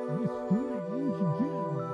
The Strange Gem.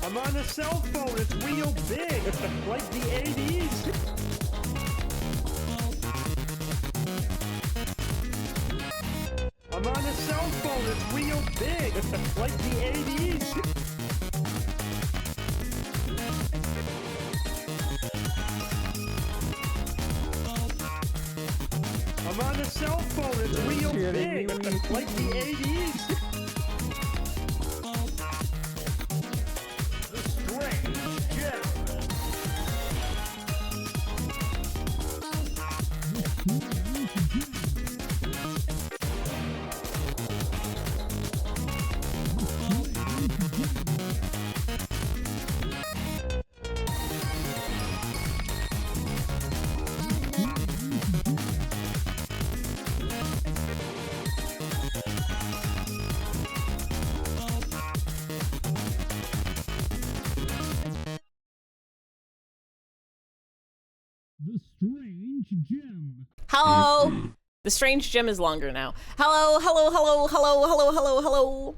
I'm on a cell phone, it's real big, like the 80s. I'm on a cell phone, it's real big, like the 80s. I'm on a cell phone, it's real big, like the 80s. The strange gem. The strange gem. Hello. The strange gem is longer now. Hello, hello, hello, hello, hello, hello, hello.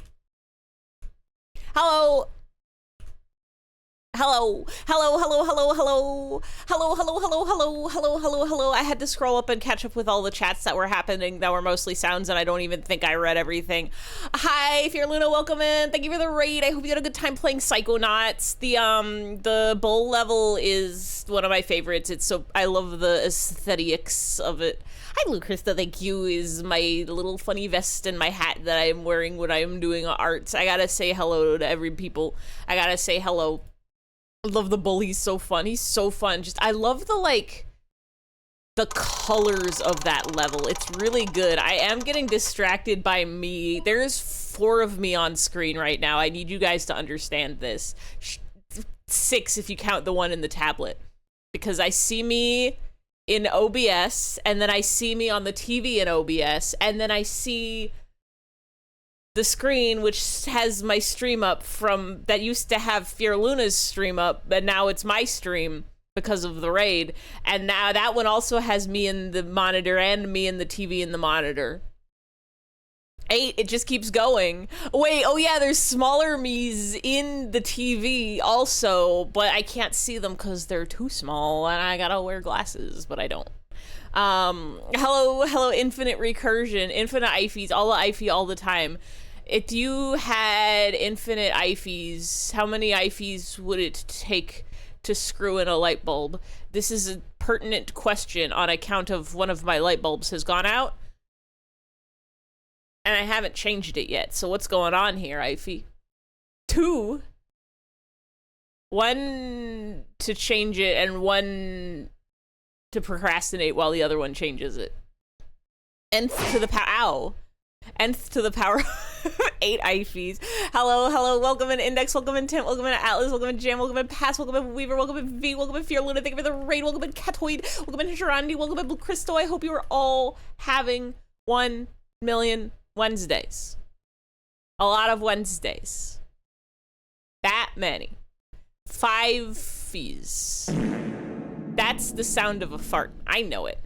Hello. Hello, hello, hello, hello, hello, hello, hello, hello, hello, hello, hello, hello. I had to scroll up and catch up with all the chats that were happening that were mostly sounds, and I don't even think I read everything. Hi, Fear Luna, welcome in. Thank you for the raid. I hope you had a good time playing Psychonauts. The bowl level is one of my favorites. It's so I love the aesthetics of it. Hi, Blue Krista, thank you. Is my little funny vest and my hat that I'm wearing when I'm doing art. I gotta say hello to every people. I gotta say hello. I love the bull. He's so fun. He's so fun. Just, I love the colors of that level. It's really good. I am getting distracted by me. There's 4 of me on screen right now. I need you guys to understand this. 6 if you count the one in the tablet. Because I see me in OBS, and then I see me on the TV in OBS, and then I see the screen which has my stream up from that used to have Fear Luna's stream up, but now it's my stream because of the raid, and now that one also has me in the monitor and me in the TV in the monitor. 8, it just keeps going. Wait, oh yeah, there's smaller me's in the TV also, but I can't see them because they're too small and I gotta wear glasses, but I don't. Hello, infinite recursion, infinite IFEs, all the IFE all the time. If you had infinite IFEs, how many IFEs would it take to screw in a light bulb? This is a pertinent question on account of one of my light bulbs has gone out, and I haven't changed it yet. So what's going on here, IFE? 2? 1 to change it, and 1 to procrastinate while the other one changes it. Nth to the power, ow. Nth to the power of 8 IFEs. Hello, welcome in Index, welcome in Tim, welcome in Atlas, welcome in Jam, welcome in Pass, welcome in Weaver, welcome in V, welcome in Fear Luna, thank you for the raid, welcome in Catoid, welcome in Hirandi, welcome in Blue Crystal. I hope you are all having 1 million Wednesdays. A lot of Wednesdays. That many. 5 fees. That's the sound of a fart. I know it.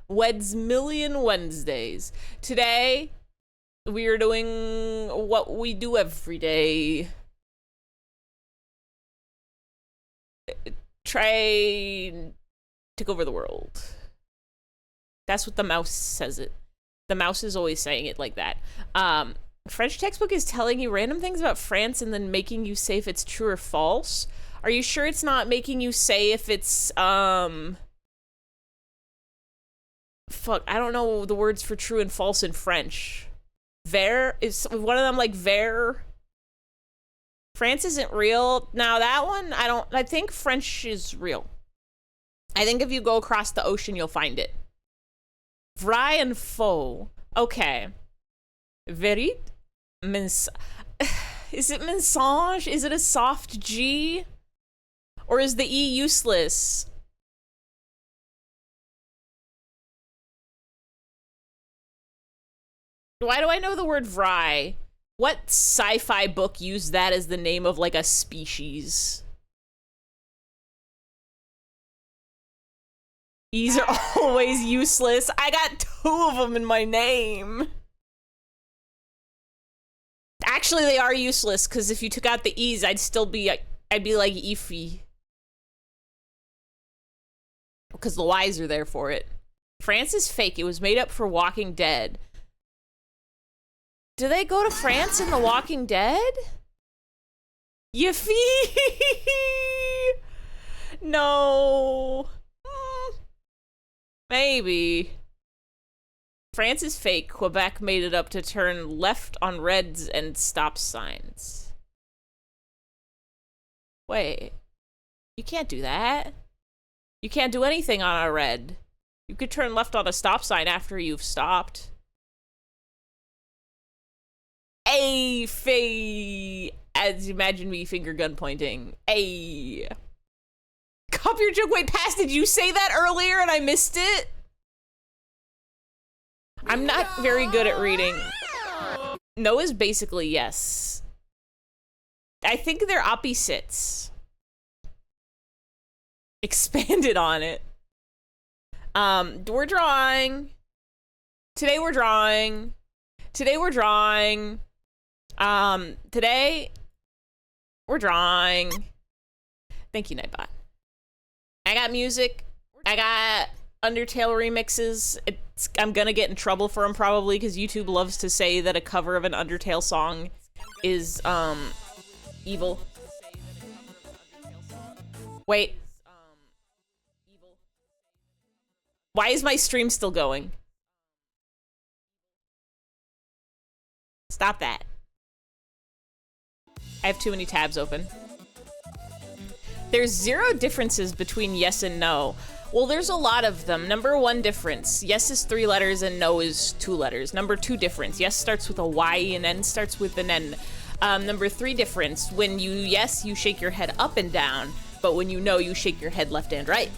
Million Wednesdays. Today, we are doing what we do every day. Try take over the world. That's what the mouse says it. The mouse is always saying it like that. French textbook is telling you random things about France and then making you say if it's true or false. Are you sure it's not making you say if it's, Fuck, I don't know the words for true and false in French. Ver is one of them like ver. France isn't real. Now that one, I think French is real. I think if you go across the ocean, you'll find it. Vrai and faux. Okay. Verit? Is it mensonge? Is it a soft G? Or is the E useless? Why do I know the word vrai? What sci-fi book used that as the name of like a species? E's are always useless. I got 2 of them in my name. Actually, they are useless because if you took out the E's, I'd be like Ify. Because the Y's are there for it. France is fake. It was made up for Walking Dead. Do they go to France in The Walking Dead? Yiffy! No. Maybe. France is fake. Quebec made it up to turn left on reds and stop signs. Wait. You can't do that. You can't do anything on a red. You could turn left on a stop sign after you've stopped. Ay, Faye. As imagine me finger gun pointing. Ay. Copy your joke way past. Did you say that earlier and I missed it? I'm not very good at reading. No is basically yes. I think they're opposites. Expanded on it. We're drawing. Today we're drawing. Today we're drawing. Today we're drawing. Thank you, Nightbot. I got music. I got Undertale remixes. I'm gonna get in trouble for them probably because YouTube loves to say that a cover of an Undertale song is evil. Wait. Why is my stream still going? Stop that. I have too many tabs open. There's 0 differences between yes and no. Well, there's a lot of them. Number 1 difference. Yes is 3 letters and no is 2 letters. Number 2 difference. Yes starts with a Y and N starts with an N. Number 3 difference. When you yes, you shake your head up and down. But when you no, you shake your head left and right.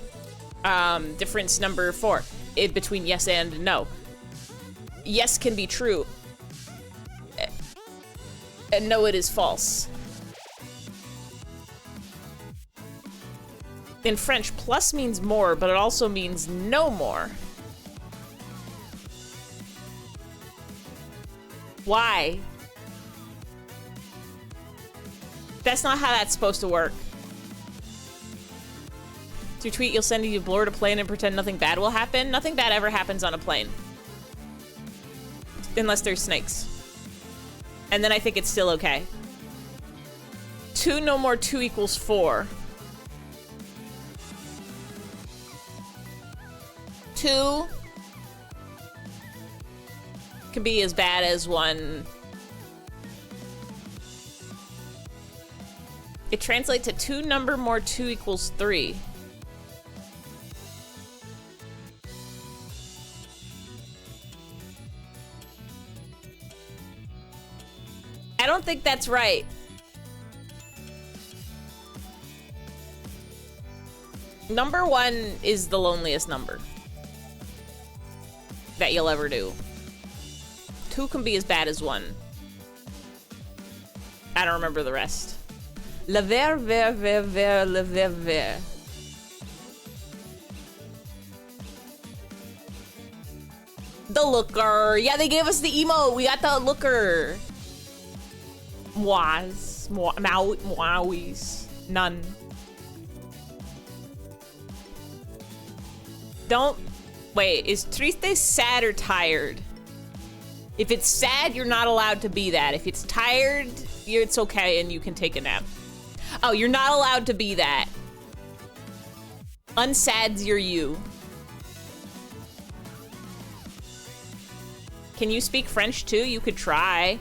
Difference number 4. Between yes and no. Yes can be true. And no, it is false. In French, plus means more, but it also means no more. Why? That's not how that's supposed to work. To tweet, you'll send you blur to plane and pretend nothing bad will happen. Nothing bad ever happens on a plane. Unless there's snakes. And then I think it's still okay. 2 no more 2 equals 4. 2 can be as bad as 1. It translates to 2 number more 2 equals 3. I don't think that's right. Number 1 is the loneliest number that you'll ever do. 2 can be as bad as 1. I don't remember the rest. Le ver, ver, ver, ver, le ver, ver. The looker. Yeah, they gave us the emote. We got the looker. Mois. Mowies. None. Don't... Wait, is triste sad or tired? If it's sad, you're not allowed to be that. If it's tired, it's okay and you can take a nap. Oh, you're not allowed to be that. Unsad's your you. Can you speak French too? You could try.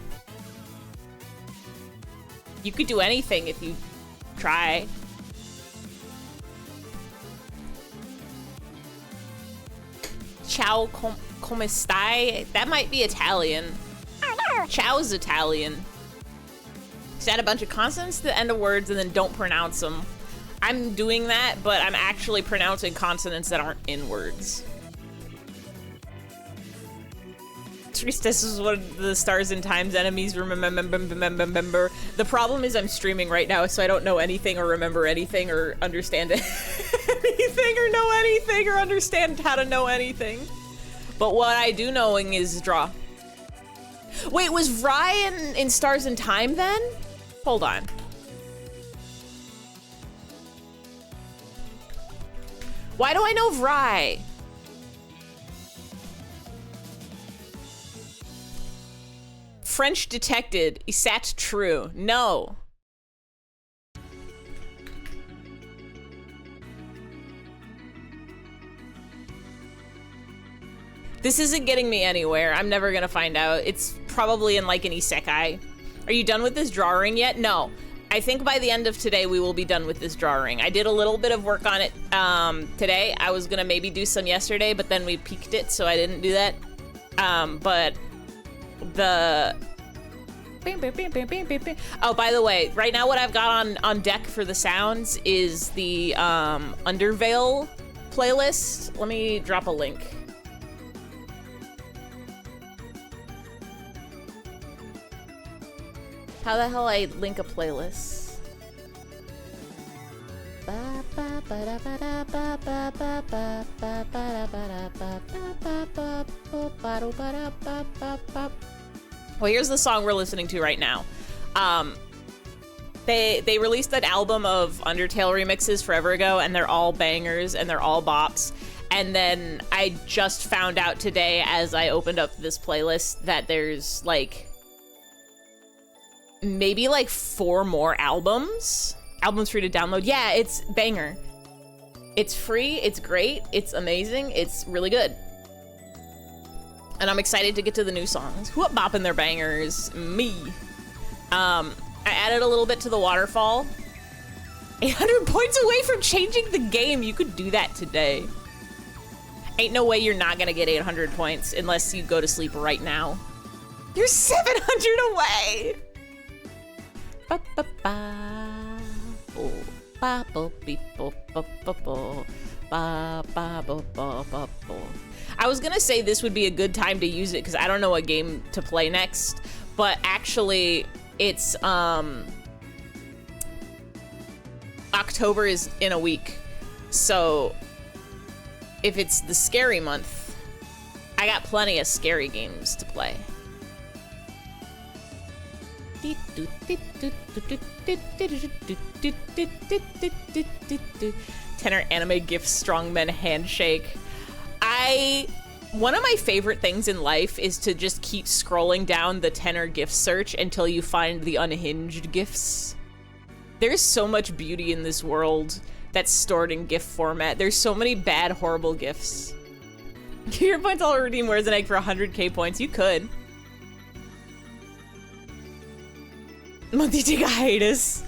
You could do anything if you try. Ciao, come stai? That might be Italian. Ciao's Italian. Just add a bunch of consonants to the end of words and then don't pronounce them. I'm doing that, but I'm actually pronouncing consonants that aren't in words. Tristesse is one of the Stars and Times enemies. Remember. The problem is I'm streaming right now, so I don't know anything or remember anything or understand anything or know anything or understand how to know anything. But what I do knowing is draw. Wait, was Vry in Stars and Time then? Hold on. Why do I know Vry? French detected. Is that true? No. This isn't getting me anywhere. I'm never gonna find out. It's probably in like an isekai. Are you done with this drawing yet? No. I think by the end of today we will be done with this drawing. I did a little bit of work on it today. I was gonna maybe do some yesterday, but then we peaked it, so I didn't do that. But the... Oh, by the way, right now what I've got on deck for the sounds is the Undertale playlist. Let me drop a link. How the hell I link a playlist? Well, here's the song we're listening to right now. They released an album of Undertale remixes forever ago, and they're all bangers and they're all bops. And then I just found out today as I opened up this playlist that there's like maybe like 4 more albums free to download. Yeah, it's banger. It's free, it's great, it's amazing, it's really good. And I'm excited to get to the new songs. Who up bopping their bangers? Me. I added a little bit to the waterfall. 800 points away from changing the game. You could do that today. Ain't no way you're not gonna get 800 points unless you go to sleep right now. You're 700 away. Ba ba ba. Oh, ba ba beep ba ba ba ba ba ba ba ba ba. I was gonna say this would be a good time to use it because I don't know what game to play next, but actually it's October is in a week, so if it's the scary month, I got plenty of scary games to play. Tenor anime gif strongmen handshake. One of my favorite things in life is to just keep scrolling down the Tenor GIF search until you find the unhinged GIFs. There's so much beauty in this world that's stored in GIF format. There's so many bad, horrible GIFs. Your points all redeem Where's an Egg for 100k points. You could. Monthly take a hiatus.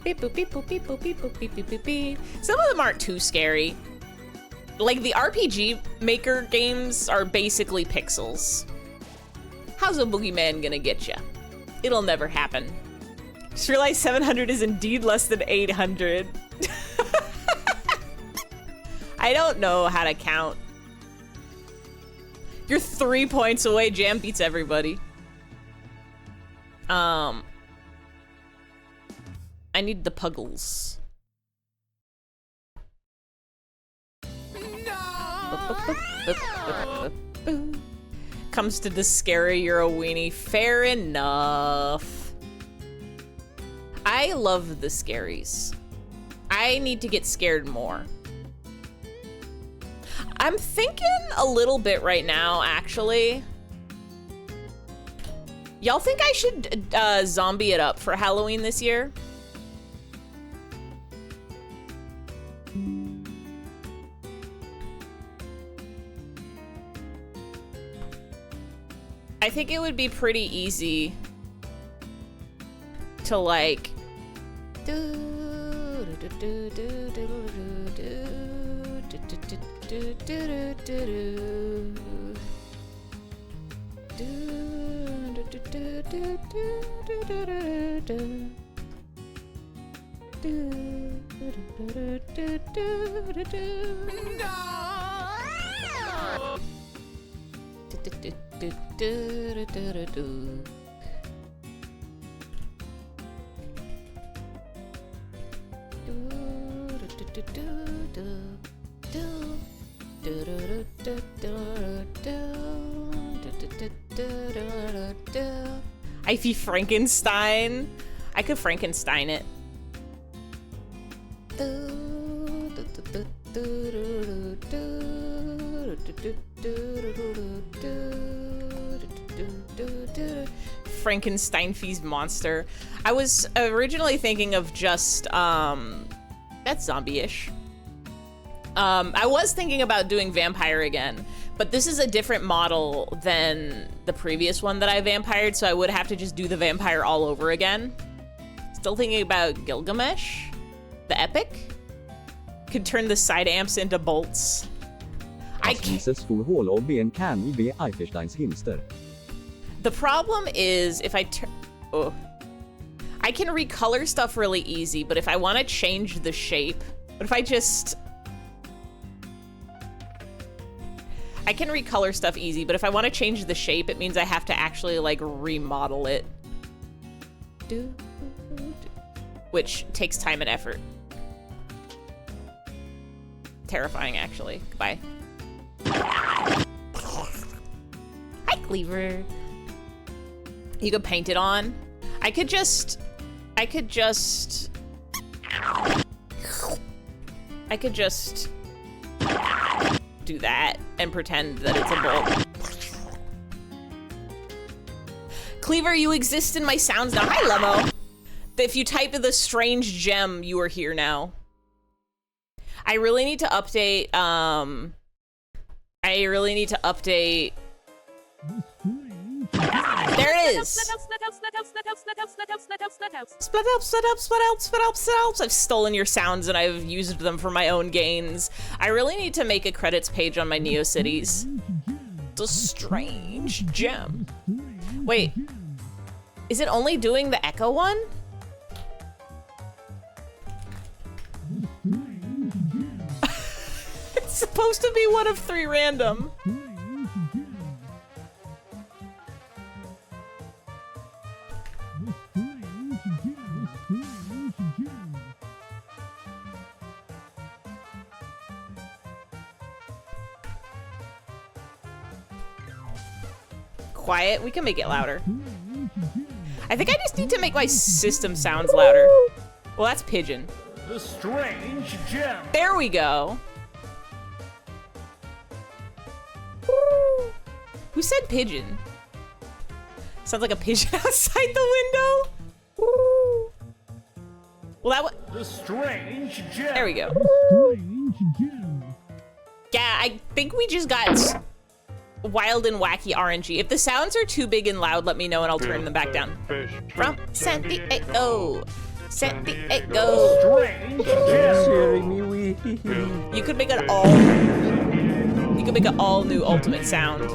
Beep boop beep boop beep boop beep boop beep beep beep beep. Some of them aren't too scary. Like, the RPG Maker games are basically pixels. How's a boogeyman gonna get ya? It'll never happen. Just realized 700 is indeed less than 800. I don't know how to count. You're 3 points away. Jam beats everybody. I need the puggles. Comes to the scary, you're a weenie. Fair enough. I love the scaries. I need to get scared more. I'm thinking a little bit right now, actually. Y'all think I should zombie it up for Halloween this year? I think it would be pretty easy to like Ivy Frankenstein. I could Frankenstein it. Frankenstein's monster. I was originally thinking of just that's zombie-ish. I was thinking about doing vampire again, but this is a different model than the previous one that I vampired, so I would have to just do the vampire all over again. Still thinking about Gilgamesh, the epic. Could turn the side amps into bolts. I can't. The problem is if I I can recolor stuff really easy, but if I want to change the shape, but if I just I can recolor stuff easy, but if I want to change the shape, it means I have to actually like remodel it. Which takes time and effort. Terrifying, actually. Goodbye. Hi, Cleaver. You could paint it on. I could just do that and pretend that it's a bolt. Cleaver, you exist in my sounds now. Hi, Lemo. If you type the strange gem, you are here now. I really need to update, There it is! Split up. I've stolen your sounds and I've used them for my own gains. I really need to make a credits page on my NeoCities. The strange gem. Wait, is it only doing the echo one? It's supposed to be one of 3 random. Quiet, we can make it louder. I think I just need to make my system sounds louder. Well, that's pigeon. The strange gem. There we go. Who said pigeon? Sounds like a pigeon outside the window. Well, that was the strange gem. There we go. Yeah, I think we just got wild and wacky RNG. If the sounds are too big and loud, let me know and I'll turn them back down. From San Diego. San Diego. You could make an all new ultimate sound.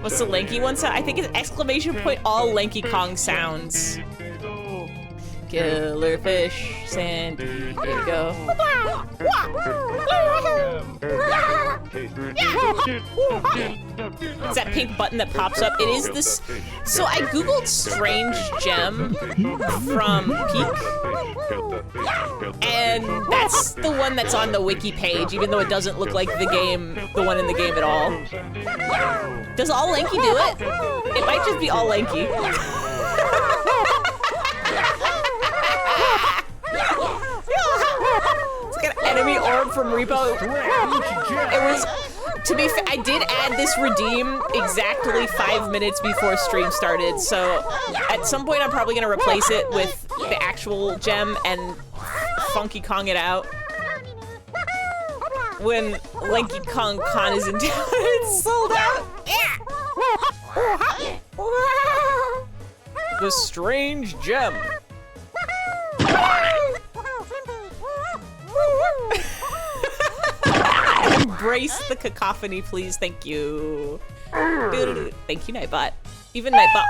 What's the lanky one sound? I think it's exclamation point all Lanky Kong sounds. Killer fish, San Diego. It's that pink button that pops up. It is this. So I googled strange gem from Peak, and that's the one that's on the wiki page, even though it doesn't look like the one in the game at all. Does all Lanky do it? It might just be all Lanky. It's like an enemy orb from Repo. It was, to be fair, I did add this redeem exactly 5 minutes before stream started, so at some point I'm probably gonna replace it with the actual gem and Funky Kong it out. When Lanky Kong Con is in town, it's sold out. The strange gem. Embrace the cacophony, please. Thank you. Thank you, Nightbot. Even Nightbot.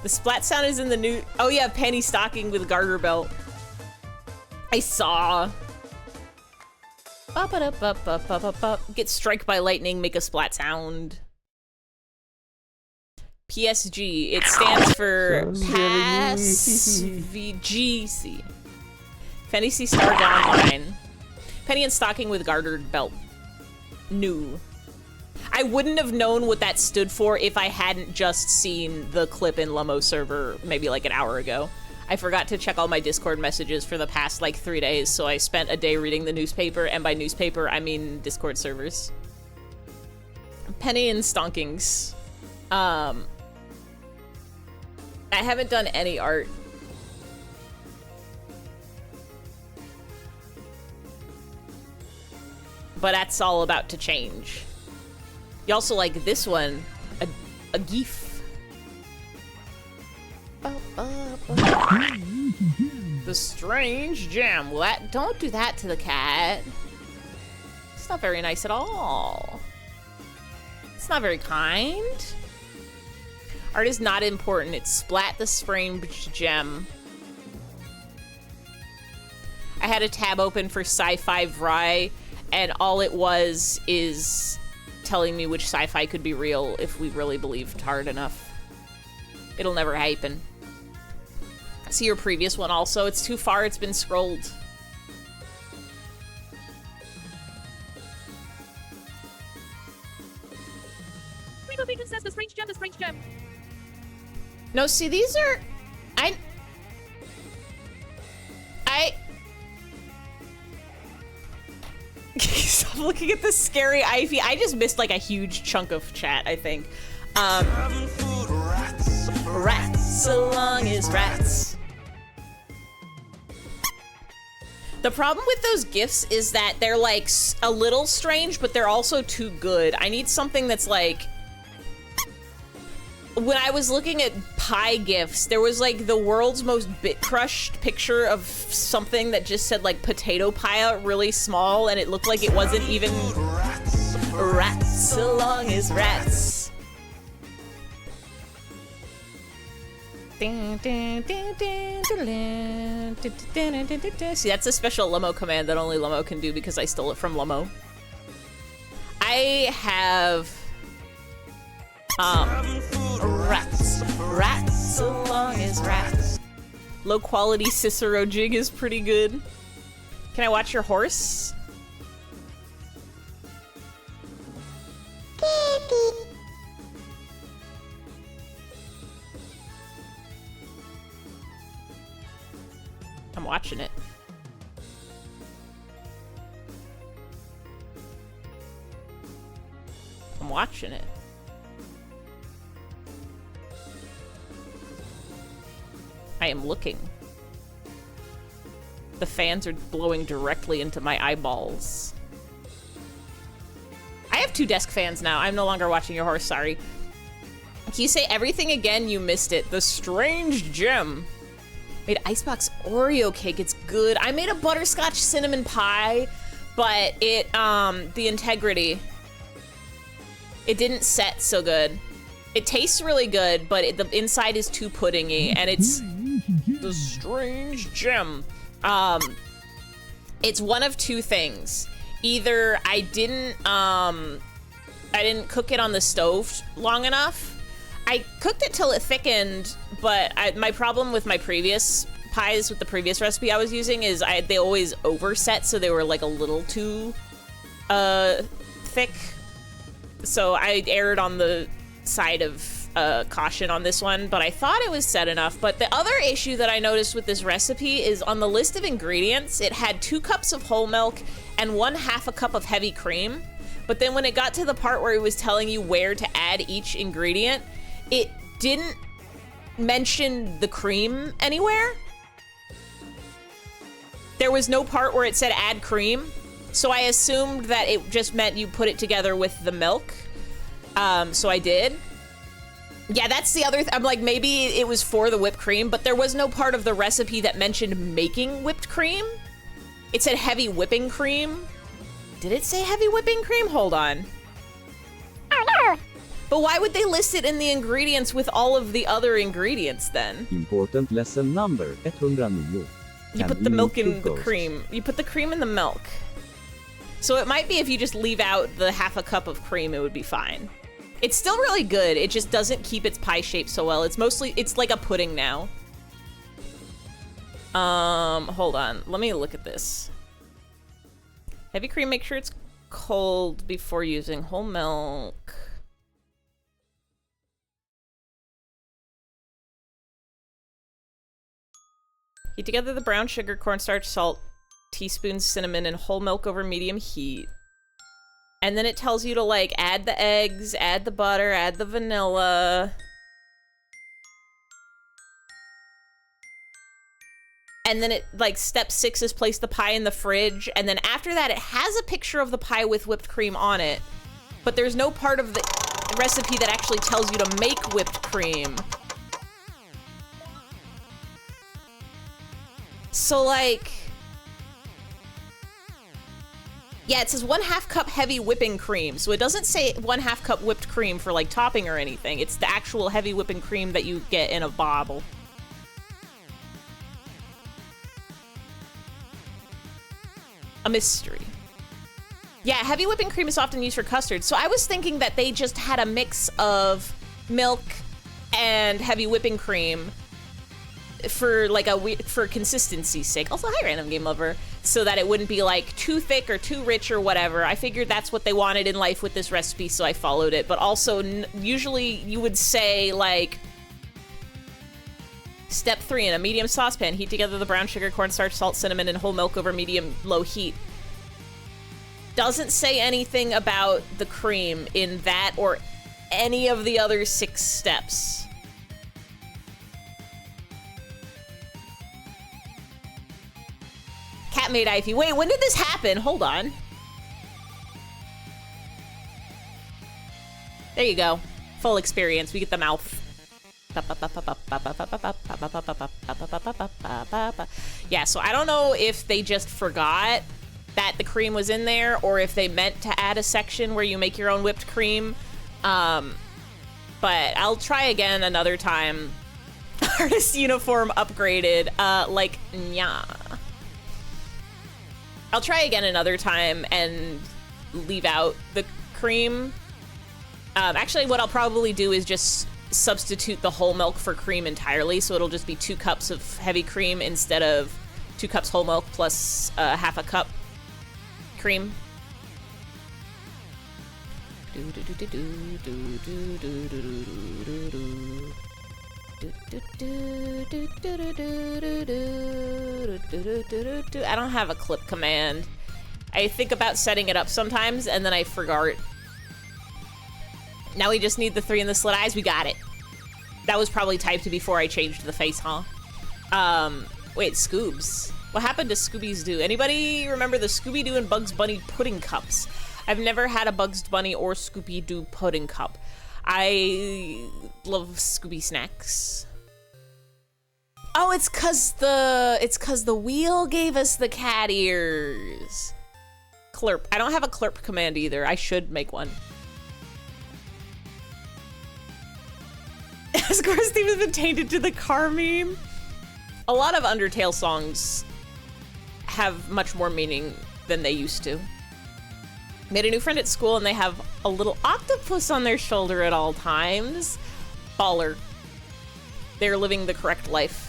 The splat sound is in the new. Oh yeah, penny stocking with garter belt. I saw. Get struck by lightning, make a splat sound. PSG. It stands for PASVGC. Fantasy Star Online. Penny and stocking with gartered belt. New. I wouldn't have known what that stood for if I hadn't just seen the clip in Lumo server maybe like an hour ago. I forgot to check all my Discord messages for the past like 3 days, so I spent a day reading the newspaper, and by newspaper I mean Discord servers. Penny and stonkings. I haven't done any art. But that's all about to change. You also like this one, a gif. The strange gem. Well, don't do that to the cat. It's not very nice at all. It's not very kind. Art is not important. It's splat the strange gem. I had a tab open for sci-fi Vry, and all it was is telling me which sci-fi could be real if we really believed hard enough. It'll never happen. See your previous one also. It's too far. It's been scrolled. Rainbow Bacon says the strange gem, the strange gem. No, see, these are... I... Stop looking at this scary Ivy. I just missed like a huge chunk of chat, I think. Rats, so long as rats. The problem with those GIFs is that they're like a little strange, but they're also too good. I need something that's like... When I was looking at pie GIFs, there was like the world's most bit-crushed picture of something that just said like potato pie out really small, and it looked like it wasn't even rats so long as rats. See, that's a special Lumo command that only Lumo can do because I stole it from Lumo. I have rats so long as rats. Low quality Cicero jig is pretty good. Can I watch your horse? I'm watching it. I'm watching it. I am looking. The fans are blowing directly into my eyeballs. I have 2 desk fans now. I'm no longer watching your horse, sorry. Can you say everything again? You missed it. The strange gem. Made icebox Oreo cake. It's good. I made a butterscotch cinnamon pie, but it, the integrity, it didn't set so good. It tastes really good, but the inside is too puddingy, and it's the strange gem. It's one of 2 things. Either I didn't cook it on the stove long enough. I cooked it till it thickened, but my problem with my previous pies with the previous recipe I was using is they always overset, so they were like a little too thick. So I erred on the side of caution on this one, but I thought it was set enough. But the other issue that I noticed with this recipe is on the list of ingredients, it had 2 cups of whole milk and 1/2 a cup of heavy cream. But then when it got to the part where it was telling you where to add each ingredient, it didn't mention the cream anywhere. there was no part where it said add cream, so I assumed that it just meant you put it together with the milk. So I did. Yeah, that's the other I'm like, maybe it was for the whipped cream, but there was no part of the recipe that mentioned making whipped cream. It said heavy whipping cream. Did it say heavy whipping cream? Hold on. Oh no! But why would they list it in the ingredients with all of the other ingredients then? Important lesson number 109. You put the milk in the cream. You put the cream in the milk. So it might be if you just leave out the half a cup of cream, it would be fine. It's still really good. It just doesn't keep its pie shape so well. It's like a pudding now. Hold on. Let me look at this. Heavy cream, make sure it's cold before using whole milk. Heat together the brown sugar, cornstarch, salt, teaspoon cinnamon, and whole milk over medium heat. And then it tells you to, like, add the eggs, add the butter, add the vanilla. And then it, like, step 6 is place the pie in the fridge. And then after that, it has a picture of the pie with whipped cream on it. But there's no part of the recipe that actually tells you to make whipped cream. So, like... Yeah, it says 1/2 cup heavy whipping cream. So it doesn't say 1/2 cup whipped cream for, like, topping or anything. It's the actual heavy whipping cream that you get in a bottle. A mystery. Yeah, heavy whipping cream is often used for custard. So I was thinking that they just had a mix of milk and heavy whipping cream for, like, for consistency's sake. Also, hi, Random Game Lover. So that it wouldn't be, like, too thick or too rich or whatever. I figured that's what they wanted in life with this recipe, so I followed it. But also, usually you would say, like, step 3, in a medium saucepan, heat together the brown sugar, cornstarch, salt, cinnamon, and whole milk over medium-low heat. Doesn't say anything about the cream in that or any of the other 6 steps. Cat made Ivy. Wait, when did this happen? Hold on. There you go. Full experience. We get the mouth. Yeah, so I don't know if they just forgot that the cream was in there or if they meant to add a section where you make your own whipped cream. But I'll try again another time. Artist uniform upgraded. Like, nya. I'll try again another time and leave out the cream. Actually, what I'll probably do is just substitute the whole milk for cream entirely, so it'll just be 2 cups of heavy cream instead of 2 cups whole milk plus half a cup cream. I don't have a clip command. I think about setting it up sometimes and then I forgot. Now we just need the 3 and the slit eyes. We got it. That was probably typed before I changed the face, huh? Wait, Scoobs. What happened to Scooby's Doo? Anybody remember the Scooby-Doo and Bugs Bunny pudding cups? I've never had a Bugs Bunny or Scooby-Doo pudding cup. I love Scooby snacks. Oh, it's cause the wheel gave us the cat ears. Clerp. I don't have a clerp command either. I should make one. Score's theme has been tainted to the car meme. A lot of Undertale songs have much more meaning than they used to. Made a new friend at school and they have a little octopus on their shoulder at all times. Baller. They're living the correct life.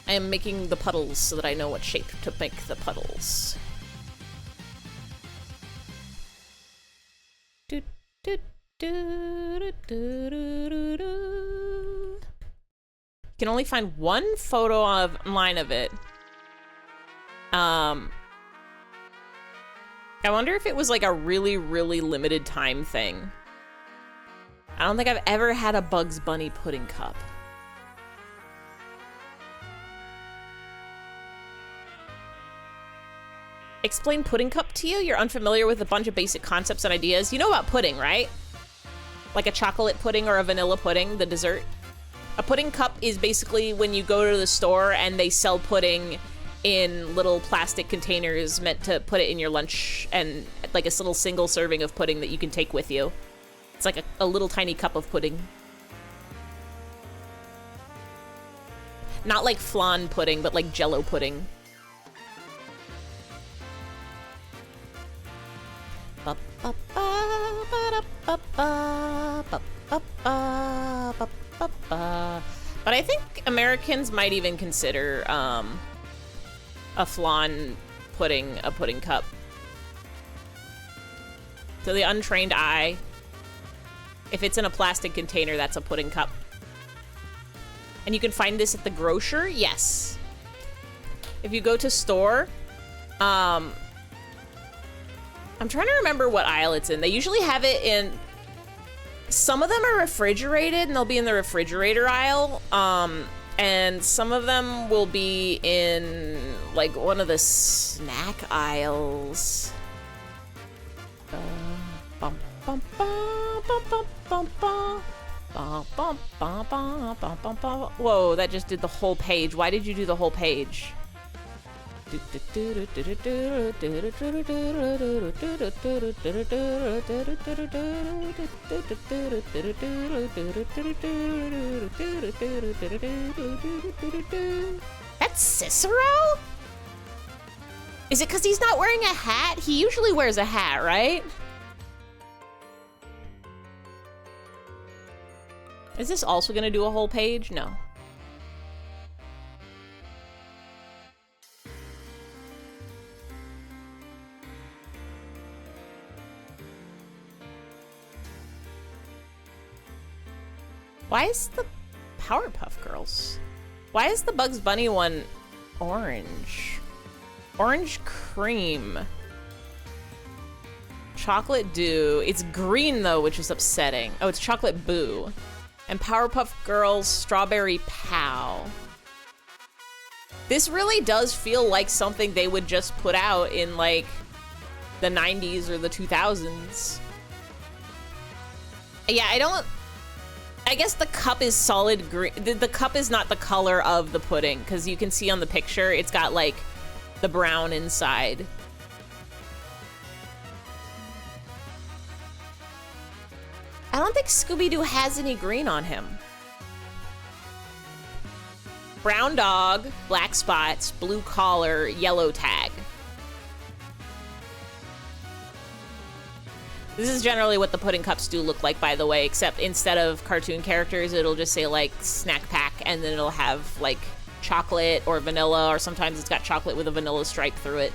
I am making the puddles so that I know what shape to make the puddles. You can only find one photo online of it. I wonder if it was like a really, really limited time thing. I don't think I've ever had a Bugs Bunny pudding cup. Explain pudding cup to you? You're unfamiliar with a bunch of basic concepts and ideas. You know about pudding, right? Like a chocolate pudding or a vanilla pudding, the dessert. A pudding cup is basically when you go to the store and they sell pudding in little plastic containers meant to put it in your lunch, and like a little single serving of pudding that you can take with you. It's like a little tiny cup of pudding. Not like flan pudding, but like Jello pudding. But I think Americans might even consider a flan pudding a pudding cup. To the untrained eye, if it's in a plastic container, that's a pudding cup. And you can find this at the grocer, yes. If you go to store, I'm trying to remember what aisle it's in. They usually have it in, some of them are refrigerated and they'll be in the refrigerator aisle. And some of them will be in like one of the snack aisles. Whoa, that just did the whole page. Why did you do the whole page? That's Cicero? Is it because he's not wearing a hat? He usually wears a hat, right? Is this also gonna do a whole page? No. Why is the Powerpuff Girls? Why is the Bugs Bunny one orange? Orange cream. Chocolate Dew. It's green though, which is upsetting. Oh, it's Chocolate Boo. And Powerpuff Girls Strawberry Pow. This really does feel like something they would just put out in like the 90s or the 2000s. Yeah, I guess the cup is solid green. The cup is not the color of the pudding, because you can see on the picture, it's got like the brown inside. I don't think Scooby-Doo has any green on him. Brown dog, black spots, blue collar, yellow tag. This is generally what the pudding cups do look like, by the way, except instead of cartoon characters, it'll just say like snack pack, and then it'll have like chocolate or vanilla, or sometimes it's got chocolate with a vanilla stripe through it.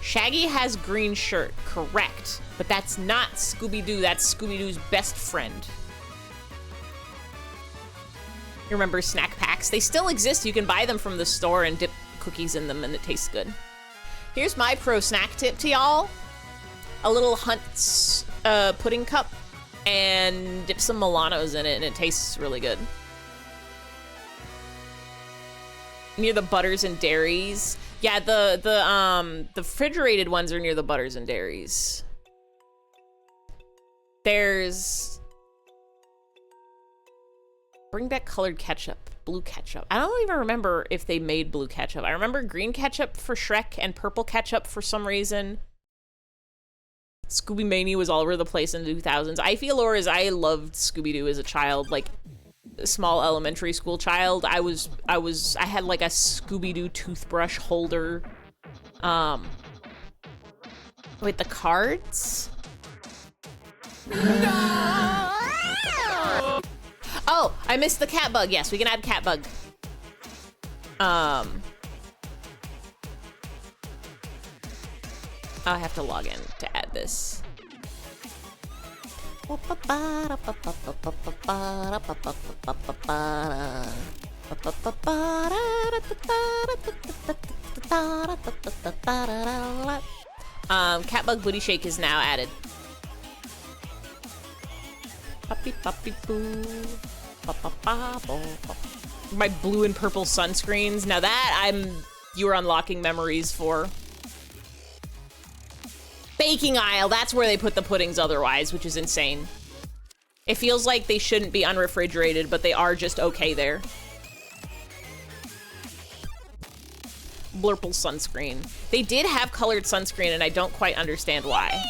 Shaggy has green shirt, correct. But that's not Scooby-Doo, that's Scooby-Doo's best friend. You remember snack packs? They still exist, you can buy them from the store and dip cookies in them and it tastes good. Here's my pro snack tip to y'all. A little Hunt's pudding cup, and dip some Milanos in it and it tastes really good. Near the Butters and Dairies. Yeah, the refrigerated ones are near the Butters and Dairies. There's... Bring back colored ketchup. Blue ketchup. I don't even remember if they made blue ketchup. I remember green ketchup for Shrek and purple ketchup for some reason. Scooby Mania was all over the place in the 2000s. I feel, or as I loved Scooby-Doo as a child, like a small elementary school child. I had like a Scooby-Doo toothbrush holder. Wait, the cards? No! Oh, I missed the cat bug. Yes, we can add cat bug. I have to log in to add this. Catbug Booty Shake is now added. Puppy puppy boo. My blue and purple sunscreens. Now that you're unlocking memories for. Baking aisle, that's where they put the puddings otherwise, which is insane. It feels like they shouldn't be unrefrigerated, but they are just okay there. Blurple sunscreen. They did have colored sunscreen, and I don't quite understand why.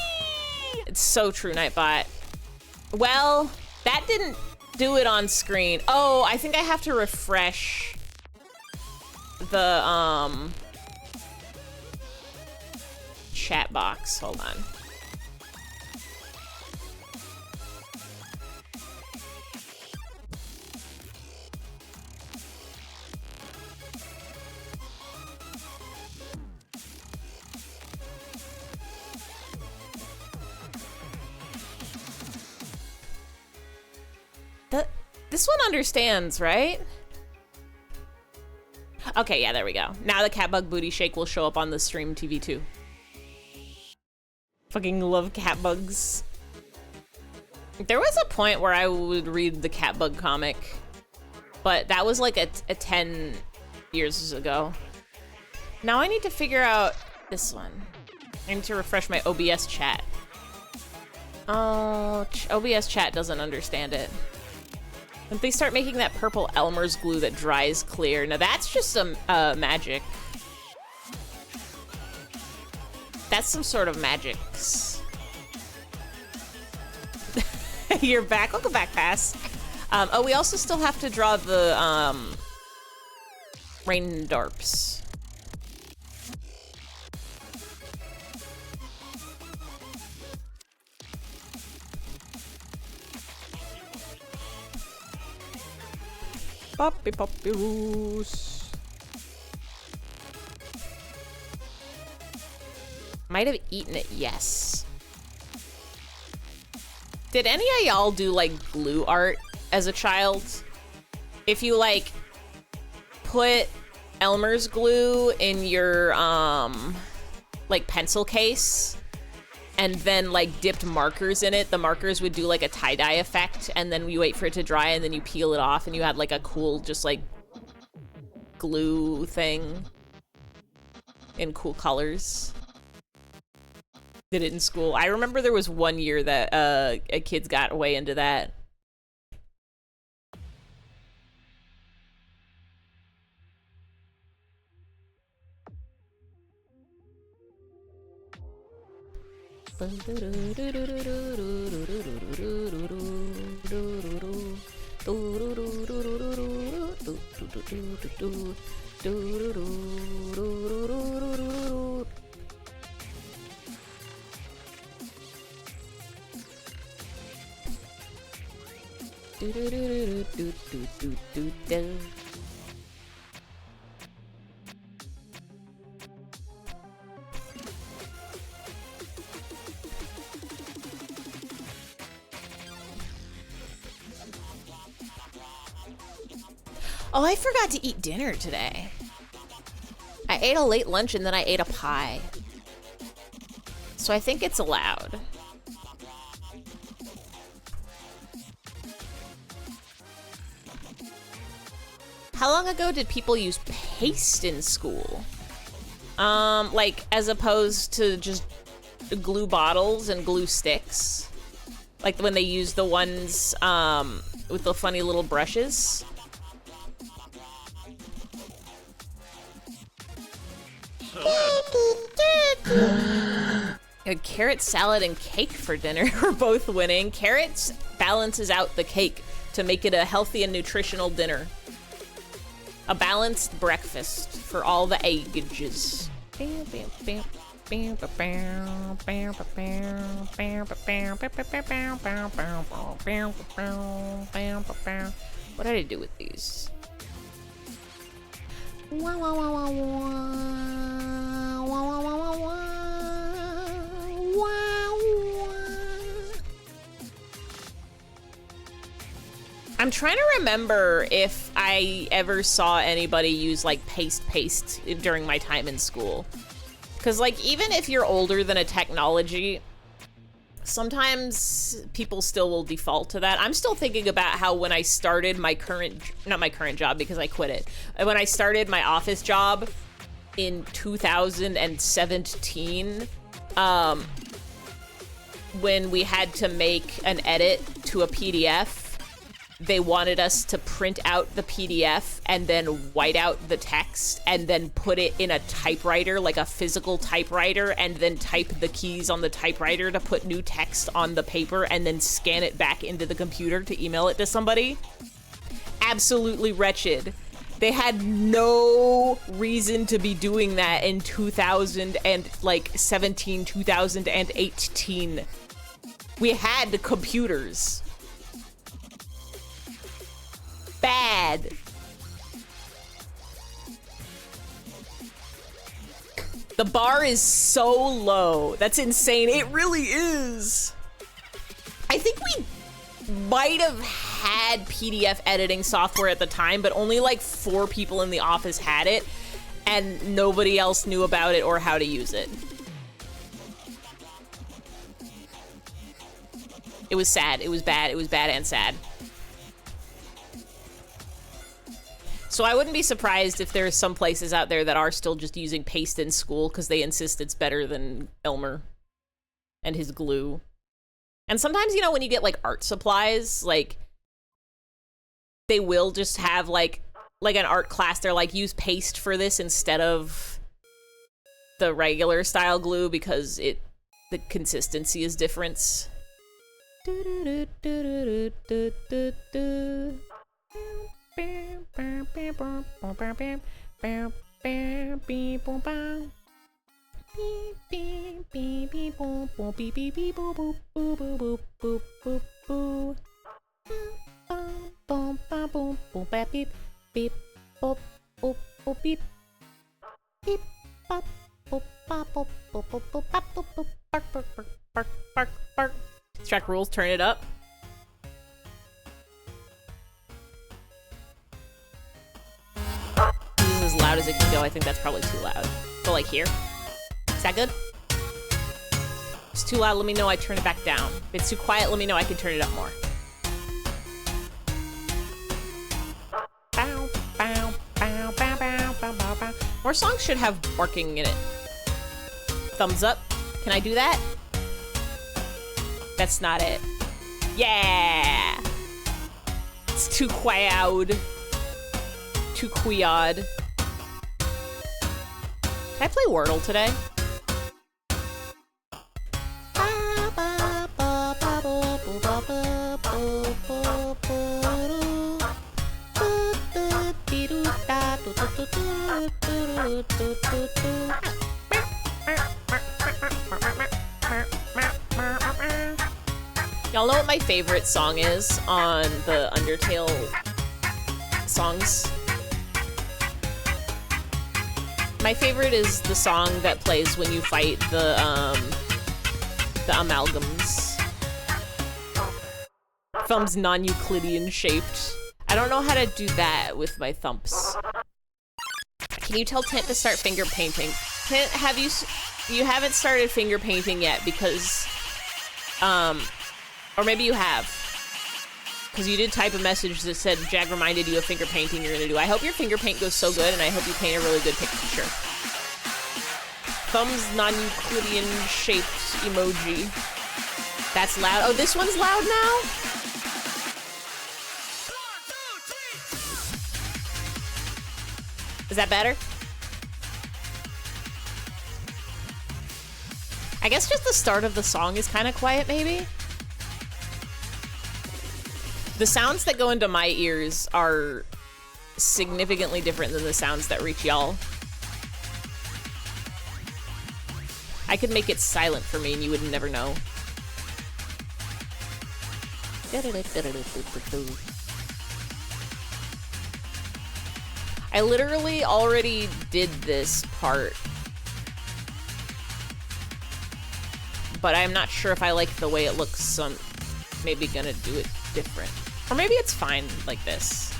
It's so true, Nightbot. Well, that didn't do it on screen. Oh, I think I have to refresh the, chat box. Hold on. This one understands, right? Okay, yeah, there we go. Now the Catbug Booty Shake will show up on the stream TV too. Fucking love catbugs. There was a point where I would read the Catbug comic, but that was like a 10 years ago. Now I need to figure out this one. I need to refresh my OBS chat. Oh, OBS chat doesn't understand it. If they start making that purple Elmer's glue that dries clear, now that's just some magic. That's some sort of magics. You're back. Welcome back, Pass. Oh, we also still have to draw the raindorps. Poppy poppy roos. Might have eaten it, yes. Did any of y'all do like glue art as a child? If you like put Elmer's glue in your like pencil case and then like dipped markers in it, the markers would do like a tie-dye effect, and then you wait for it to dry and then you peel it off and you had like a cool just like glue thing in cool colors. Did it in school. I remember there was one year that kids got way into that. Oh, I forgot to eat dinner today. I ate a late lunch and then I ate a pie. So I think it's allowed. How long ago did people use paste in school? Like, as opposed to just glue bottles and glue sticks? Like when they use the ones, with the funny little brushes? A carrot salad and cake for dinner. We're both winning. Carrots balances out the cake to make it a healthy and nutritional dinner. A balanced breakfast for all the ages. What did I do with these? Wah, wah, wah, wah, wah. Wah, wah, wah, wah, wah. Wah, wah. I'm trying to remember if I ever saw anybody use like paste during my time in school. Because like even if you're older than a technology, sometimes people still will default to that. I'm still thinking about how when I started my not my current job because I quit it. When I started my office job in 2017, when we had to make an edit to a PDF, they wanted us to print out the PDF and then white out the text and then put it in a typewriter, like a physical typewriter, and then type the keys on the typewriter to put new text on the paper and then scan it back into the computer to email it to somebody. Absolutely wretched. They had no reason to be doing that in 2017, 2018. We had computers. Bad. The bar is so low. That's insane. It really is. I think we might have had PDF editing software at the time, but only like 4 people in the office had it, and nobody else knew about it or how to use it. It was sad. It was bad. It was bad and sad. So I wouldn't be surprised if there's some places out there that are still just using paste in school because they insist it's better than Elmer and his glue. And sometimes, you know, when you get like art supplies, like they will just have like an art class. They're like, use paste for this instead of the regular style glue because the consistency is different. Track rules, turn it up. This is as loud as it can go. I think that's probably too loud. Go like here. Is that good? If it's too loud, let me know I turn it back down. If it's too quiet, let me know I can turn it up more. More songs should have barking in it. Thumbs up. Can I do that? That's not it. Yeah! It's too quiet. Too quiad. Can I play Wordle today? Y'all know what my favorite song is on the Undertale songs? My favorite is the song that plays when you fight the amalgams. Thumbs non-Euclidean shaped. I don't know how to do that with my thumps. Can you tell Tint to start finger painting? Tint, you haven't started finger painting yet because, or maybe you have. Because you did type a message that said Jag reminded you of finger painting you're gonna do. I hope your finger paint goes so good and I hope you paint a really good picture. Thumbs non-Euclidean shaped emoji. That's loud. Oh, this one's loud now? Is that better? I guess just the start of the song is kind of quiet, maybe? The sounds that go into my ears are significantly different than the sounds that reach y'all. I could make it silent for me and you would never know. I literally already did this part, but I'm not sure if I like the way it looks, so I'm maybe gonna do it different. Or maybe it's fine like this.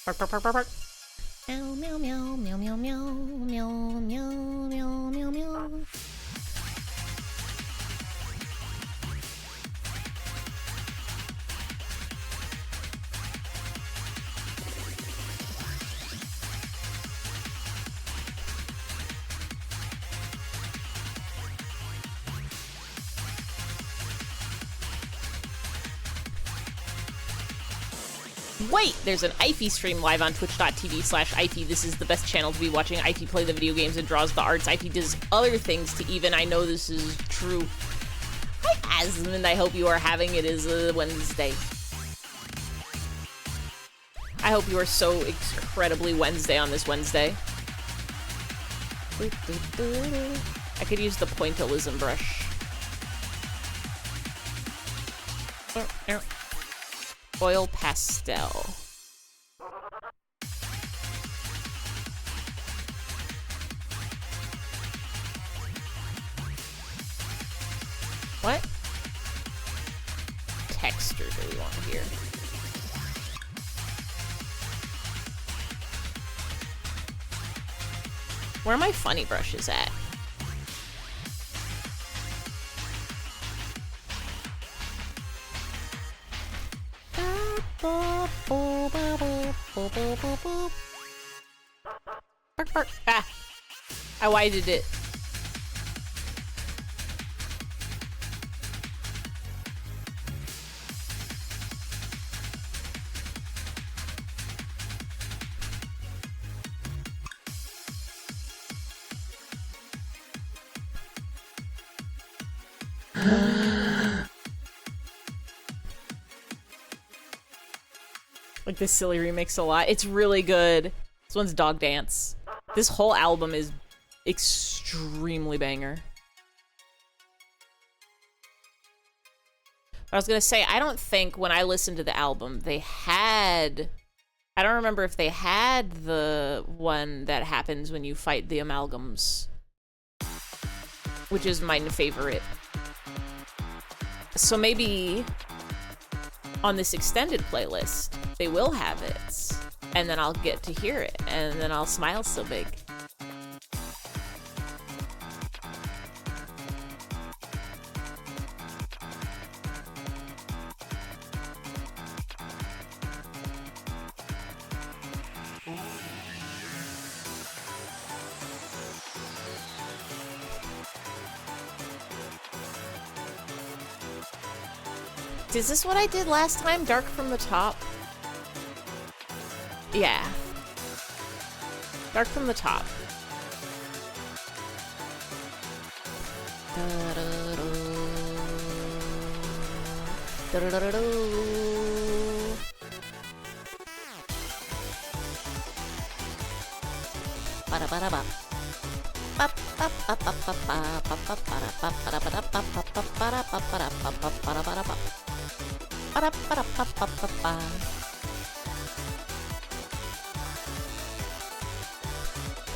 Bark, bark, bark, bark, bark. Meow, meow, meow, meow, meow, meow, meow, meow, meow, meow, meow. Wait, there's an Ify stream live on twitch.tv/Ify. This is the best channel to be watching. Ify play the video games and draws the arts. Ify does other things to even. I know this is true. Hi, Asmund. I hope you are having it is Wednesday. I hope you are so incredibly Wednesday on this Wednesday. I could use the pointillism brush. Oil pastel. What texture do we want here? Where are my funny brushes at? Bark, bark. Ah! I widened it. Like this silly remix a lot. It's really good. This one's Dog Dance. This whole album is extremely banger. I was gonna say, I don't think when I listened to the album, they had... I don't remember if they had the one that happens when you fight the amalgams, which is my favorite. So maybe on this extended playlist, they will have it, and then I'll get to hear it, and then I'll smile so big. Is this what I did last time? Dark from the top? Yeah. Dark from the top.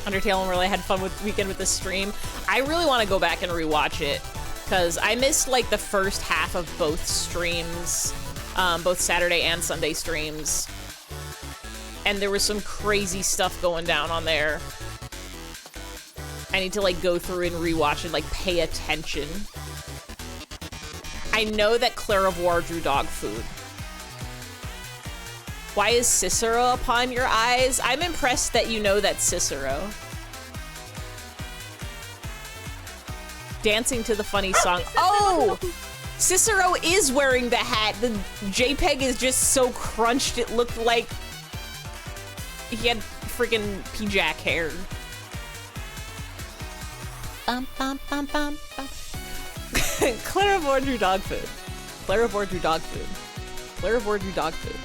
Undertale really had fun with weekend with this stream. I really want to go back and rewatch it because I missed like the first half of both streams, both Saturday and Sunday streams, and there was some crazy stuff going down on there. I need to like go through and rewatch and like pay attention. I know that Clairvoyant drew dog food. Why is Cicero upon your eyes? I'm impressed that you know that's Cicero. Dancing to the funny song. Oh! Cicero is wearing the hat. The JPEG is just so crunched it looked like he had freaking P-Jack hair. Bum, bum, bum, bum, bum. Clairvoyant drew dog food. Clairvoyant drew dog food. Clairvoyant drew dog food.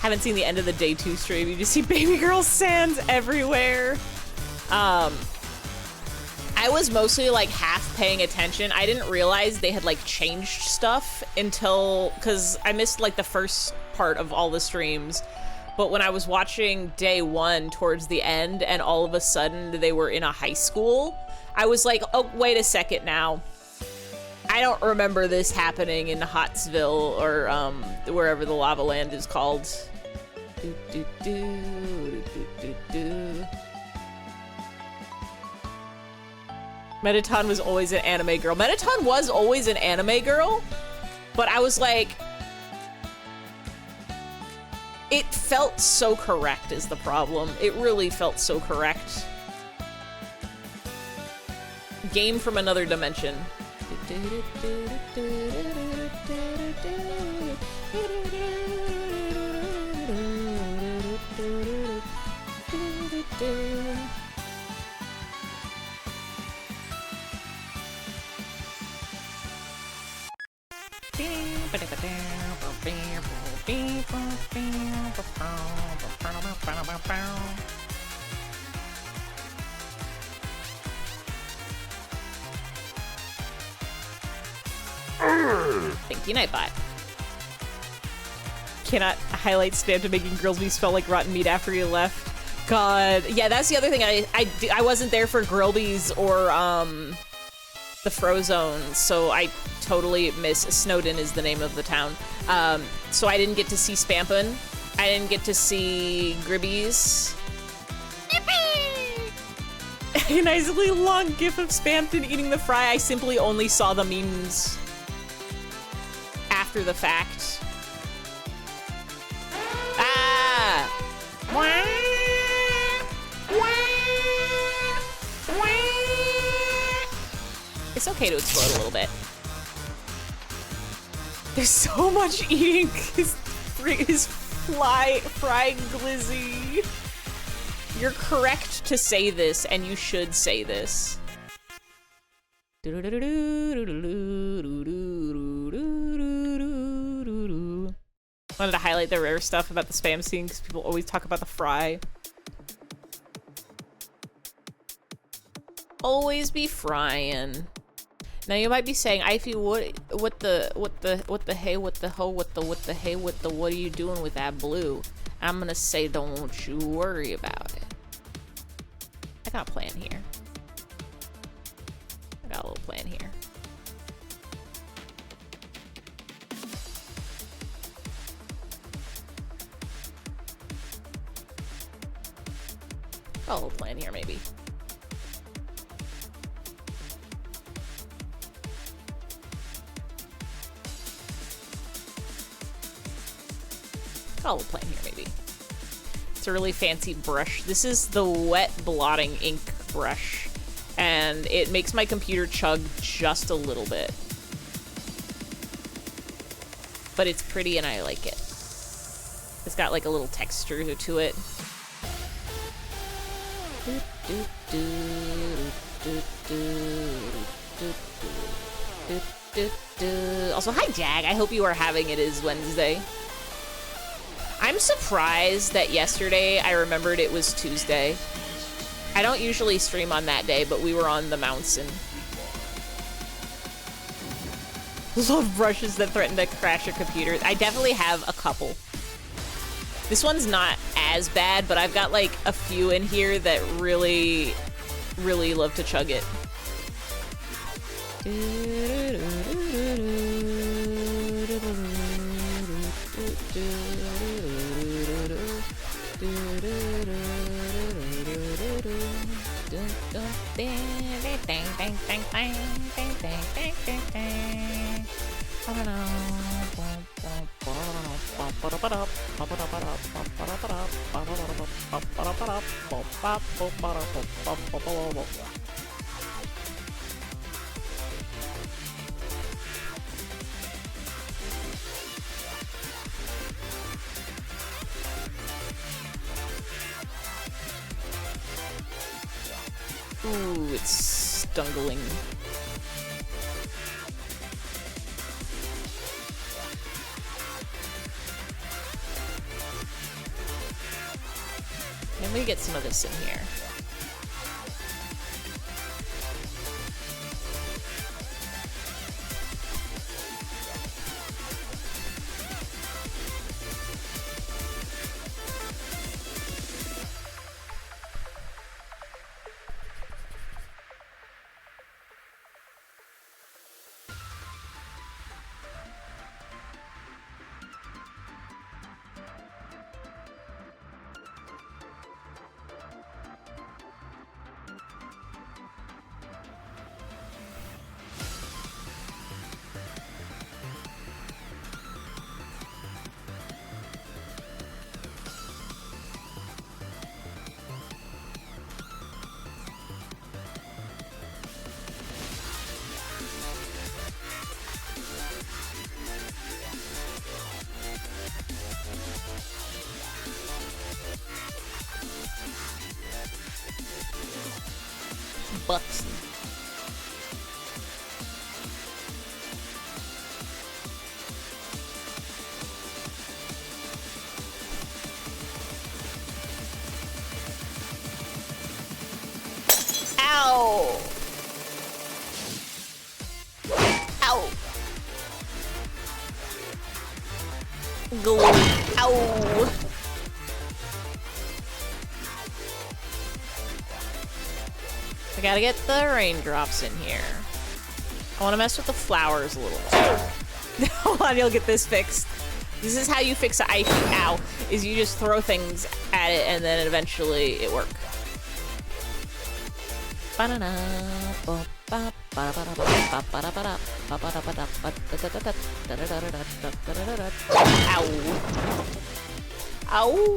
haven't seen the end of the day 2 stream. You just see baby girl sands everywhere. I was mostly like half paying attention. I didn't realize they had like changed stuff until, because I missed like the first part of all the streams. But when I was watching day 1 towards the end and all of a sudden they were in a high school, I was like, oh, wait a second now. I don't remember this happening in Hotsville or wherever the lava land is called. Mettaton was always an anime girl. Mettaton was always an anime girl, but I was like, it felt so correct is the problem. It really felt so correct. Game from another dimension. Thank you, Nightbot. Cannot highlight spam to making girls be smell like rotten meat after you left. God, yeah, that's the other thing. I wasn't there for Grillby's or the Frozone, so I totally miss. Snowden is the name of the town. So I didn't get to see Spampin'. I didn't get to see Gribby's. A nicely long gif of Spampton eating the fry. I simply only saw the memes after the fact. Ah! It's okay to explode a little bit. There's so much eating his fry glizzy. You're correct to say this, and you should say this. Wanted to highlight the rare stuff about the spam scene because people always talk about the fry. Always be frying. Now you might be saying, Ify, what the hey, what the ho, what the hey, what are you doing with that blue? And I'm gonna say, don't you worry about it. I got a plan here. I got a little plan here. Got a little plan here, maybe. Got a little plan here, maybe. It's a really fancy brush. This is the wet blotting ink brush, and it makes my computer chug just a little bit. But it's pretty and I like it. It's got like a little texture to it. Also, hi Jag, I hope you are having it is Wednesday. I'm surprised that yesterday I remembered it was Tuesday. I don't usually stream on that day, but we were on the mountain. Love brushes that threaten to crash your computer. I definitely have a couple. This one's not as bad, but I've got like a few in here that really, really love to chug it. Ooh, it's stungling. get some of this in here. Button. Ow! Ow! Go! Ow! I gotta get the raindrops in here. I wanna mess with the flowers a little bit. Hold on, you'll get this fixed. This is how you fix an icy ow, is you just throw things at it and then eventually it works. Ow. Ow.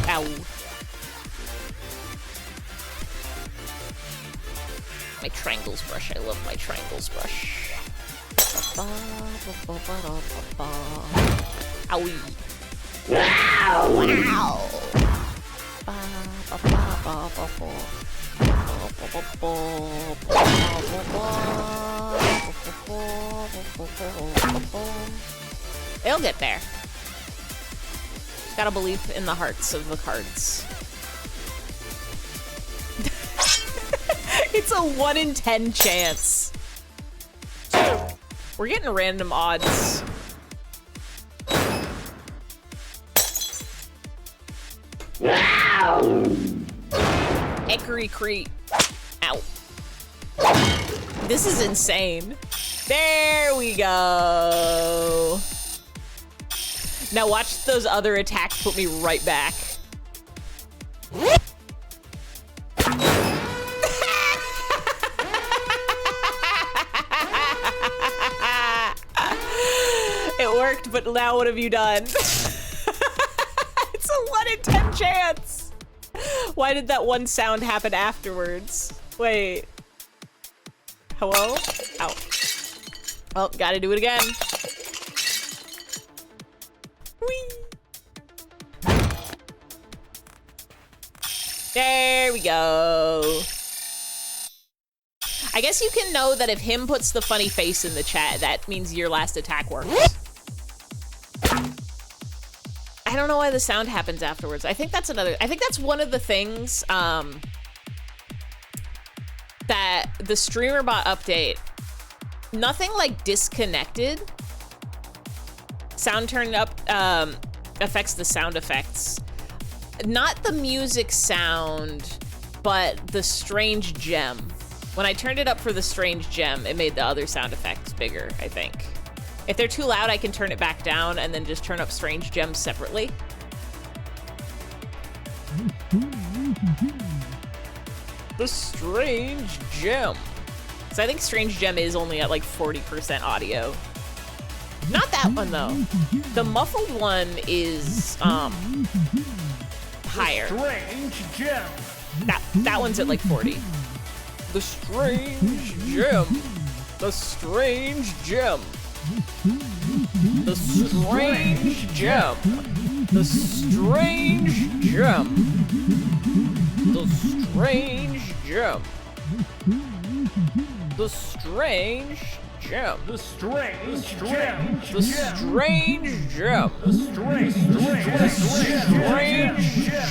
Ow. My triangles brush. I love my triangles brush. Owie. Wow. It'll get there. Gotta believe in the hearts of the cards. It's a 1 in 10 chance. We're getting random odds. Wow. Ekery Crete. Ow. This is insane. There we go. Now watch those other attacks put me right back. It worked, but now what have you done? It's a 1 in 10 chance. Why did that one sound happen afterwards? Wait. Hello? Ow. Well, gotta do it again. Whee! There we go. I guess you can know that if him puts the funny face in the chat, that means your last attack works. I don't know why the sound happens afterwards. I think that's one of the things that the streamer bot update, nothing like disconnected. Sound turned up affects the sound effects. Not the music sound, but the strange gem. When I turned it up for the strange gem, it made the other sound effects bigger, I think. If they're too loud, I can turn it back down and then just turn up strange gems separately. The strange gem. So I think strange gem is only at like 40% audio. Not that one though. The muffled one is higher. Strange gem. That one's at like 40. The strange gem. The strange gem. The strange gem. The strange gem. The strange gem. The strange gem. The strange gem. The strange gem. The strange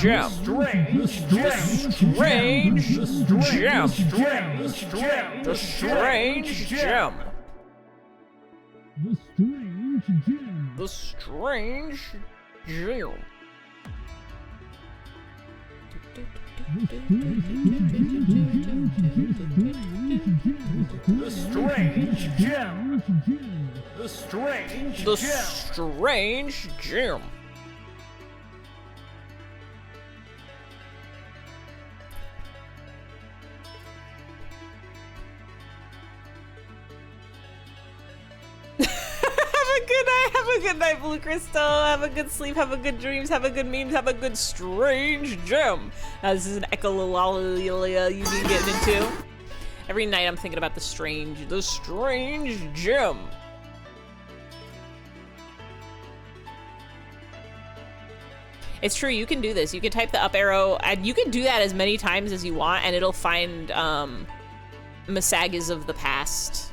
gem. Strange The strange gem. The strange gem. The strange gem. The strange gem. The strange gem. The strange The gem. strange gem. Have a good night, Blue Crystal. Have a good sleep, have a good dreams, have a good memes, have a good strange gem. This is an echolalia you've been getting into. Every night I'm thinking about the strange gem. It's true, you can do this. You can type the up arrow, and you can do that as many times as you want, and it'll find Masagas of the past.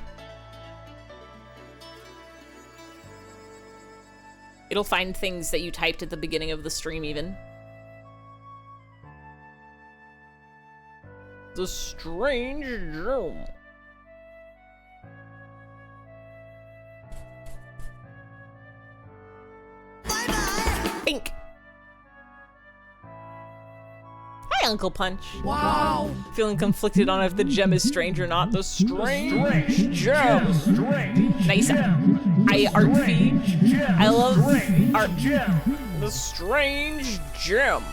It'll find things that you typed at the beginning of the stream, even. The strange gem. Pink. Hi, Uncle Punch. Wow. Feeling conflicted on if the gem is strange or not. The strange gem. Nice. Art feed. I love art. The strange gem.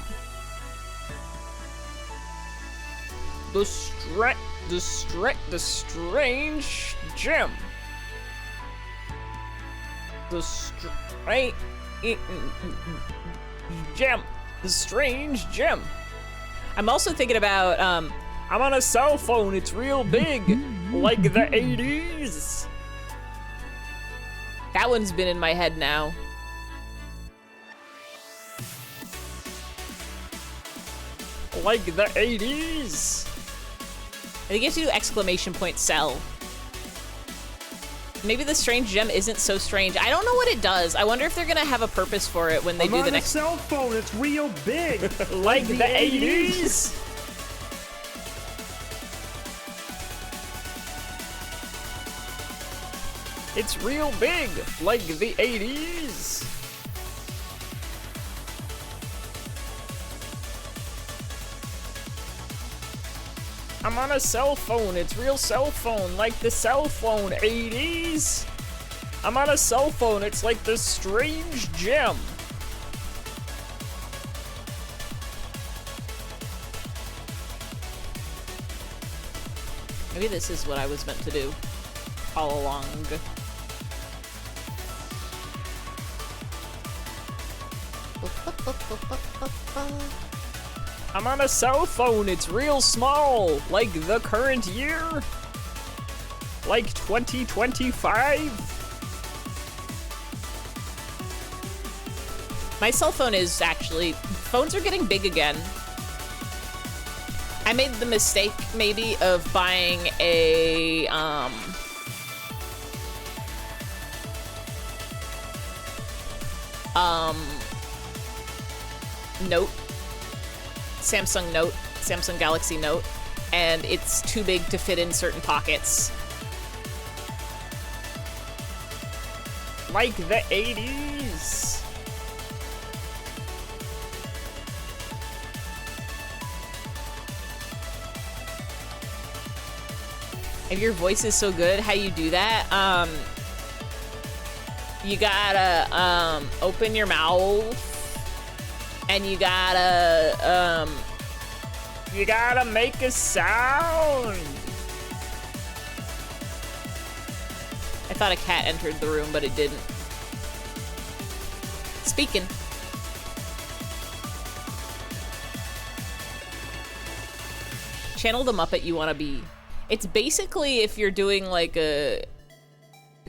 The strange gem. The strange gem. The strange gem. I'm also thinking about, I'm on a cell phone, it's real big, like the 80s. That one's been in my head now. Like the 80s. I think you have to do exclamation point cell. Maybe the strange gem isn't so strange. I don't know what it does. I wonder if they're gonna have a purpose for it when they do the next. cell phone. It's real big. Like the 80s. It's real big, like the 80s. I'm on a cell phone, it's real cell phone, like the cell phone 80s. I'm on a cell phone, it's like the strange gem. Maybe this is what I was meant to do all along. I'm on a cell phone, it's real small, like the current year, like 2025. My cell phone is actually, phones are getting big again. I made the mistake, maybe, of buying a, Note. Samsung Note, Samsung Galaxy Note, and it's too big to fit in certain pockets. Like the 80s. If your voice is so good, how you do that? You gotta open your mouth. And you gotta make a sound. I thought a cat entered the room, but it didn't. Speaking. Channel the Muppet you want to be. It's basically if you're doing like a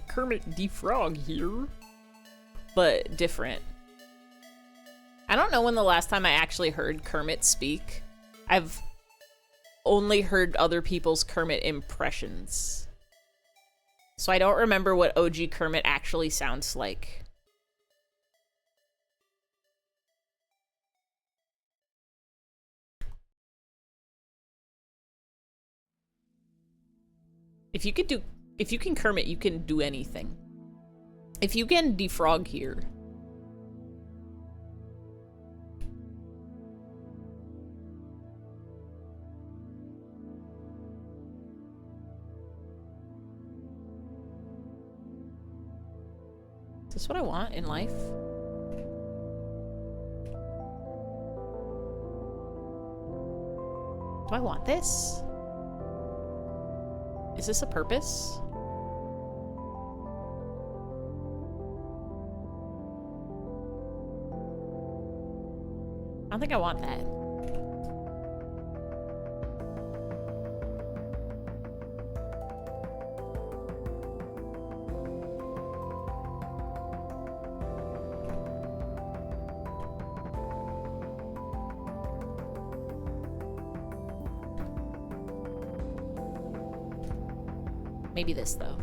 Kermit the Frog here, but different. I don't know when the last time I actually heard Kermit speak. I've only heard other people's Kermit impressions. So I don't remember what OG Kermit actually sounds like. If you can Kermit, you can do anything. If you can defrog here. Is this what I want in life? Do I want this? Is this a purpose? I don't think I want that. Maybe this, though.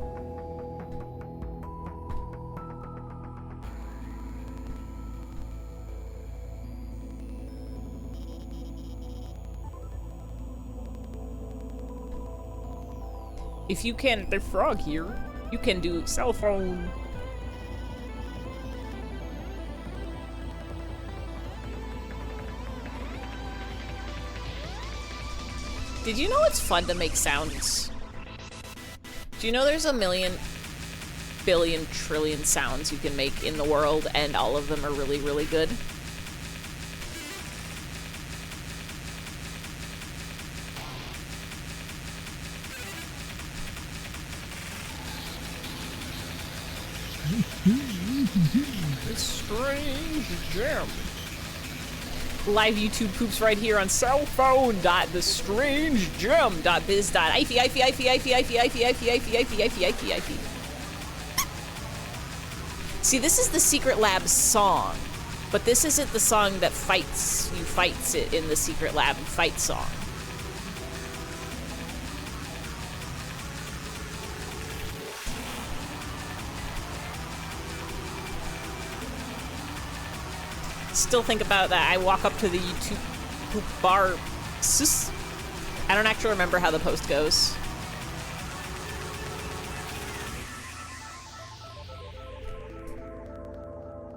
If you can defrog here, you can do cell phone. Did you know it's fun to make sounds? Do you know there's a million, billion, trillion sounds you can make in the world, and all of them are really, really good? The strange gem. Live YouTube poops right here on cellphone.thestrangegem.biz.ify. See, this is the Secret Lab song, but this isn't the song that fights it in the Secret Lab fight song. Still think about that. I walk up to the YouTube poop bar. I don't actually remember how the post goes.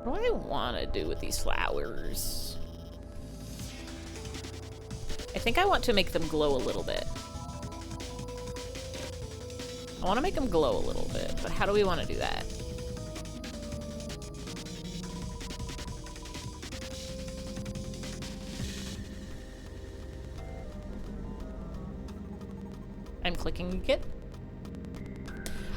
What do I want to do with these flowers? I think I want to make them glow a little bit. I want to make them glow a little bit, but how do we want to do that? I'm clicking kit.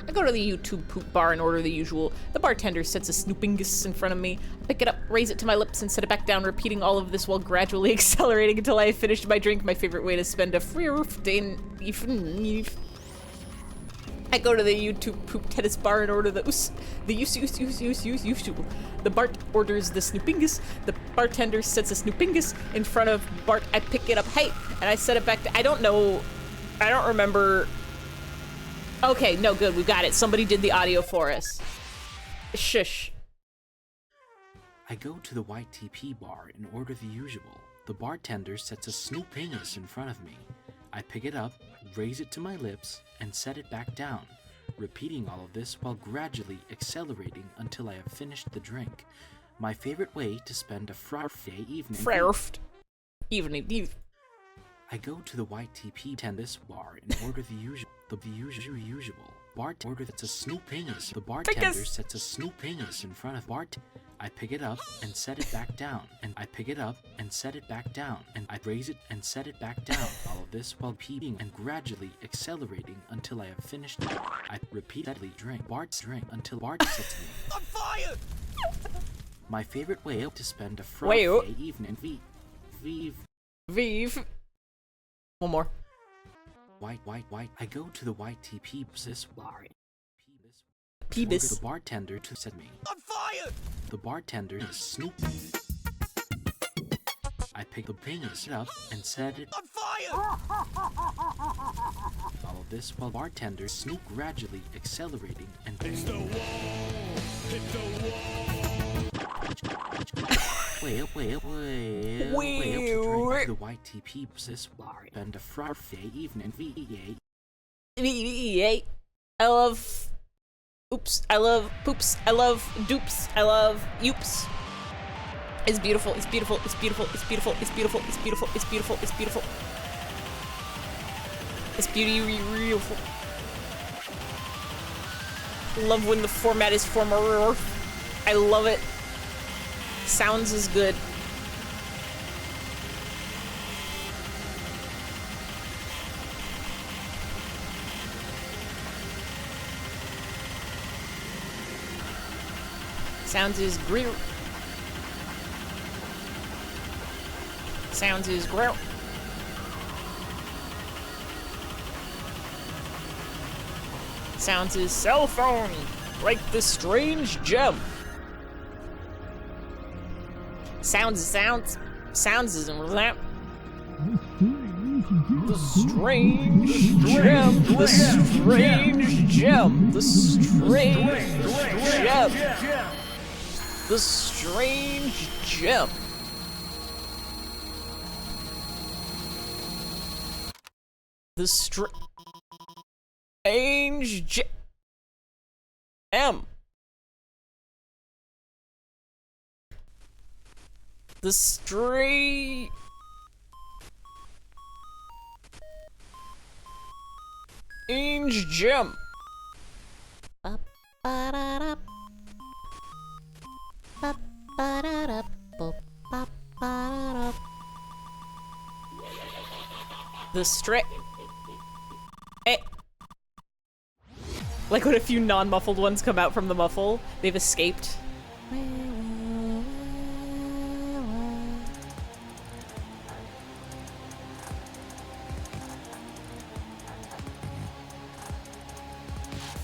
I go to the YouTube poop bar and order the usual. The bartender sets a snoopingus in front of me. I pick it up, raise it to my lips, and set it back down, repeating all of this while gradually accelerating until I have finished my drink. My favorite way to spend a free evening. I go to the YouTube poop tennis bar and order the The Bart orders the snoopingus. The bartender sets a snoopingus in front of Bart. I pick it up, hey, and I set it back. I don't know. I don't remember. Okay, no, good, we got it. Somebody did the audio for us. Shush. I go to the white TP bar and order the usual. The bartender sets a snoopingus in front of me. I pick it up, raise it to my lips, and set it back down, repeating all of this while gradually accelerating until I have finished the drink. My favorite way to spend a Friday evening. I go to the white TP tennis bar and order the usual. The usual. Bartender sets a snoopingus. The bartender sets a snoopingus in front of Bart. I pick it up and set it back down. And I pick it up and set it back down. And I raise it and set it back down. All of this while peeing and gradually accelerating until I have finished. I repeatedly drink Bart's drink until Bart sets me on fire. My favorite way to spend a Friday evening. Vive. One more. White. I go to the white TP this bar. Peebus. The bartender to set me on fire. The bartender is Snoop. I pick the pingus up and set it on fire. All of this while bartenders sneak gradually accelerating and Wait. The YTP this bar and a Friday evening VEA. I love oops. I love poops. I love dupes. I love youps. It's beautiful. It's beautiful. It's beautiful. It's beautiful. It's beautiful. It's beautiful. It's beautiful. It's beautiful. It's beautiful. Love when the format is former. I love it. Sounds is good. Sounds is great. Sounds is great. Sounds is cell phone, like the strange gem. Sounds isn't that? The strange gem, the strange gem, the strange gem, the strange gem. The strange gem. The strange gem. The like when a few non-muffled ones come out from the muffle, they've escaped.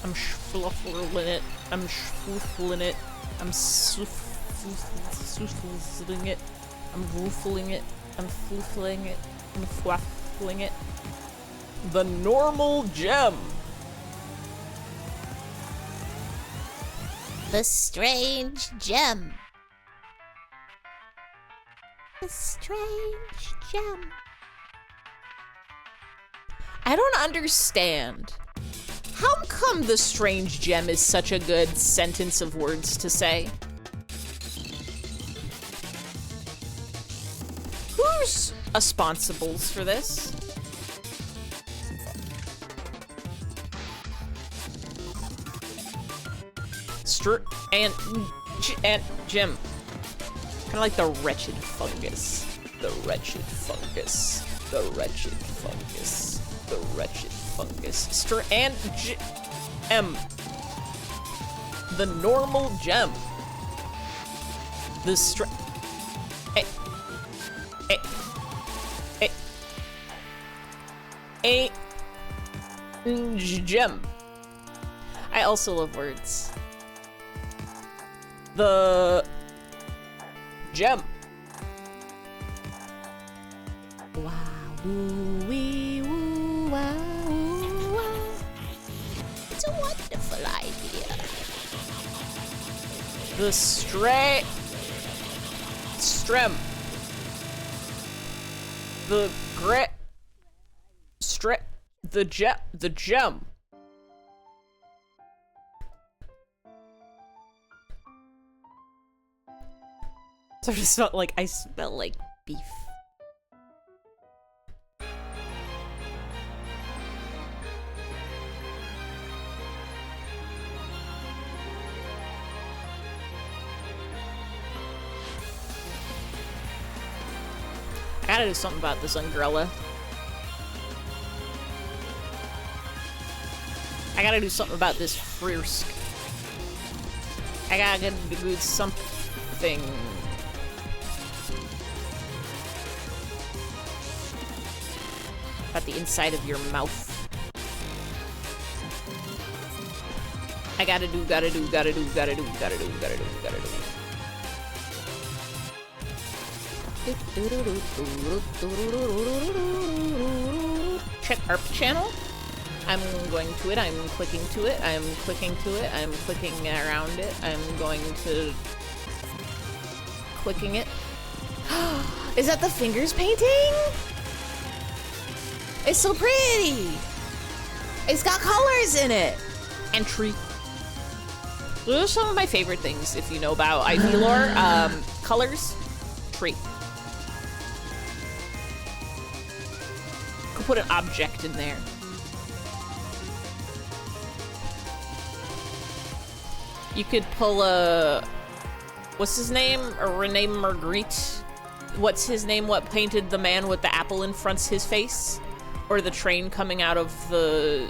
I'm schfluffling it. I'm schfluffling it. I'm swoofling it. I'm woofling it. I'm floofling it. I'm fwaffling it. The normal gem. The strange gem. The strange gem. I don't understand. How come the strange gem is such a good sentence of words to say? Who's responsibles for this? And Jim. Kind of like the wretched fungus. The wretched fungus. The wretched fungus. The wretched fungus. And gem. The normal gem. The gem. I also love words. The gem. Wow, woo, wee, woo, wow, woo, wow. It's a wonderful idea. The strem. The the gem. Sort of smell like I smell like beef. I gotta do something about this umbrella. I gotta do something about this Friersk. I gotta do something. About the inside of your mouth. I gotta do. Check ARP channel. I'm going to it, I'm clicking to it, I'm clicking to it, I'm clicking around it, I'm going to... clicking it. Is that the fingers painting? It's so pretty! It's got colors in it! And tree. Those are some of my favorite things if you know about IP lore. Colors, tree. Could put an object in there. You could pull a... what's his name? A Rene Magritte? What's his name? What painted the man with the apple in front's his face? Or the train coming out of the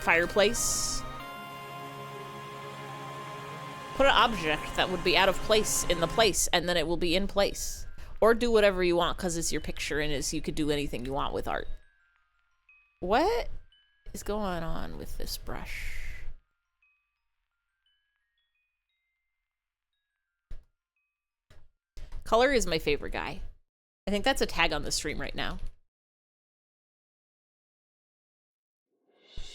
fireplace? Put an object that would be out of place in the place, and then it will be in place. Or do whatever you want, because it's your picture, and you could do anything you want with art. What is going on with this brush? Color is my favorite guy. I think that's a tag on the stream right now.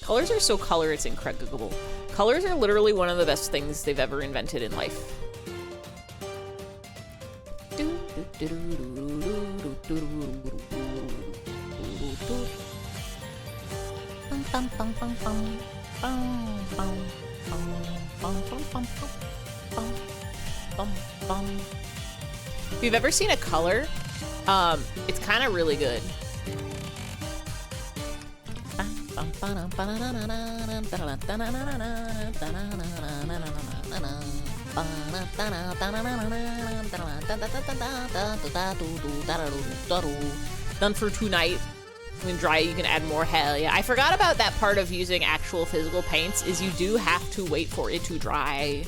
Colors are so color, it's incredible. Colors are literally one of the best things they've ever invented in life. If you've ever seen a color, it's kind of really good. Done for tonight. When dry, you can add more. Hell yeah. I forgot about that part of using actual physical paints, is you do have to wait for it to dry.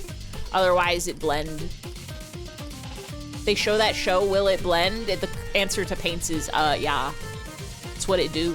Otherwise, it blend. They show that show, Will It Blend? The answer to paints is, yeah. It's what it do.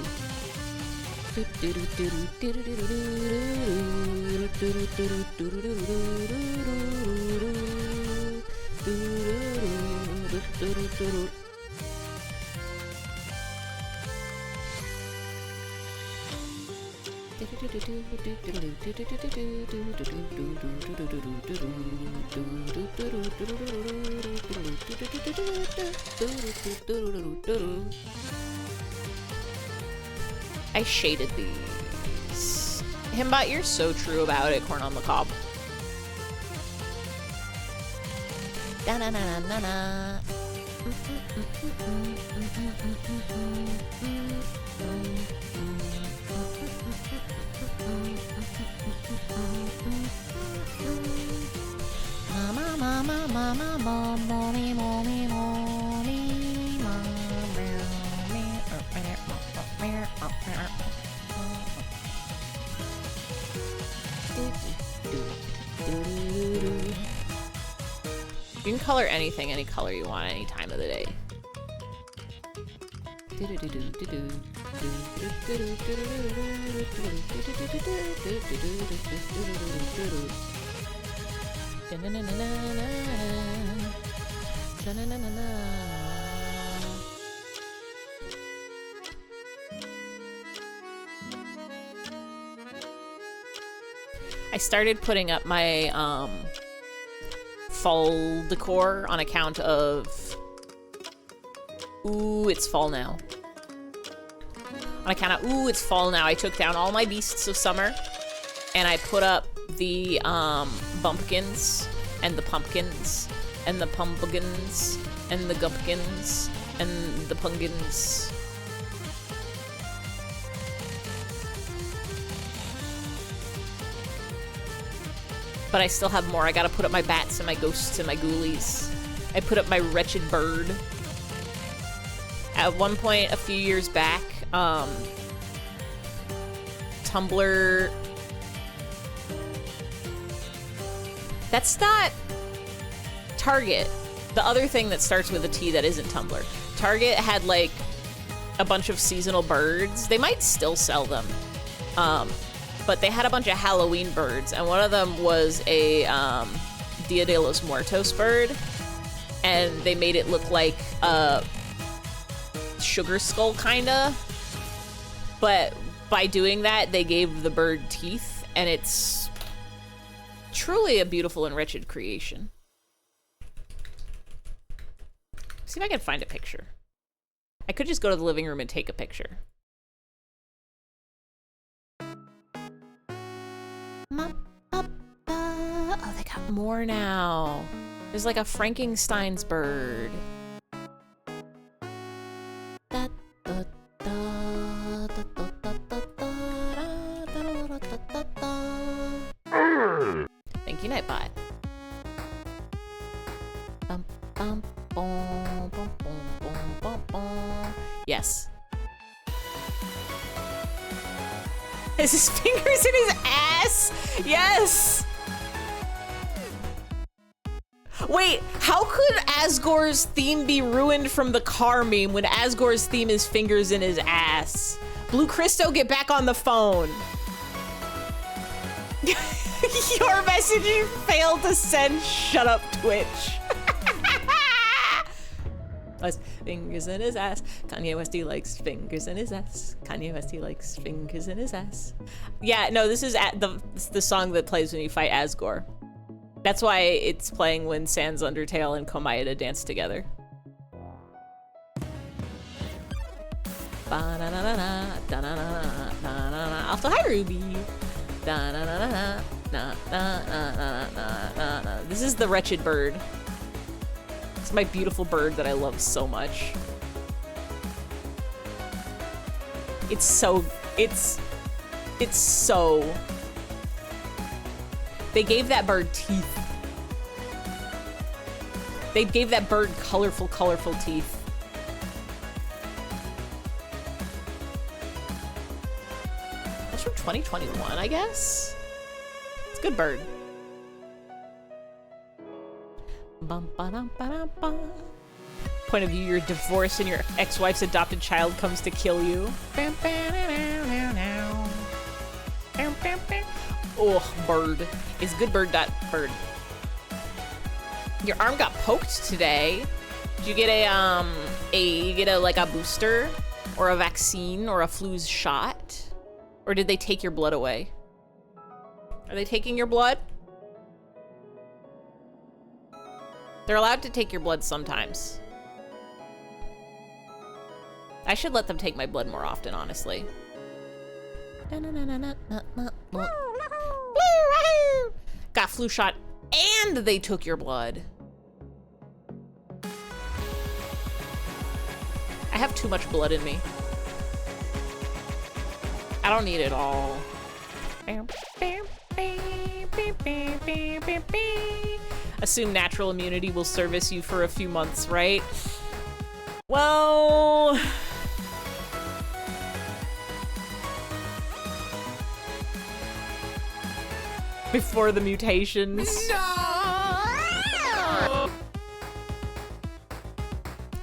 I shaded these. Himbot, you're so true about it, corn on the cob. Da-na-na-na-na-na. You can color anything, any color you want, any time of the day. I started putting up my fall decor on account of... Ooh, it's fall now. On account of, ooh, it's fall now. I took down all my beasts of summer and I put up the bumpkins and the pumpkins and the pumpkins and the gumpkins and the pumpkins. But I still have more. I gotta put up my bats and my ghosts and my ghoulies. I put up my wretched bird. At one point, a few years back, Tumblr... That's not Target. The other thing that starts with a T that isn't Tumblr. Target had, like, a bunch of seasonal birds. They might still sell them. But they had a bunch of Halloween birds, and one of them was a Dia de los Muertos bird. and they made it look like a sugar skull, kinda. But by doing that, they gave the bird teeth, and it's truly a beautiful and wretched creation. See if I can find a picture. I could just go to the living room and take a picture. Oh, they got more now. There's like a Frankenstein's bird. Thank you, Nightbot. Yes. Is his fingers in his ass? Yes! Wait, how could Asgore's theme be ruined from the car meme when Asgore's theme is fingers in his ass? Blue Christo, get back on the phone. Your message failed to send. Shut up, Twitch. Fingers in his ass. Kanye West, he likes fingers in his ass. Kanye West, he likes fingers in his ass. Yeah, no, this is the song that plays when you fight Asgore. That's why it's playing when Sans, Undertale, and Komayada dance together. Also, hi, Ruby. This is the wretched bird. It's my beautiful bird that I love so much. It's so... They gave that bird teeth. They gave that bird colorful teeth. That's from 2021, I guess? It's a good bird. Point of view, you're divorced and your ex-wife's adopted child comes to kill you. Oh, bird. It's good bird. Your arm got poked today. Did you get a booster or a vaccine or a flu shot? Or did they take your blood away? Are they taking your blood? They're allowed to take your blood sometimes. I should let them take my blood more often, honestly. Got flu shot and they took your blood. I have too much blood in me. I don't need it all. Assume natural immunity will service you for a few months, right? Well... before the mutations. No!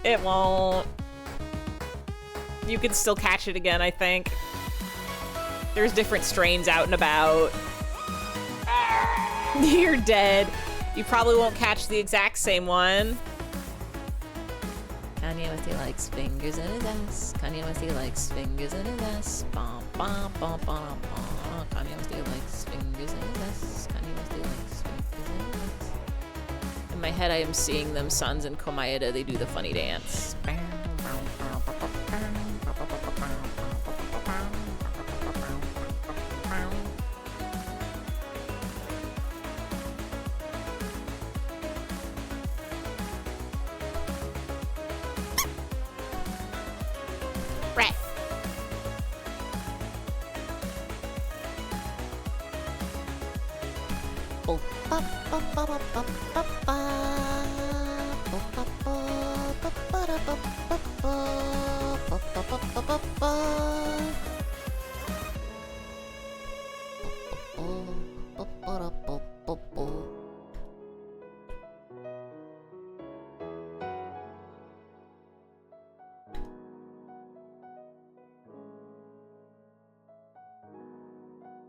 It won't. You can still catch it again, I think. There's different strains out and about. You're dead. You probably won't catch the exact same one. Kanye West, he likes fingers in his ass. Kanye West, he likes fingers in his ass. Bum, bum, bum, bum, bum. Kanye West, he likes fingers in his ass. Kanye West, he likes fingers in his ass. In my head, I am seeing them, Sons and Komayada, they do the funny dance.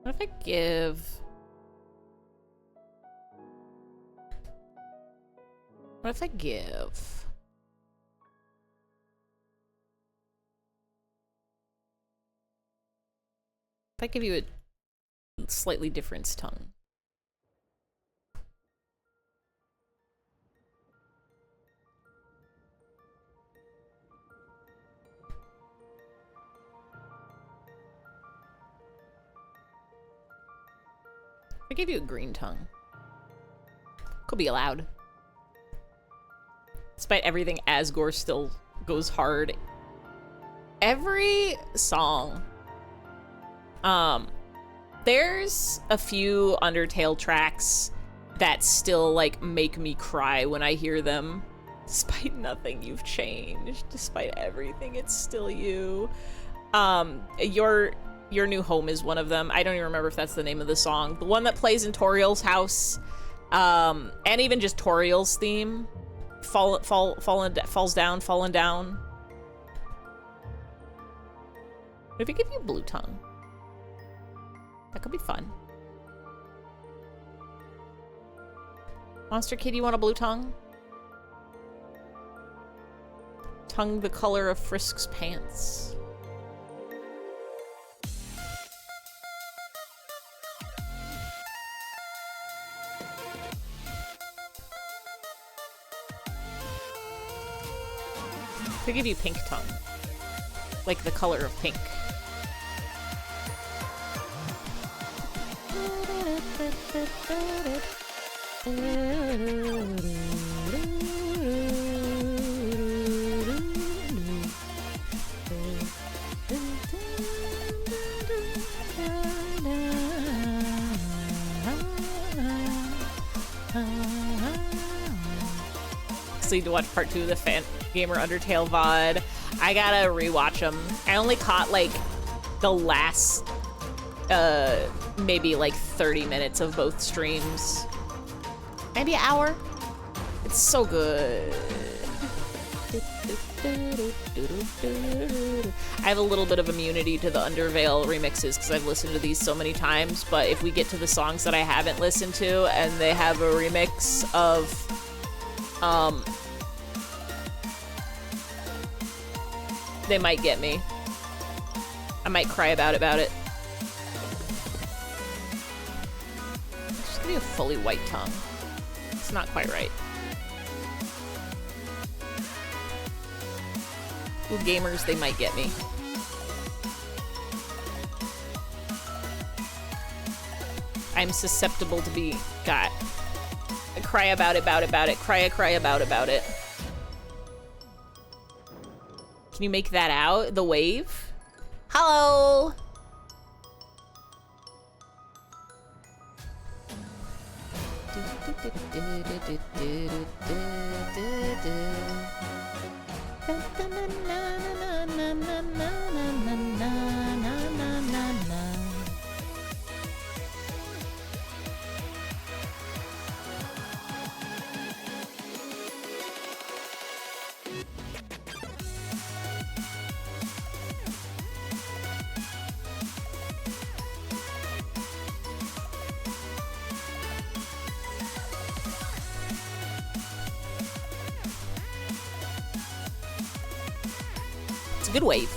What if I give... What if I give? If I give you a slightly different tongue. I gave you a green tongue. Could be allowed. Despite everything, Asgore still goes hard. Every song. There's a few Undertale tracks that still, like, make me cry when I hear them. Despite nothing, you've changed. Despite everything, it's still you. Your New Home is one of them. I don't even remember if that's the name of the song. The one that plays in Toriel's house, and even just Toriel's theme. Falls down, fallen down. What if I give you Blue Tongue? That could be fun. Monster Kid, you want a blue tongue? Tongue the color of Frisk's pants. I give you pink tongue. Like the color of pink. So need to watch part 2 of the Fan Gamer Undertale VOD. I gotta rewatch them. I only caught like the last maybe like 30 minutes of both streams. Maybe an hour. It's so good. I have a little bit of immunity to the Undertale remixes because I've listened to these so many times, but if we get to the songs that I haven't listened to and they have a remix of they might get me. I might cry about it. Just give me a fully white tongue. It's not quite right. Ooh, gamers, they might get me. I'm susceptible to be got. I cry about it. Cry about it. Can you make that out? The wave? Hello! It's a good wave.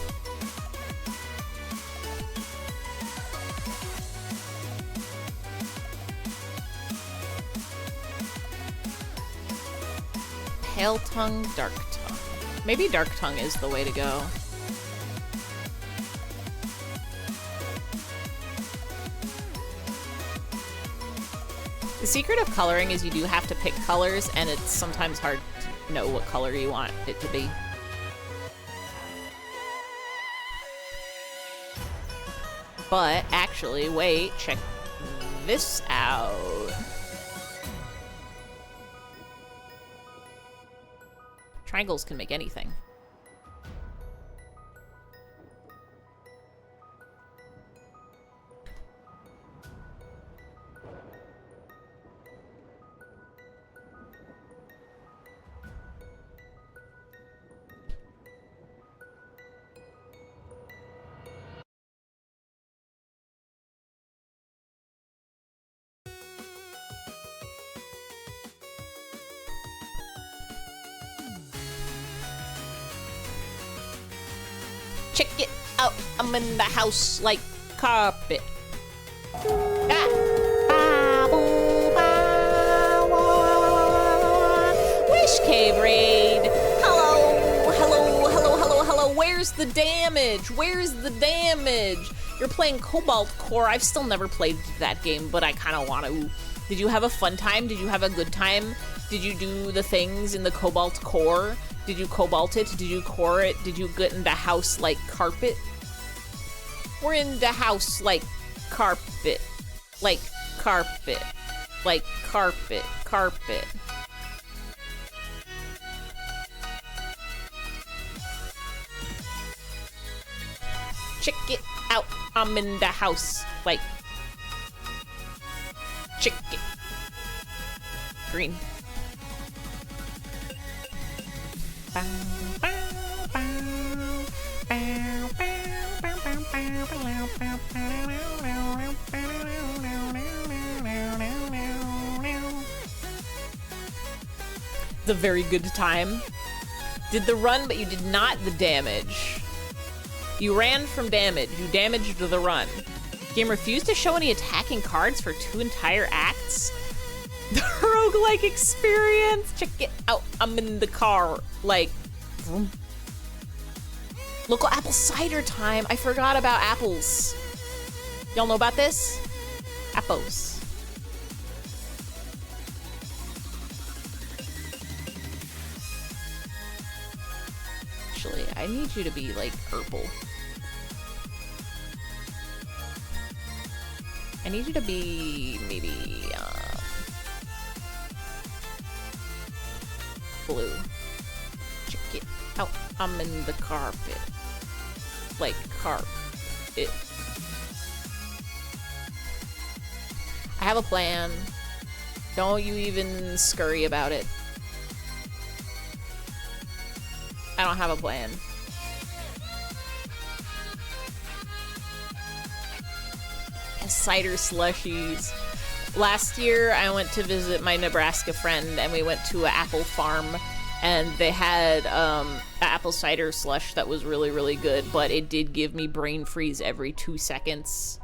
Pale tongue, dark tongue. Maybe dark tongue is the way to go. The secret of coloring is you do have to pick colors, and it's sometimes hard to know what color you want it to be. But actually, wait, check this out. Triangles can make anything. Check it out. I'm in the house like carpet. Ah. Wish Cave Raid. Hello, hello, hello, hello, hello. Where's the damage? Where's the damage? You're playing Cobalt Core. I've still never played that game, but I kind of want to. Did you have a fun time? Did you have a good time? Did you do the things in the Cobalt Core? Did you cobalt it? Did you core it? Did you get in the house like carpet? We're in the house like carpet. Like carpet. Like carpet. Carpet. Check it out. I'm in the house like check it. Green. It's a very good time. Did the run, but you did not the damage. You ran from damage. You damaged the run. Game refused to show any attacking cards for 2 entire acts. The roguelike experience. Check it out. I'm in the car. Like, vroom. Local apple cider time. I forgot about apples. Y'all know about this? Apples. Actually, I need you to be like purple. I need you to be maybe blue. Check it out. I'm in the carpet. Like carpet. I have a plan. Don't you even scurry about it. I don't have a plan. Cider slushies. Last year, I went to visit my Nebraska friend, and we went to an apple farm, and they had an apple cider slush that was really, really good, but it did give me brain freeze every 2 seconds.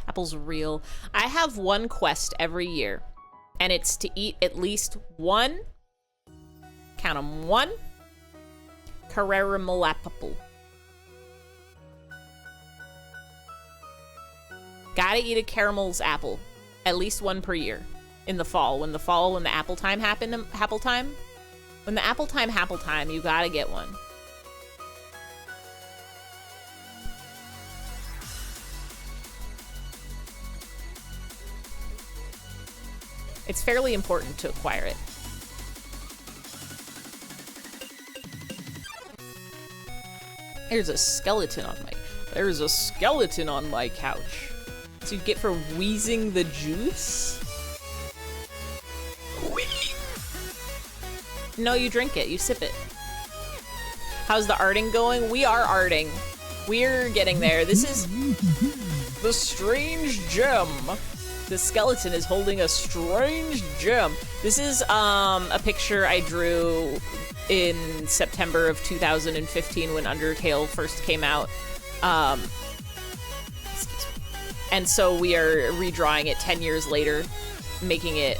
Apple's real. I have one quest every year, and it's to eat at least one, count 'em, one caramel apple. Gotta eat a caramel's apple, at least one per year. In the fall, when the apple time happened, when the apple time, you gotta get one. It's fairly important to acquire it. There's a skeleton on my couch. So you get for wheezing the juice? No, you drink it. You sip it. How's the arting going? We are arting. We're getting there. This is the strange gem. The skeleton is holding a strange gem. This is a picture I drew in September of 2015 when Undertale first came out. And so we are redrawing it 10 years later, making it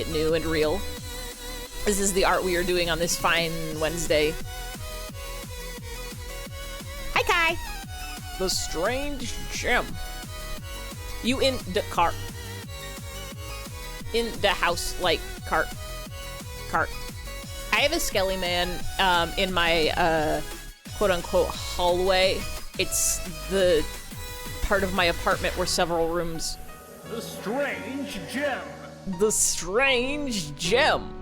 new and real. This is the art we are doing on this fine Wednesday. Hi, Kai. The strange gem. You in the cart. In the house, like, cart. I have a skelly man in my quote-unquote hallway. It's the part of my apartment where several rooms... The strange gem. The strange gem.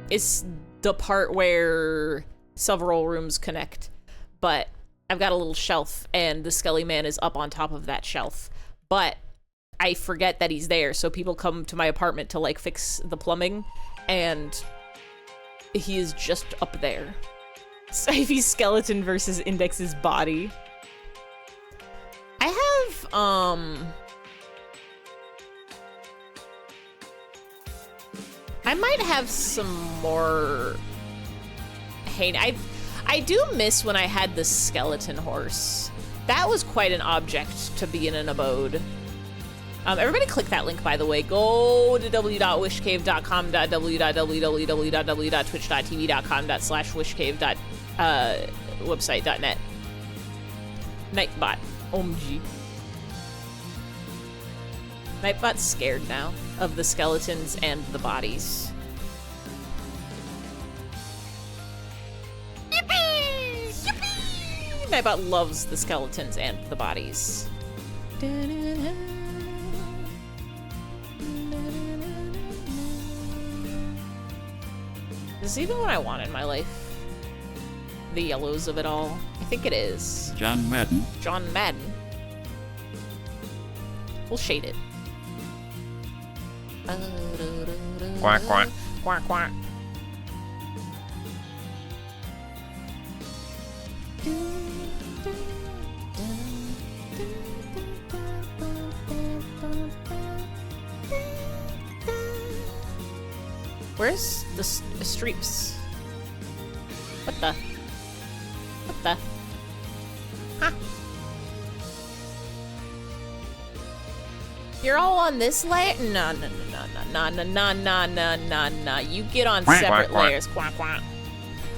It's the part where several rooms connect, but I've got a little shelf, and the Skelly Man is up on top of that shelf. But I forget that he's there, so people come to my apartment to, like, fix the plumbing, and he is just up there. Siphy's skeleton versus Index's body. I have, I might have some more... Hey, I do miss when I had the skeleton horse. That was quite an object to be in an abode. Everybody click that link, by the way. Go to www.wishcave.com.www.twitch.tv.com/wishcave.website.net. Nightbot. OMG. Nightbot's scared now of the skeletons and the bodies. Yippee! Yippee! Nightbot loves the skeletons and the bodies. Is this even what I want in my life? The yellows of it all? I think it is. John Madden. John Madden. We'll shade it. Quack, quack. Quack, quack. Where's the streaks? What the? What the? Huh? You're all on this layer? No. You get on Quack, separate quack, quack. layers. Quack, quack.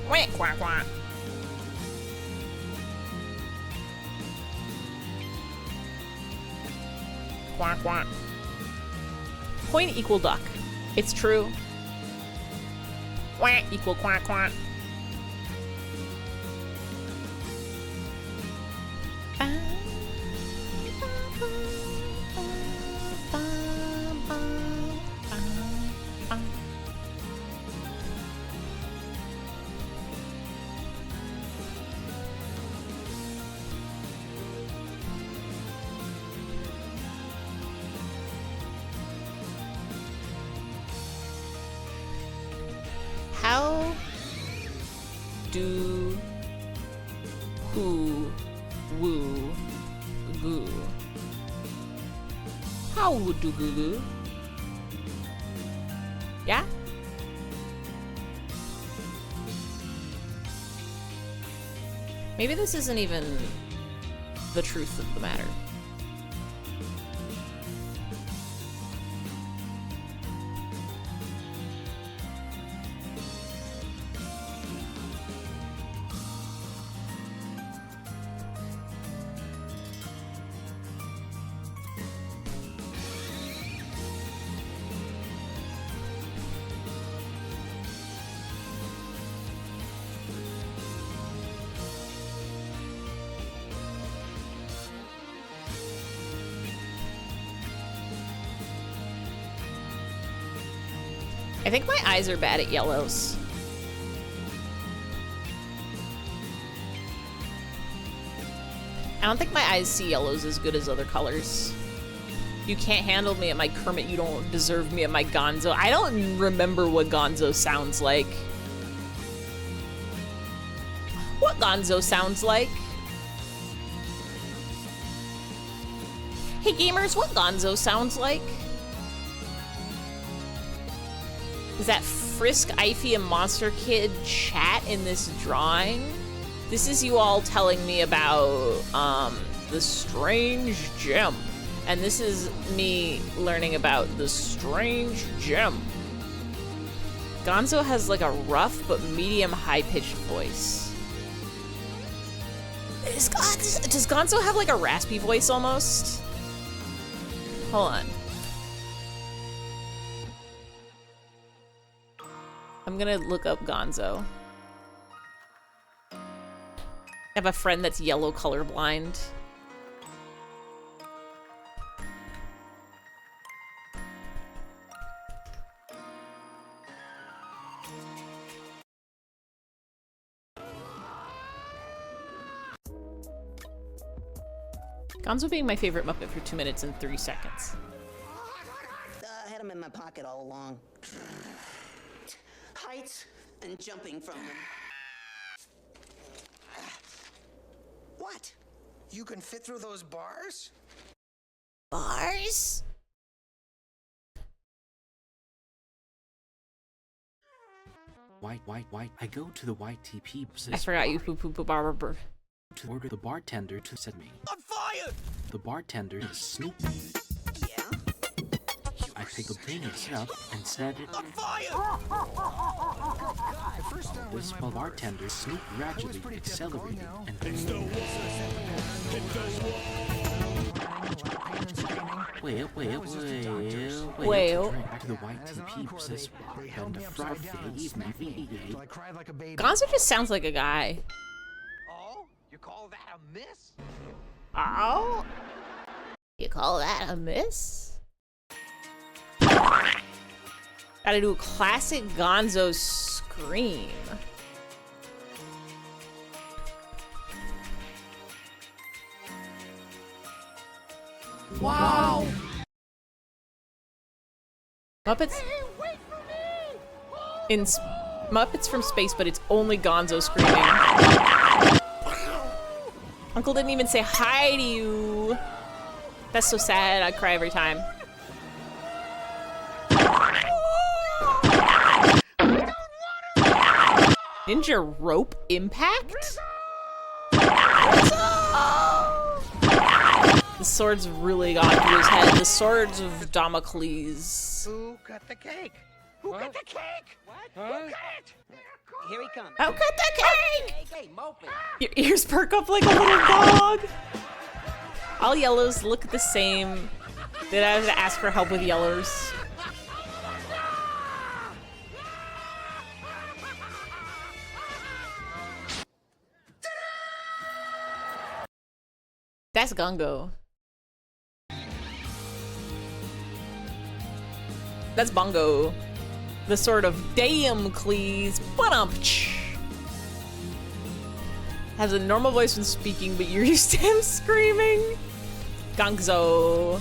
Quack, quack, quack. Quack, quack. Point equal duck. It's true. Quack equal quack, quack. How do who woo goo? How would do goo goo? Yeah? Maybe this isn't even the truth of the matter. I think my eyes are bad at yellows. I don't think my eyes see yellows as good as other colors. You can't handle me at my Kermit, you don't deserve me at my Gonzo. I don't remember what Gonzo sounds like. What Gonzo sounds like? Hey gamers, what Gonzo sounds like? Is that Frisk, Ify, and Monster Kid chat in this drawing? This is you all telling me about the strange gem. And this is me learning about the strange gem. Gonzo has like a rough but medium high-pitched voice. Does Gonzo have like a raspy voice almost? Hold on. I'm gonna look up Gonzo. I have a friend that's yellow colorblind. Gonzo being my favorite Muppet for 2 minutes and 3 seconds. I had him in my pocket all along. Heights and jumping from them. What? You can fit through those bars? Bars? White. I go to the YTP. I forgot you barber. To order the bartender to set me. On fire! The bartender is Snoop. Yeah? I pick the penis up and set it. On fire! This bartender Snoop gradually accelerated and Well. Back to the YTP this bar and the Friday evening VA. Gonzo just sounds like a guy. Oh? You call that a miss? Oh? You call that a miss? Gotta do a classic Gonzo scream. Wow! Muppets in Muppets from Space, but it's only Gonzo screaming. Uncle didn't even say hi to you. That's so sad. I cry every time. Ninja rope impact? The swords really got through his head. The swords of Damocles. Who cut the cake? Who cut the cake? What? Who cut it? Here he comes. Oh, cut the cake! Hey, Mopey. Your ears perk up like a little dog. All yellows look the same. Did I have to ask for help with yellers? That's Gongo. That's Bongo. The sword of Damocles. Ba-dum-tsh. Has a normal voice when speaking, but you're used to him screaming. Gonzo.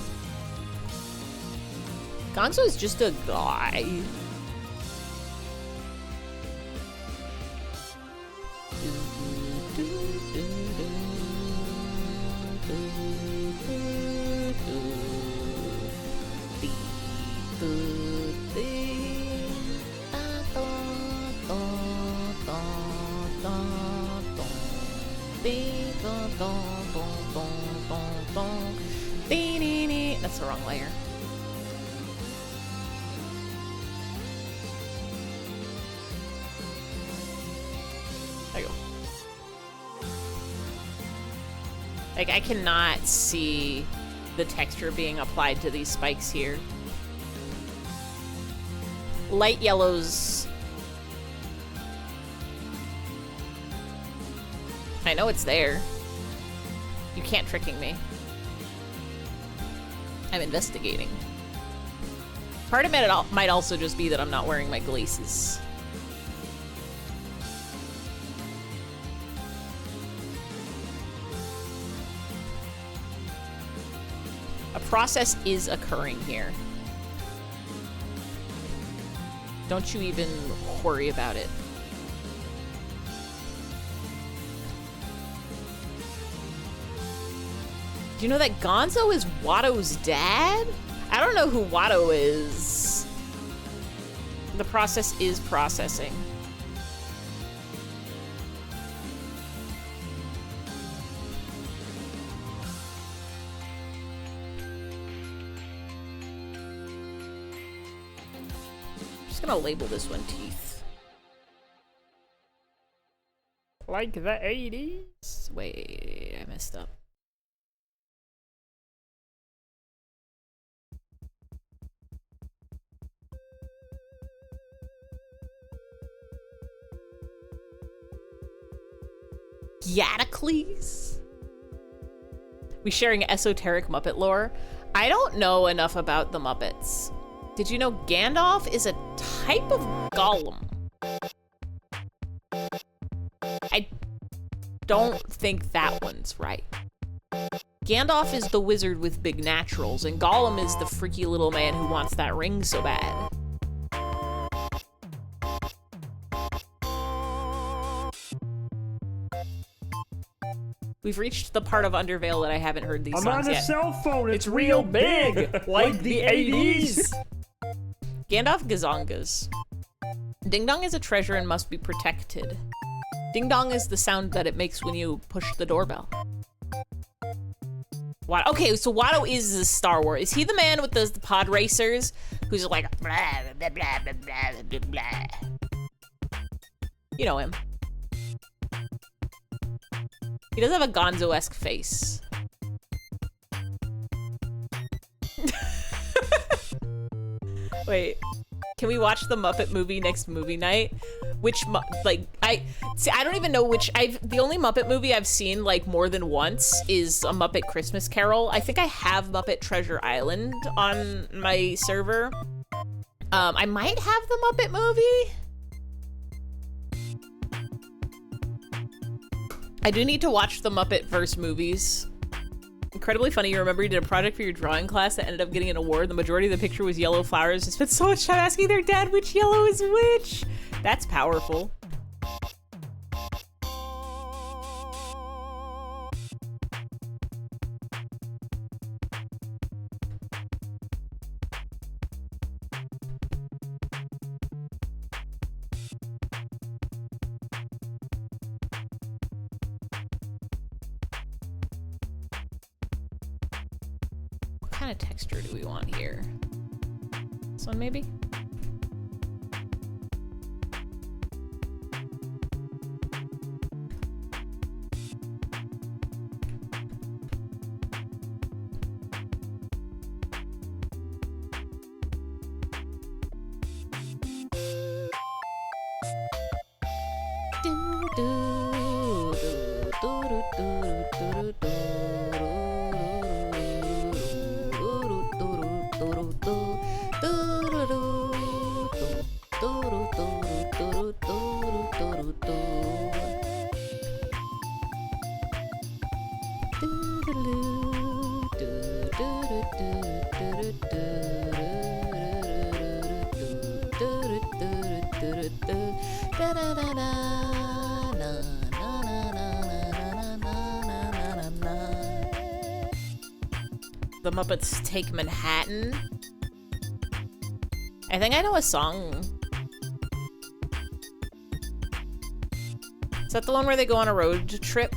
Gonzo is just a guy. That's the wrong layer. There you go. Like, I cannot see the texture being applied to these spikes here. Light yellows. I know it's there. You can't tricking me. I'm investigating. Part of it might also just be that I'm not wearing my glasses. A process is occurring here. Don't you even worry about it. Do you know that Gonzo is Watto's dad? I don't know who Watto is. The process is processing. I'm just gonna label this one teeth. Like the 80s? Wait, I messed up. Yadacles? We sharing esoteric Muppet lore? I don't know enough about the Muppets. Did you know Gandalf is a type of golem? I don't think that one's right. Gandalf is the wizard with big naturals, and Gollum is the freaky little man who wants that ring so bad. We've reached the part of Undertale that I haven't heard these I'm songs on a yet. cell phone. It's real big, like the 80s. Gandalf Gazongas. Ding dong is a treasure and must be protected. Ding dong is the sound that it makes when you push the doorbell. Watto. Okay, so Watto is the Star Wars. Is he the man with the pod racers who's like blah, blah, blah, blah, blah, blah, blah. You know him. He does have a Gonzo-esque face. Wait, can we watch the Muppet movie next movie night? Which, I don't even know which, the only Muppet movie I've seen, like, more than once is A Muppet Christmas Carol. I think I have Muppet Treasure Island on my server. I might have the Muppet movie. I do need to watch the Muppet-verse movies. Incredibly funny, you remember you did a project for your drawing class that ended up getting an award. The majority of the picture was yellow flowers. They spent so much time asking their dad which yellow is which. That's powerful. What kind of texture do we want here? This one maybe? The Muppets Take Manhattan. I think I know a song. Is that the one where they go on a road trip?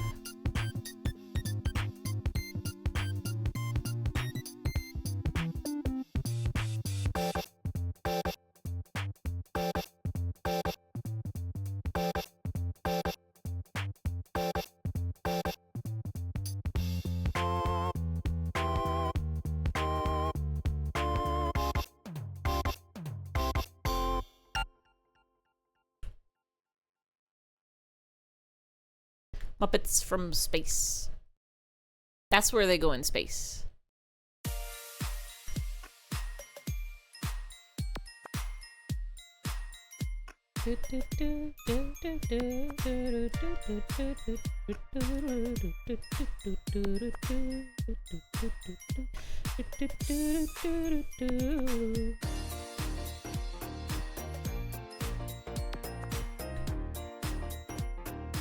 Muppets from Space. That's where they go in space.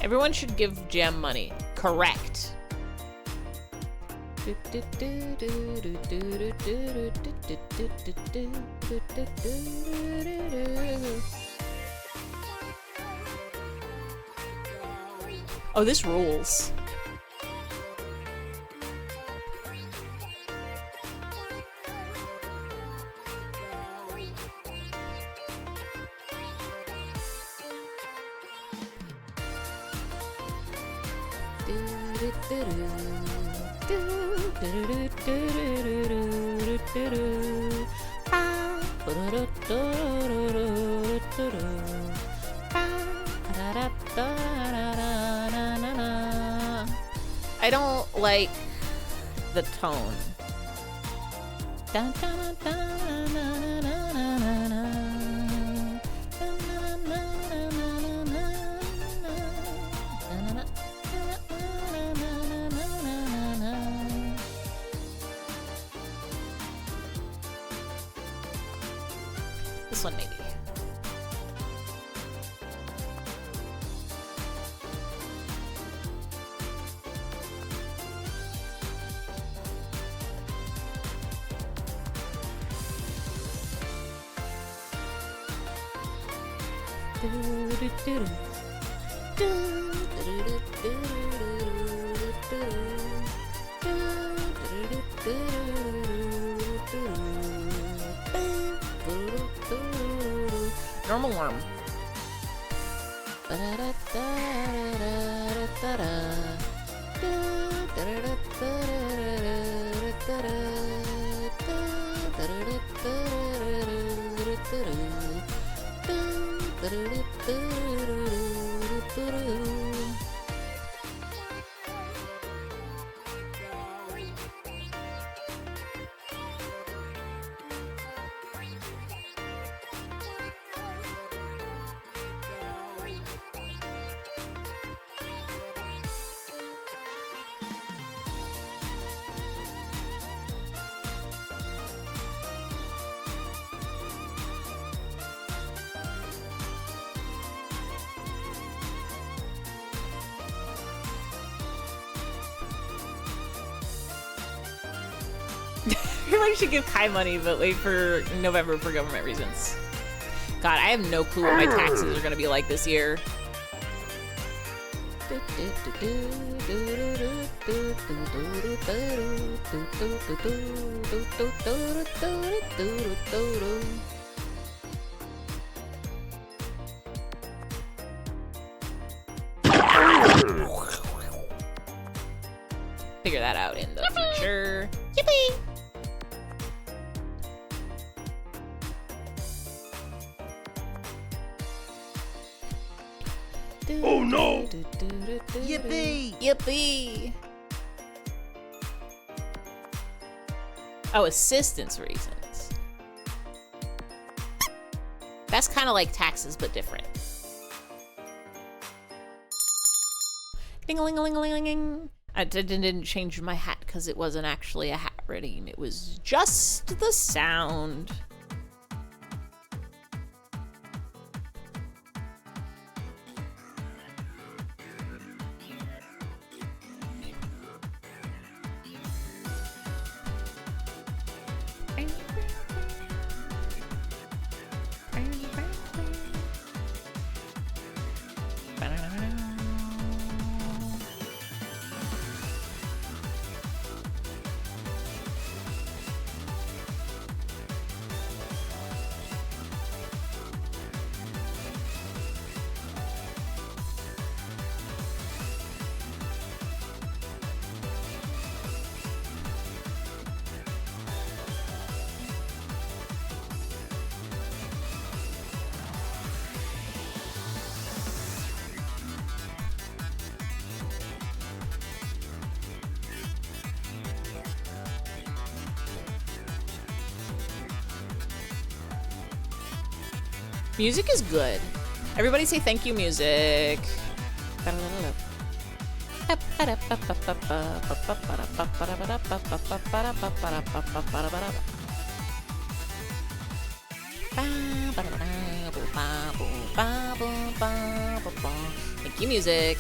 Everyone should give Gem money. Correct. Oh, this rules. I don't like the tone. This one maybe. Normal worm. Everybody should give Kai money, but wait for November for government reasons. God, I have no clue what my taxes are gonna be like this year. Figure that out in the future. Yippee! Oh no! Yippee! Yippee! Oh, assistance reasons. That's kind of like taxes, but different. Ding-a-ling-a-ling-a-ling-a-ling. I didn't change my hat because it wasn't actually a hat reading. It was just the sound. Music is good. Everybody say thank you, music. Thank you, music.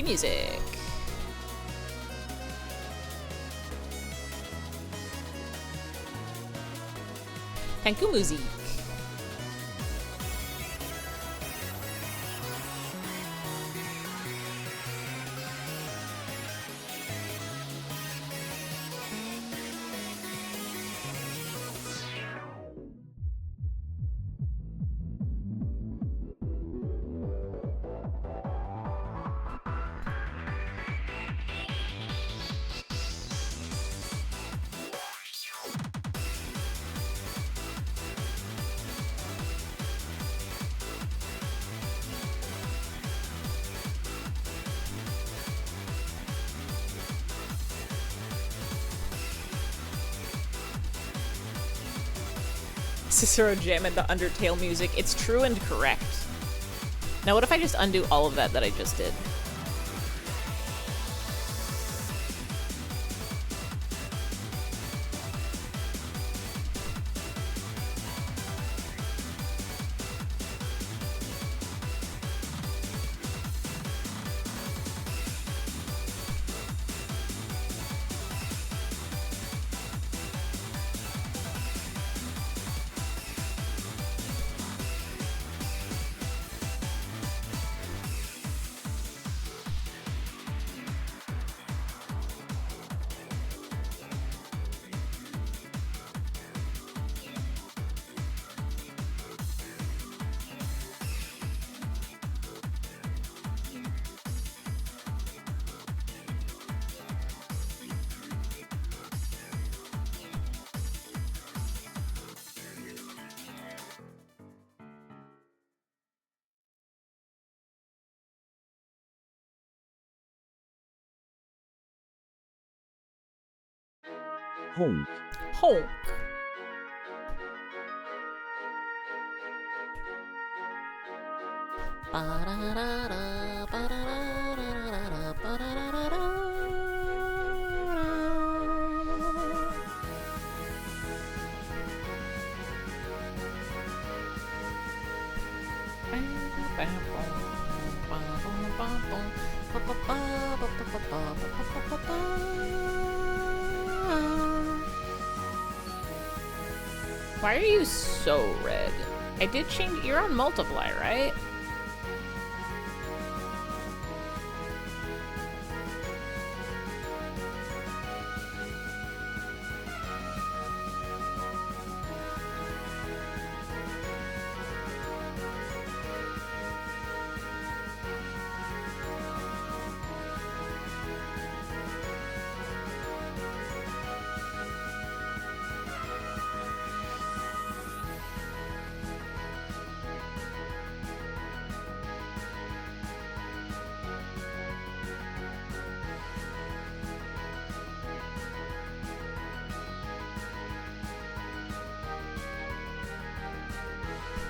Music. Thank you, music. Cicero jam into Undertale music. It's true and correct. Now what if I just undo all of that I just did? Honk. Honk. Why are you so red? I did change. You're on multiply, right?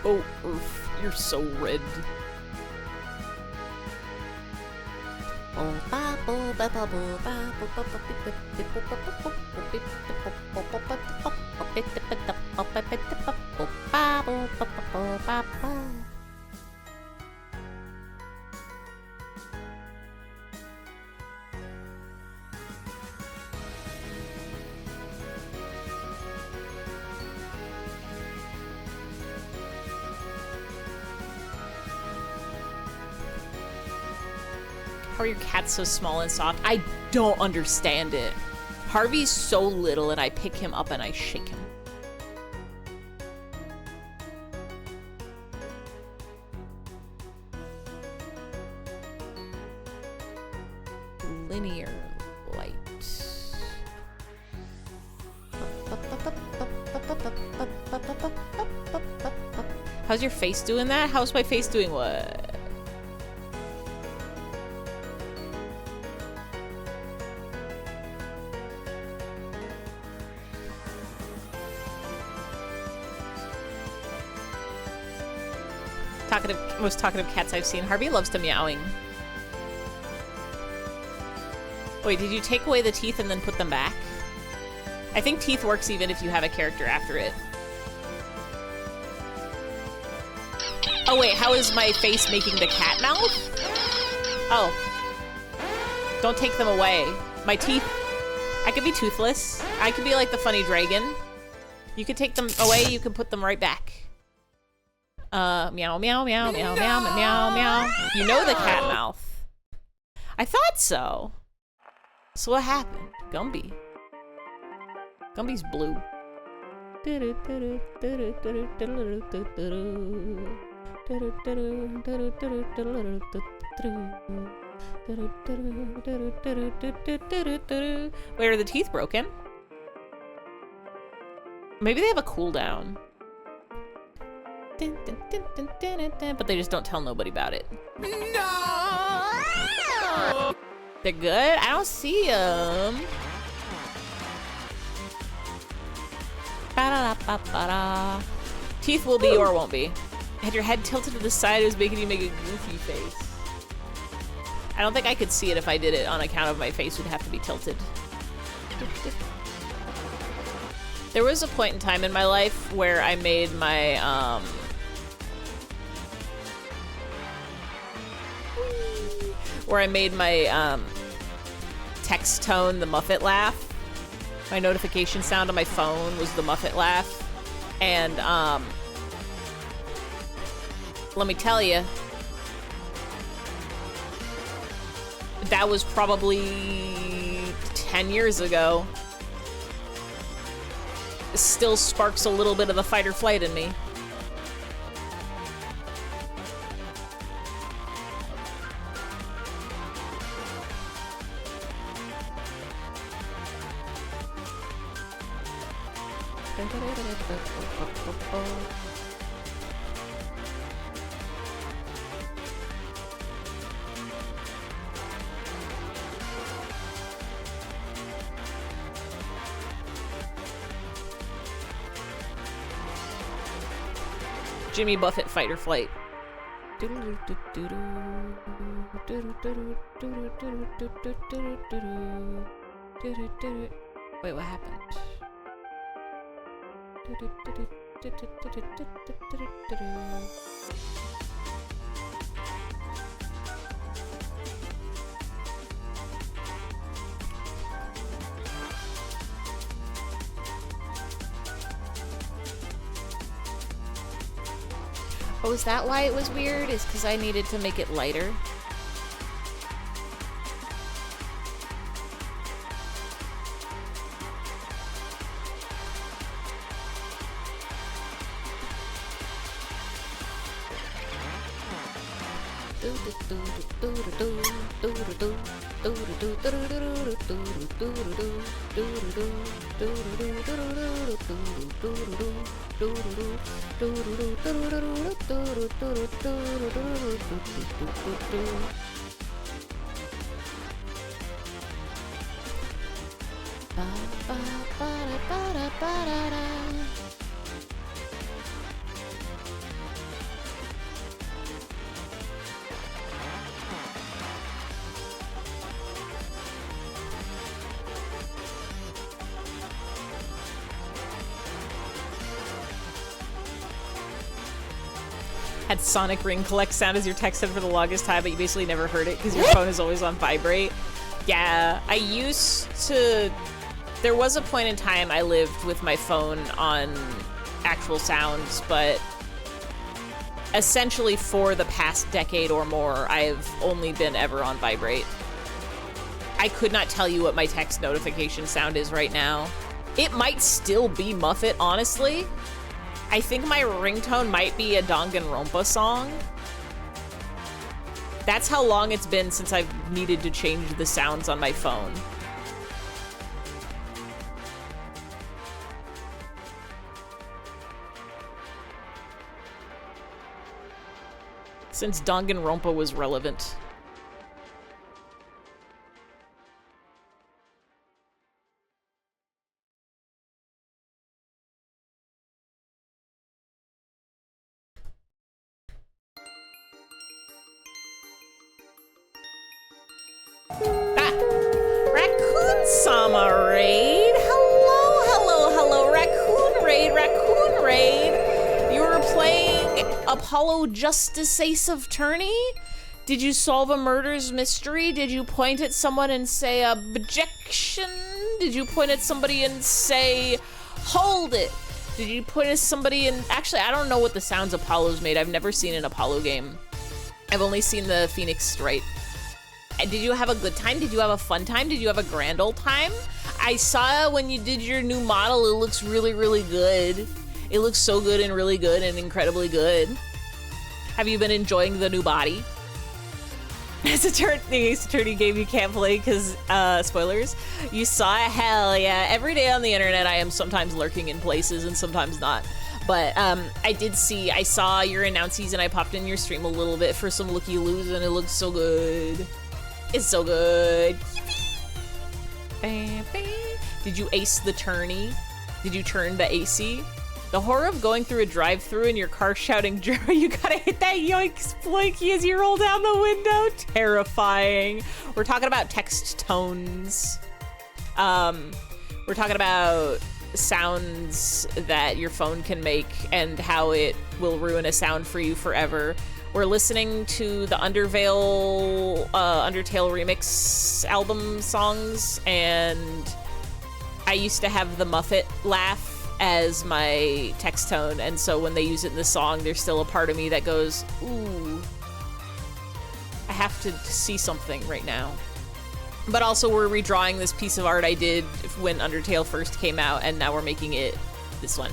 Oh, oof, you're so red. How are your cats so small and soft? I don't understand it. Harvey's so little and I pick him up and I shake him. Linear light. How's your face doing that? How's my face doing what? Most talkative cats I've seen. Harvey loves to meowing. Wait, did you take away the teeth and then put them back? I think teeth works even if you have a character after it. Oh wait, how is my face making the cat mouth? Oh. Don't take them away. My teeth... I could be toothless. I could be like the funny dragon. You could take them away, you can put them right back. Meow, meow, meow, meow, meow, meow, meow. You know the cat mouth. I thought so. So what happened? Gumby. Gumby's blue. Wait, are the teeth broken? Maybe they have a cooldown. But they just don't tell nobody about it. No! They're good? I don't see them. Teeth will be or won't be. Had your head tilted to the side, it was making you make a goofy face. I don't think I could see it if I did it on account of my face would have to be tilted. There was a point in time in my life where I made my, text tone the Muppet laugh. My notification sound on my phone was the Muppet laugh. And, let me tell you, that was probably 10 years ago. It still sparks a little bit of the fight or flight in me. Jimmy Buffett fight or flight. Wait, what happened? Oh, is that why it was weird? Is because I needed to make it lighter? Had Sonic Ring collect sound as your text said for the longest time, but you basically never heard it because your phone is always on vibrate. Yeah, I used to... There was a point in time I lived with my phone on actual sounds, but essentially for the past decade or more, I've only been ever on vibrate. I could not tell you what my text notification sound is right now. It might still be Muffet, honestly. I think my ringtone might be a Danganronpa song. That's how long it's been since I've needed to change the sounds on my phone. Since Danganronpa was relevant. Raccoon-sama raid. Hello, Raccoon raid. You were playing Apollo Justice Ace of Tourney? Did you solve a murder's mystery? Did you point at someone and say objection? Did you point at somebody and say hold it? Did you point at somebody and actually I don't know what the sounds Apollo's made. I've never seen an Apollo game. I've only seen the Phoenix Wright. Did you have a good time? Did you have a fun time? Did you have a grand old time? I saw when you did your new model, it looks really, really good. It looks so good and really good and incredibly good. Have you been enjoying the new body? It's the Ace Attorney game you can't play because, spoilers. You saw it? Hell yeah. Every day on the internet, I am sometimes lurking in places and sometimes not. But I saw your announcees and I popped in your stream a little bit for some looky-loos and it looks so good. It's so good. Did you ace the tourney? Did you turn the AC? The horror of going through a drive-thru in your car shouting, Jerry, you gotta hit that yoinks blinky as you roll down the window. Terrifying. We're talking about text tones. We're talking about sounds that your phone can make and how it will ruin a sound for you forever. We're listening to the Undertale remix album songs, and I used to have the Muppet laugh as my text tone, and so when they use it in the song, there's still a part of me that goes, ooh, I have to see something right now. But also we're redrawing this piece of art I did when Undertale first came out, and now we're making it this one.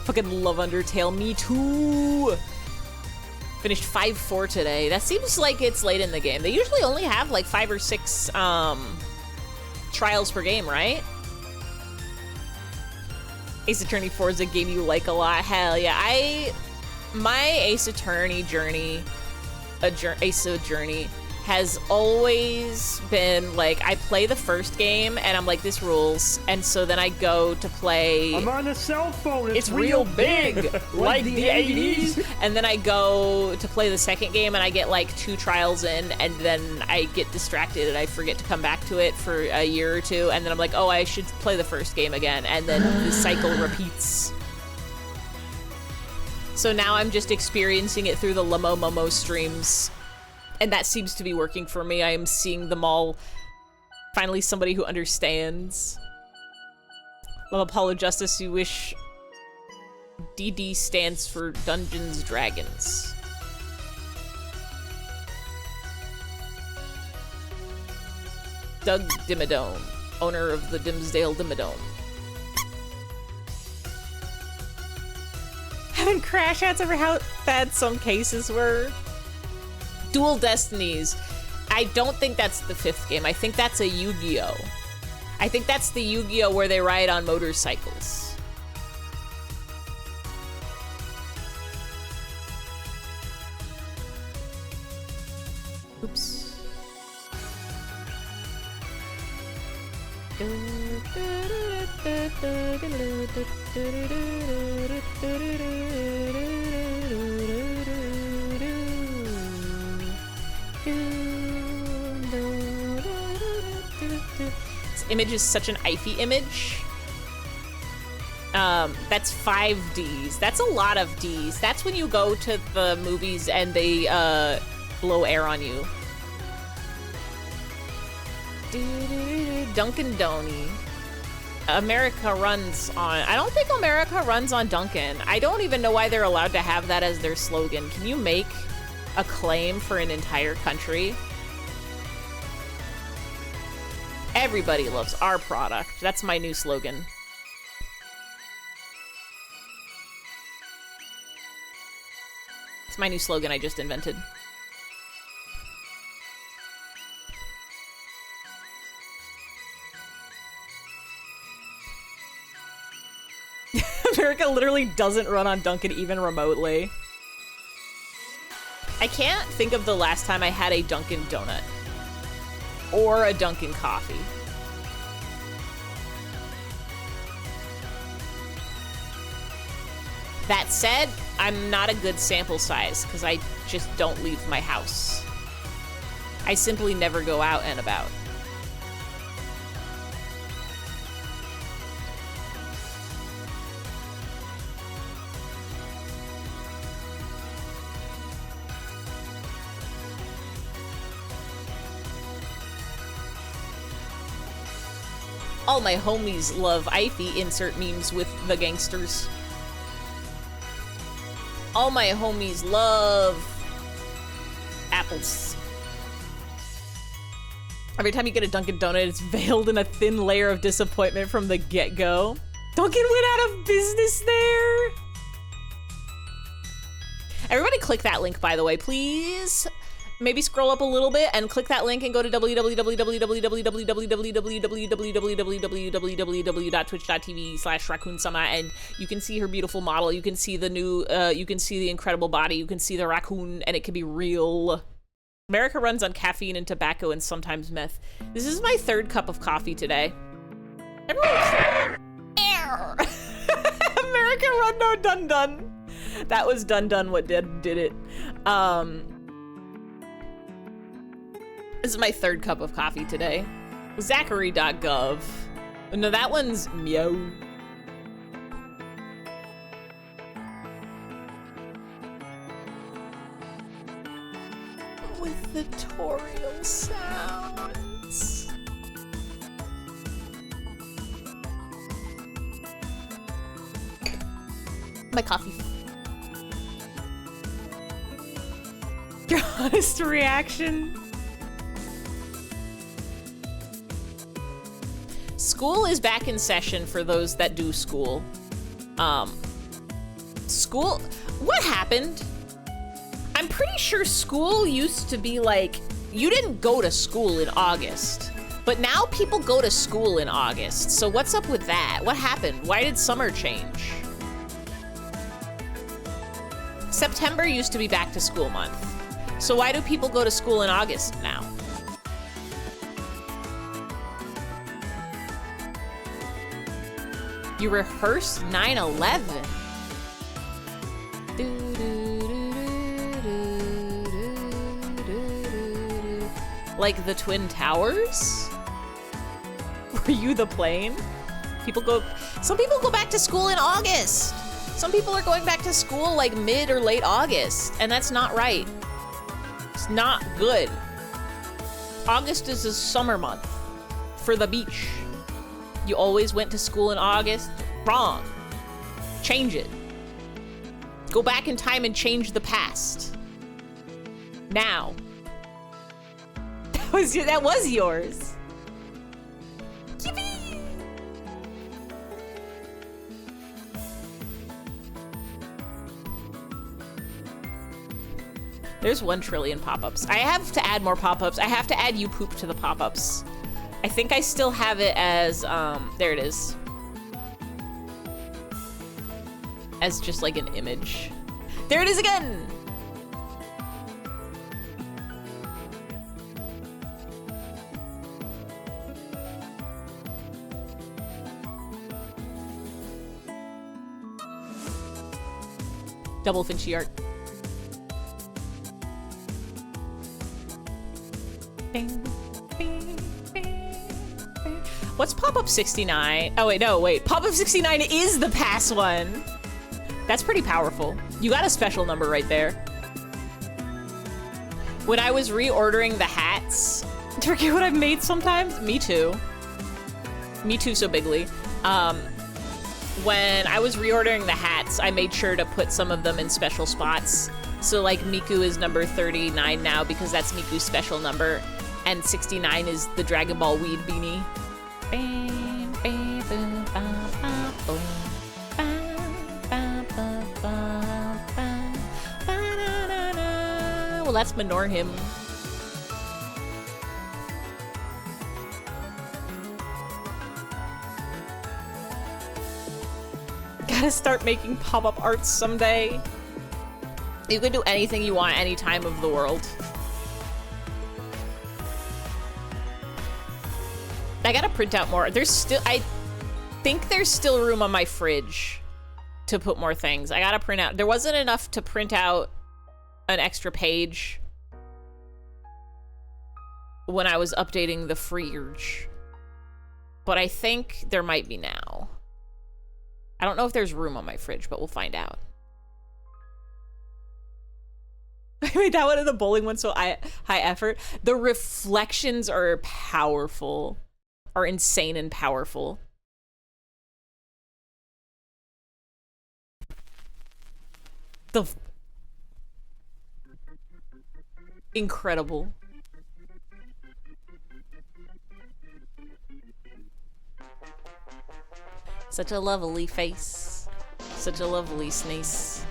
Fucking love Undertale, me too! Finished 5-4 today. That seems like it's late in the game. They usually only have like 5 or 6 trials per game, right? Ace Attorney 4 is a game you like a lot. Hell yeah. My Ace Attorney journey, Ace Journey, has always been like, I play the first game and I'm like, this rules. And so then I go to play. I'm on a cell phone. It's real big, like the 80s. And then I go to play the second game and I get like 2 trials in, and then I get distracted and I forget to come back to it for a year or 2. And then I'm like, oh, I should play the first game again. And then the cycle repeats. So now I'm just experiencing it through the Lamo Momo streams. And that seems to be working for me. I am seeing them all. Finally, somebody who understands. Love Apollo Justice, you wish DD stands for Dungeons Dragons. Doug Dimmadome, owner of the Dimsdale Dimmadome. Haven't Crash Outs ever how bad some cases were? Dual Destinies. I don't think that's the 5th game. I think that's a Yu-Gi-Oh! I think that's the Yu-Gi-Oh! Where they ride on motorcycles. Oops. This image is such an Ify image. That's 5 Ds. That's a lot of Ds. That's when you go to the movies and they blow air on you. Dunkin' Donny. America runs on... I don't think America runs on Dunkin'. I don't even know why they're allowed to have that as their slogan. Can you make a claim for an entire country? Everybody loves our product. That's my new slogan. It's my new slogan I just invented. America literally doesn't run on Dunkin' even remotely. I can't think of the last time I had a Dunkin' donut. Or a Dunkin' coffee. That said, I'm not a good sample size because I just don't leave my house. I simply never go out and about. All my homies love Ify, insert memes with the gangsters. All my homies love apples. Every time you get a Dunkin' Donut, it's veiled in a thin layer of disappointment from the get-go. Dunkin' went out of business there. Everybody click that link, by the way, please. Maybe scroll up a little bit and click that link and go to www.twitch.tv/raccoonsama, and you can see her beautiful model. You can see the new, you can see the incredible body. You can see the raccoon, and it can be real. America runs on caffeine and tobacco and sometimes meth. This is my 3rd cup of coffee today. Everyone, Freaking run, no, dun dun. That was dun dun what did it. This is my third cup of coffee today. Zachary.gov. No, that one's meow. With the tutorial sounds. My coffee. Your honest reaction. School is back in session for those that do school. School, what happened? I'm pretty sure school used to be like, you didn't go to school in August, but now people go to school in August. So what's up with that? What happened? Why did summer change? September used to be back to school month. So why do people go to school in August now? You rehearsed 9/11. Like the Twin Towers? Were you the plane? Some people go back to school in August. Some people are going back to school like mid or late August, and that's not right. It's not good. August is a summer month for the beach. You always went to school in August? Wrong. Change it. Go back in time and change the past. Now. That was yours. Yippee! There's 1 trillion pop-ups. I have to add more pop-ups. I have to add you poop to the pop-ups. I think I still have it as, there it is. As just like an image. There it is again! Double Finchy art. What's pop-up 69? Oh wait, no, wait. Pop-up 69 is the pass one. That's pretty powerful. You got a special number right there. When I was reordering the hats, do you forget what I've made sometimes? Me too. Me too so bigly. When I was reordering the hats, I made sure to put some of them in special spots. So like Miku is number 39 now because that's Miku's special number. And 69 is the Dragon Ball Weed beanie. Well, that's Menorhim. Gotta start making pop-up arts someday. You can do anything you want any time of the world. I gotta print out more. I think there's still room on my fridge to put more things. I gotta print out. There wasn't enough to print out an extra page when I was updating the fridge. But I think there might be now. I don't know if there's room on my fridge, but we'll find out. I made that one of the bowling one so high effort. The reflections are powerful. Are insane and powerful. Incredible. Such a lovely face. Such a lovely sneeze.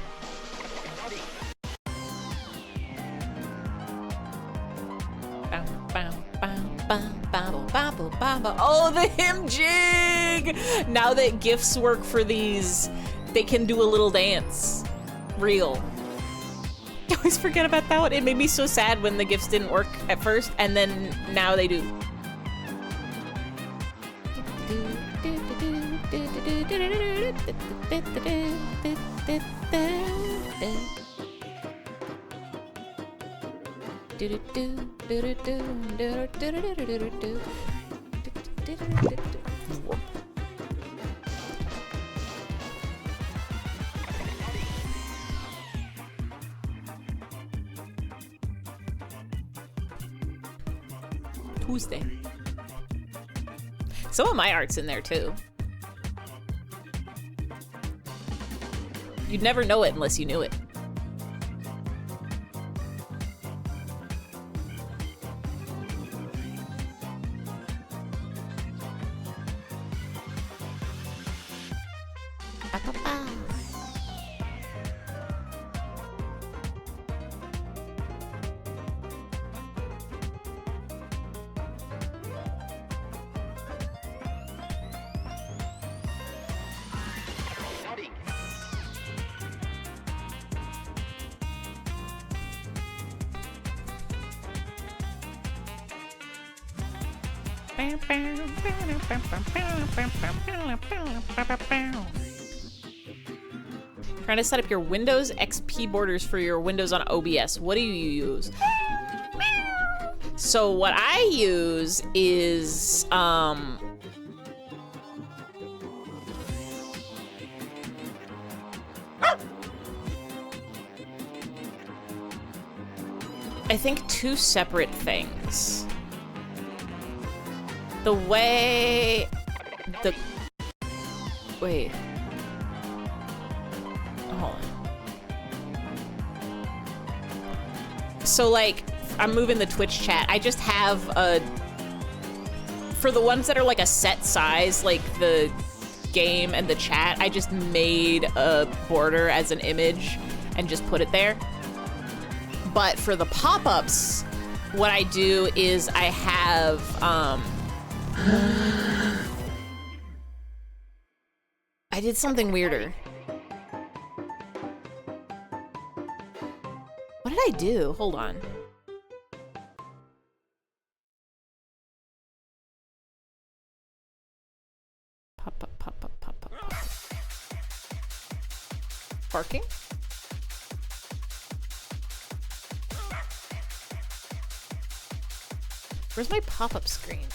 Oh, the hymn jig! Now that GIFs work for these, they can do a little dance. Real. I always forget about that one. It made me so sad when the GIFs didn't work at first, and then now they do. Tuesday. Some of my art's in there too. You'd never know it unless you knew it. Trying to set up your Windows XP borders for your Windows on OBS. What do you use? So what I use is I think two separate things. The way wait. Hold on. So like I'm moving the Twitch chat. I just have for the ones that are like a set size, like the game and the chat, I just made a border as an image and just put it there. But for the pop-ups, what I do is I have I did something weirder. What did I do? Hold on. Pop up, pop up, pop up, pop up. Barking? Where's my pop-up screen?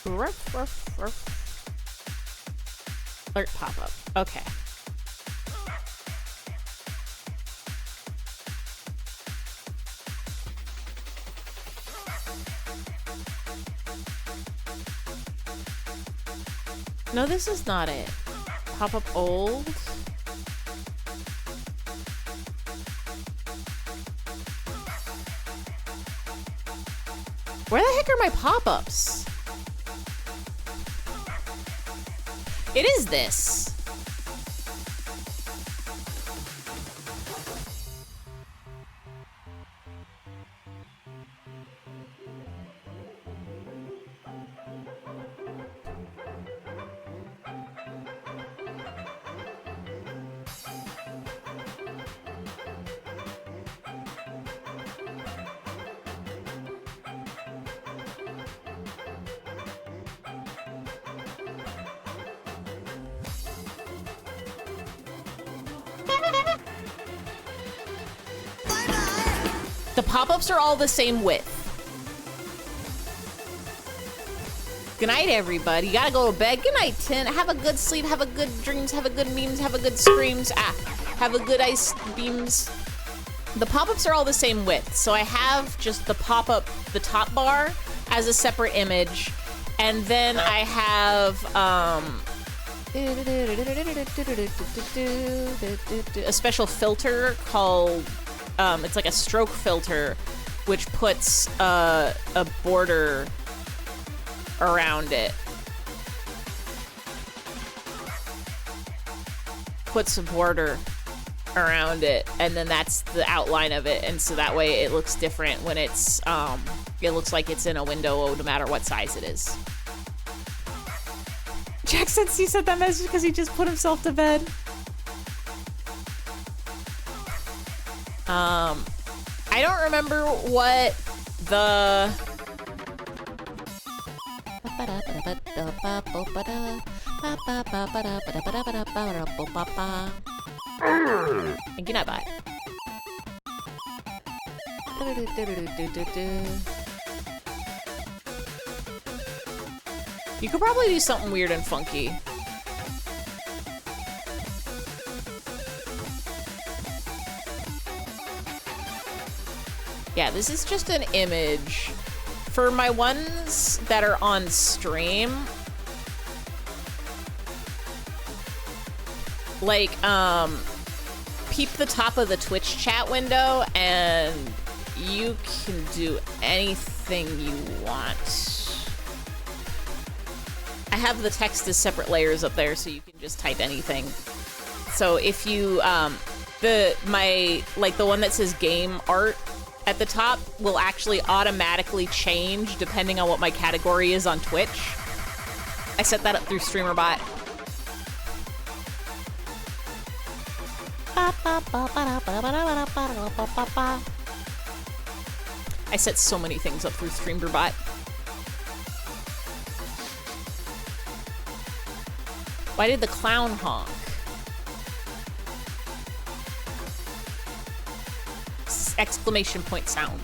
Ruff, ruff, ruff. Alert pop-up. Okay. No, this is not it. Pop-up old. Where the heck are my pop-ups? It is this. The pop-ups are all the same width. Good night, everybody. You gotta go to bed. Good night, Tin. Have a good sleep. Have a good dreams. Have a good memes. Have a good screams. Have a good ice beams. The pop-ups are all the same width. So I have just the pop-up, the top bar, as a separate image. And then I have a special filter called it's like a stroke filter, which puts a border around it. Puts a border around it, and then that's the outline of it, and so that way it looks different when it's it looks like it's in a window no matter what size it is. Jack said he sent that message because he just put himself to bed. I don't remember what And good night, bye. You could probably do something weird and funky. Yeah, this is just an image. For my ones that are on stream, like, peep the top of the Twitch chat window and you can do anything you want. I have the text as separate layers up there so you can just type anything. So if you, the one that says game art at the top will actually automatically change depending on what my category is on Twitch. I set that up through StreamerBot. I set so many things up through StreamerBot. Why did the clown honk? Exclamation point sound.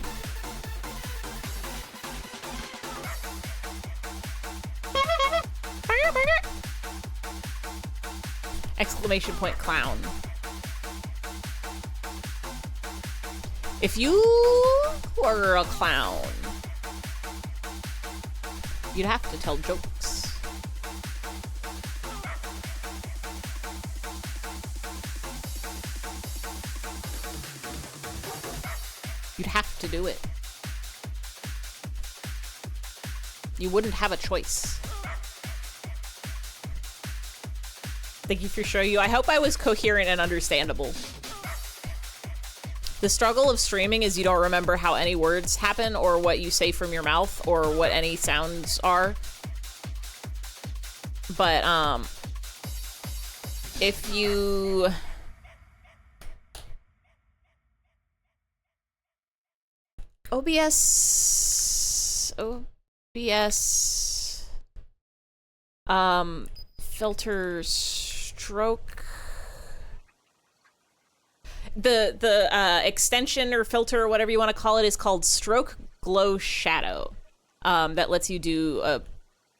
Exclamation point clown. If you were a clown, you'd have to tell jokes. You'd have to do it. You wouldn't have a choice. Thank you for showing you. I hope I was coherent and understandable. The struggle of streaming is you don't remember how any words happen or what you say from your mouth or what any sounds are. But, if you... OBS, filter stroke. The extension or filter or whatever you want to call it is called Stroke Glow Shadow. That lets you do a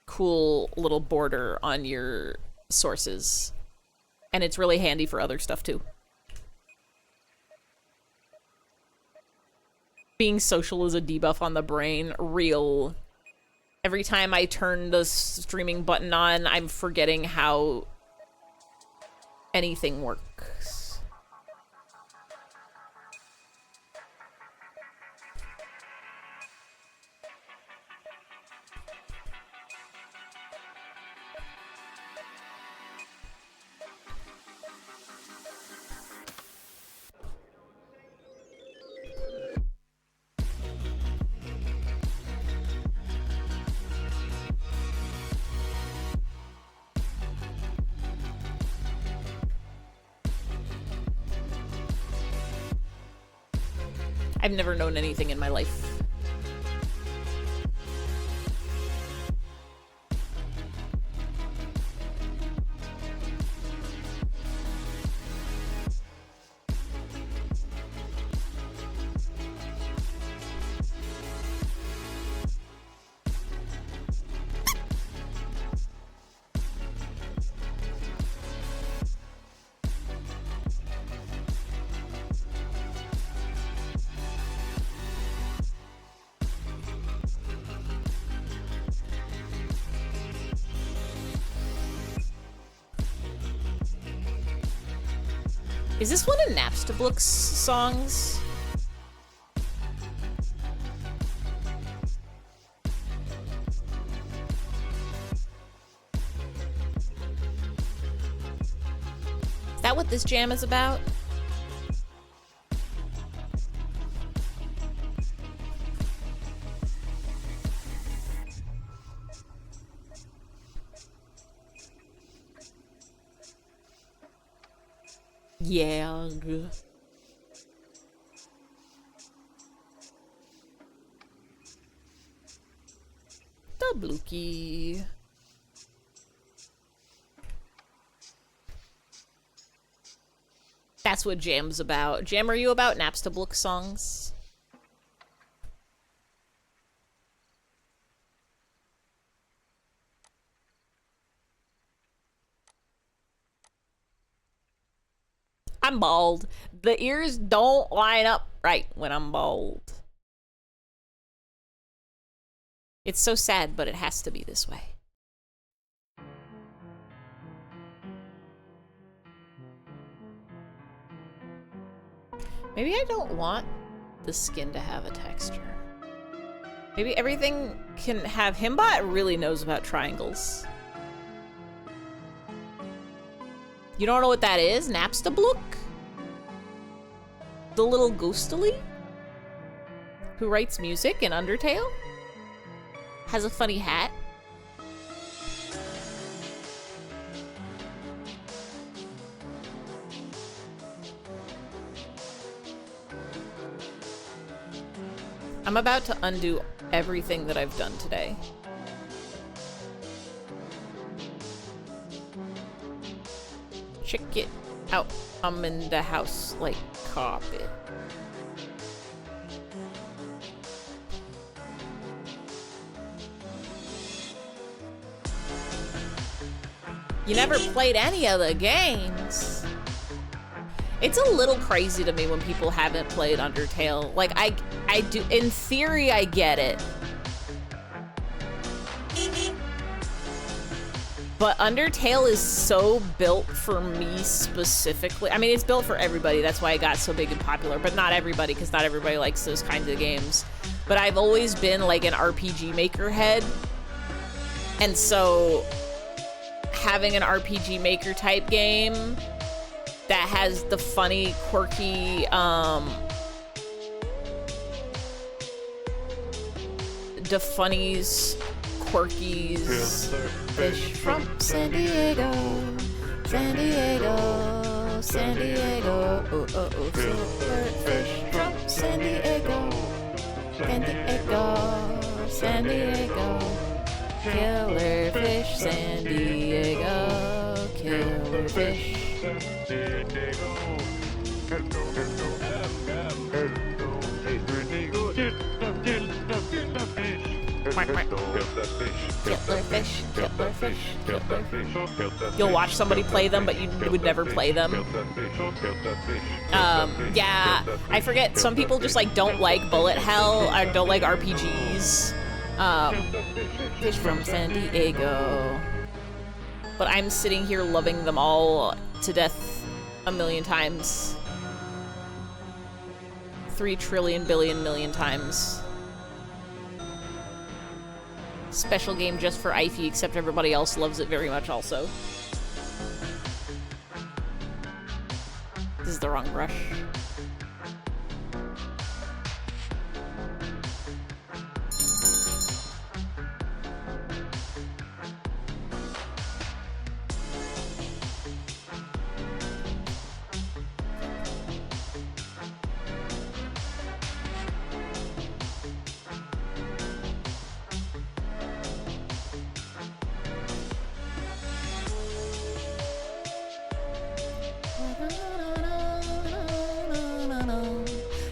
cool little border on your sources. And it's really handy for other stuff too. Being social is a debuff on the brain. Real. Every time I turn the streaming button on, I'm forgetting how anything works. I've never known anything in my life. Is this one of Napstablook's songs? Is that what this jam is about? Yeah. The Blookie. That's what Jam's about. Jam, are you about Napstablook songs? I'm bald. The ears don't line up right when I'm bald. It's so sad, but it has to be this way. Maybe I don't want the skin to have a texture. Maybe everything can have... Himbot really knows about triangles. You don't know what that is? Napstablook? The little ghostly? Who writes music in Undertale? Has a funny hat? I'm about to undo everything that I've done today. Check it out. I'm in the house like carpet. You never played any of the games. It's a little crazy to me when people haven't played Undertale. Like, I do, in theory, I get it. But Undertale is so built for me specifically. I mean, it's built for everybody. That's why it got so big and popular. But not everybody, because not everybody likes those kinds of games. But I've always been like an RPG Maker head. And so having an RPG Maker type game that has the funny, quirky, the funnies, quirkies, fish from San Diego, San Diego, San Diego, oh, oh, oh, silver fish from San Diego, San Diego, San Diego, killer fish, San Diego, killer fish. You'll watch somebody play them, but you would never play them. Yeah, I forget. Some people just like don't like bullet hell or don't like RPGs. Fish from San Diego. But I'm sitting here loving them all to death a million times. 3 trillion billion million times. Special game just for Ify, except everybody else loves it very much also. This is the wrong brush.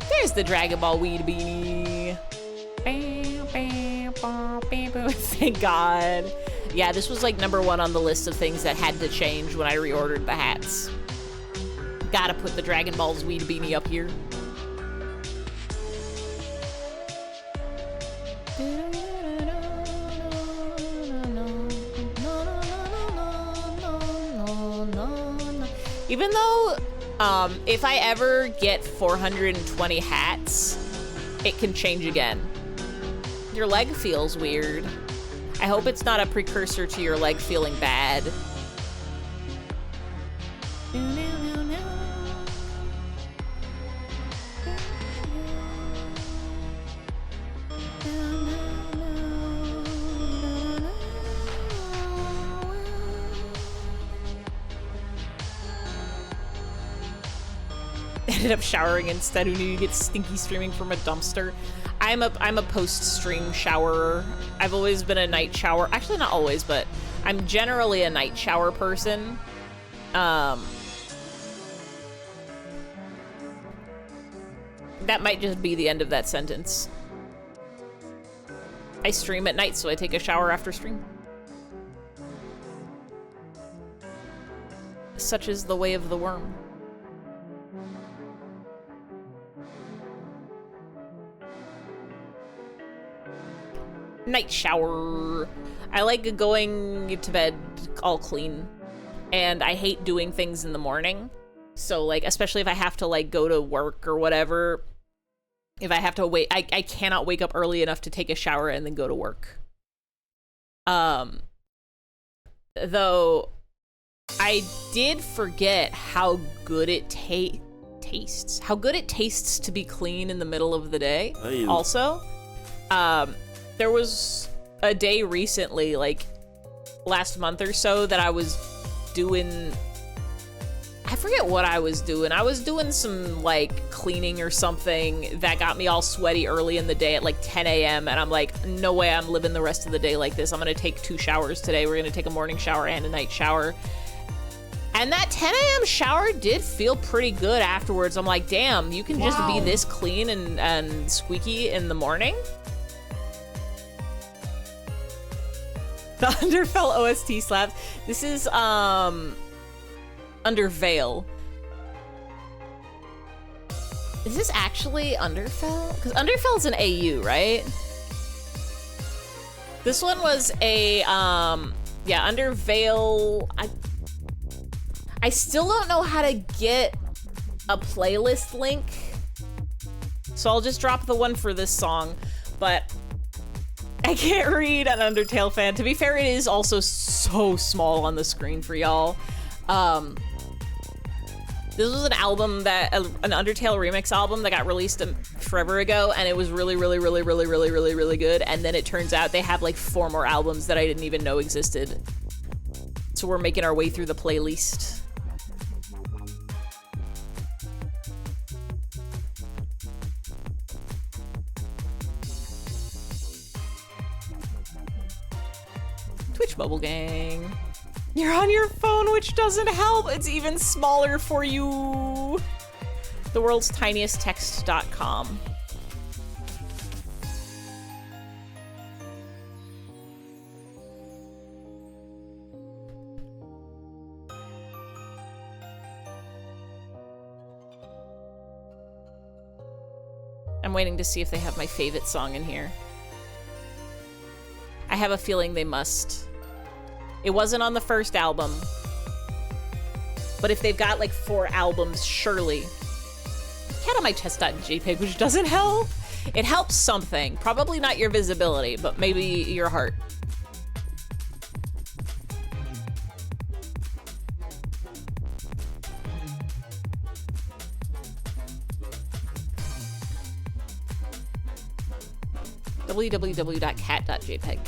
There's the Dragon Ball Weed Beanie. Thank God. Yeah, this was like #1 on the list of things that had to change when I reordered the hats. Gotta put the Dragon Ball's Weed Beanie up here. Even though, if I ever get 420 hats, it can change again. Your leg feels weird. I hope it's not a precursor to your leg feeling bad. Ended up showering instead. Who knew you get stinky streaming from a dumpster? I'm a post-stream showerer. I've always been a night shower. Actually, not always, but I'm generally a night shower person. That might just be the end of that sentence. I stream at night, so I take a shower after stream. Such is the way of the worm. Night shower. I like going to bed all clean, and I hate doing things in the morning. So, like, especially if I have to, like, go to work or whatever, if I have to wait, I cannot wake up early enough to take a shower and then go to work. Though, I did forget how good it tastes. How good it tastes to be clean in the middle of the day. Also, there was a day recently, like last month or so, that I was doing, I forget what I was doing. I was doing some like cleaning or something that got me all sweaty early in the day at like 10 a.m. And I'm like, no way I'm living the rest of the day like this. I'm gonna take 2 showers today. We're gonna take a morning shower and a night shower. And that 10 a.m. shower did feel pretty good afterwards. I'm like, damn, you can just be this clean and squeaky in the morning? The Underfell OST slaps. This is, Undervale. Is this actually Underfell? Because Underfell's an AU, right? This one was a, yeah, Undervale. I still don't know how to get a playlist link, so I'll just drop the one for this song, but I can't read an Undertale fan. To be fair, it is also so small on the screen for y'all. This was an album that, an Undertale remix album that got released forever ago, and it was really, really, really, really, really, really, really good, and then it turns out they have like 4 more albums that I didn't even know existed. So we're making our way through the playlist. Twitch Bubble Gang. You're on your phone, which doesn't help. It's even smaller for you. The world's tiniest text.com. I'm waiting to see if they have my favorite song in here. I have a feeling they must. It wasn't on the first album, but if they've got like 4 albums, surely. Cat on my chest.jpg, which doesn't help. It helps something. Probably not your visibility, but maybe your heart. www.cat.jpg.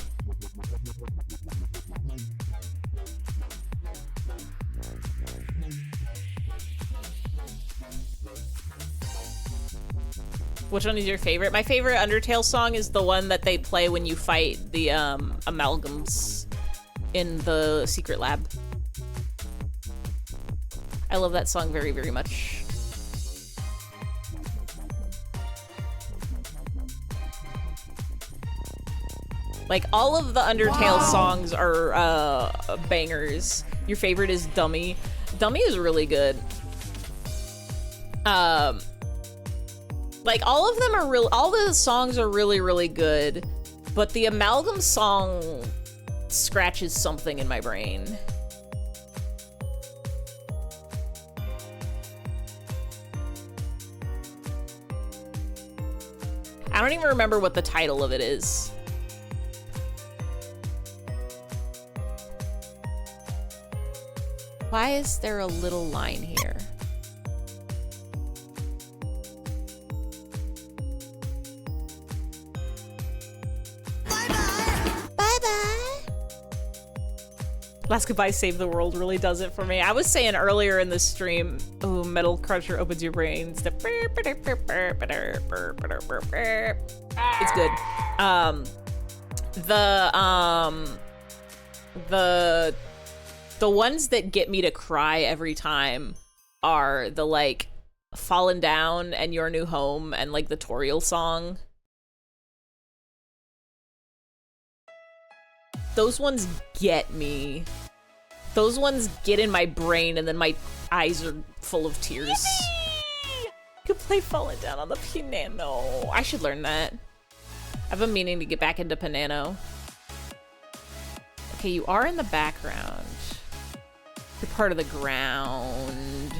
Which one is your favorite? My favorite Undertale song is the one that they play when you fight the amalgams in the secret lab. I love that song very, very much. Like, all of the Undertale songs are bangers. Your favorite is Dummy. Dummy is really good. Like, all of them are all the songs are really, really good, but the Amalgam song scratches something in my brain. I don't even remember what the title of it is. Why is there a little line here? Last Goodbye Save the World really does it for me. I was saying earlier in the stream, oh, Metal Crusher opens your brains. It's good. The ones that get me to cry every time are the, like, Fallen Down and Your New Home and like the Toriel song. Those ones get me. Those ones get in my brain and then my eyes are full of tears. Yippee! You could play Fallen Down on the piano. I should learn that. I've been meaning to get back into piano. Okay, you are in the background. You're part of the ground.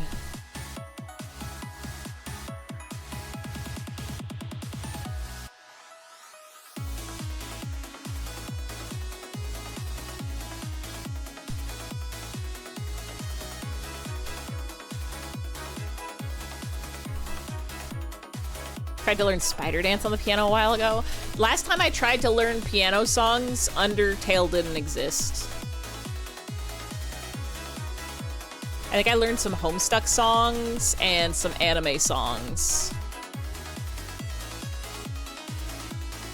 Tried to learn Spider Dance on the piano a while ago. Last time I tried to learn piano songs, Undertale didn't exist. I think I learned some Homestuck songs and some anime songs.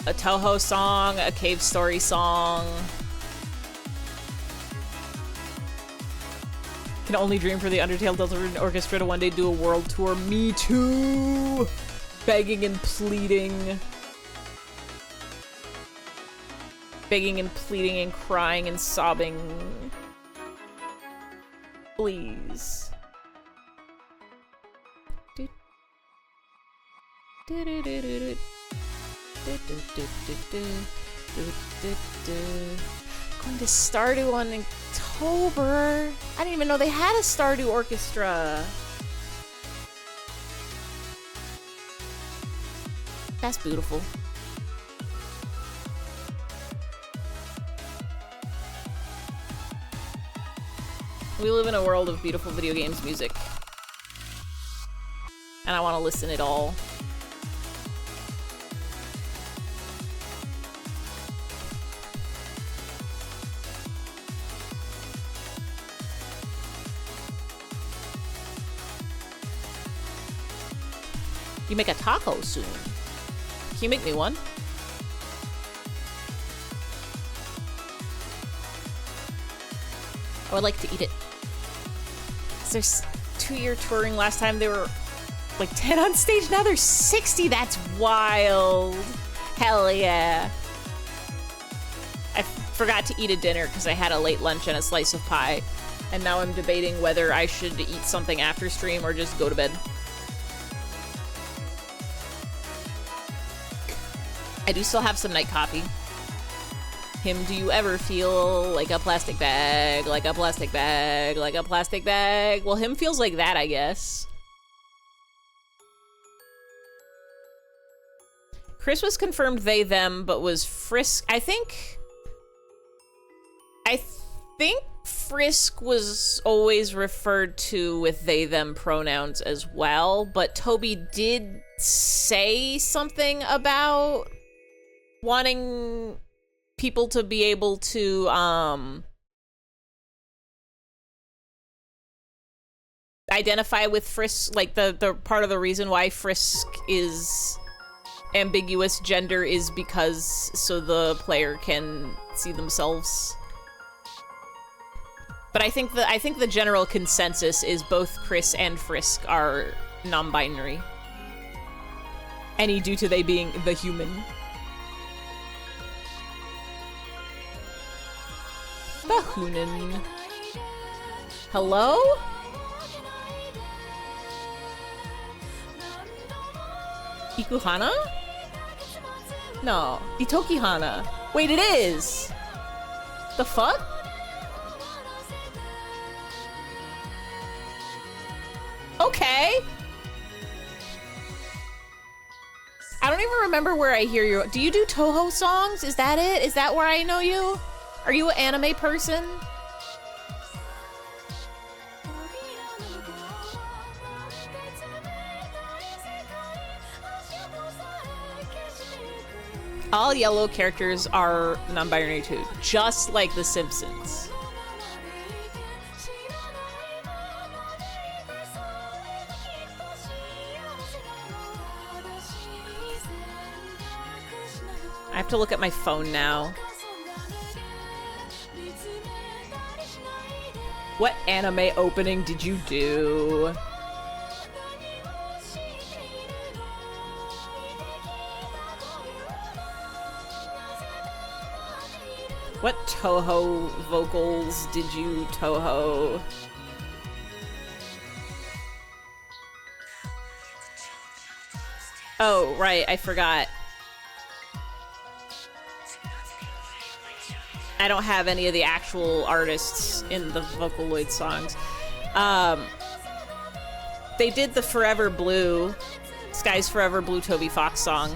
A Toho song, a Cave Story song. Can only dream for the Undertale Delta Orchestra to one day do a world tour. Me too! Begging and pleading. Begging and pleading and crying and sobbing. Please. Going to Stardew on October. I didn't even know they had a Stardew Orchestra. That's beautiful. We live in a world of beautiful video games music. And I want to listen it all. You make a taco soon. Can you make me one? I would like to eat it. There's 2-year touring. Last time they were like 10 on stage. Now they're 60. That's wild. Hell yeah. I forgot to eat a dinner because I had a late lunch and a slice of pie. And now I'm debating whether I should eat something after stream or just go to bed. I do still have some night coffee. Him, do you ever feel like a plastic bag, like a plastic bag, like a plastic bag? Well, him feels like that, I guess. Chris was confirmed they, them, but was Frisk. I think Frisk was always referred to with they, them pronouns as well, but Toby did say something about wanting people to be able to identify with Frisk, like the part of the reason why Frisk is ambiguous gender is because so the player can see themselves. But I think the general consensus is both Chris and Frisk are non-binary. Any due to they being the human. The Hunan. Hello? Ikuhana? No. Itokihana. Wait, it is! The fuck? Okay. I don't even remember where I hear you. Do you do Toho songs? Is that it? Is that where I know you? Are you an anime person? All yellow characters are non-binary too, just like The Simpsons. I have to look at my phone now. What anime opening did you do? What Toho vocals did you Toho? Oh, right, I forgot. I don't have any of the actual artists in the Vocaloid songs. They did the Forever Blue, Skies Forever Blue Toby Fox song.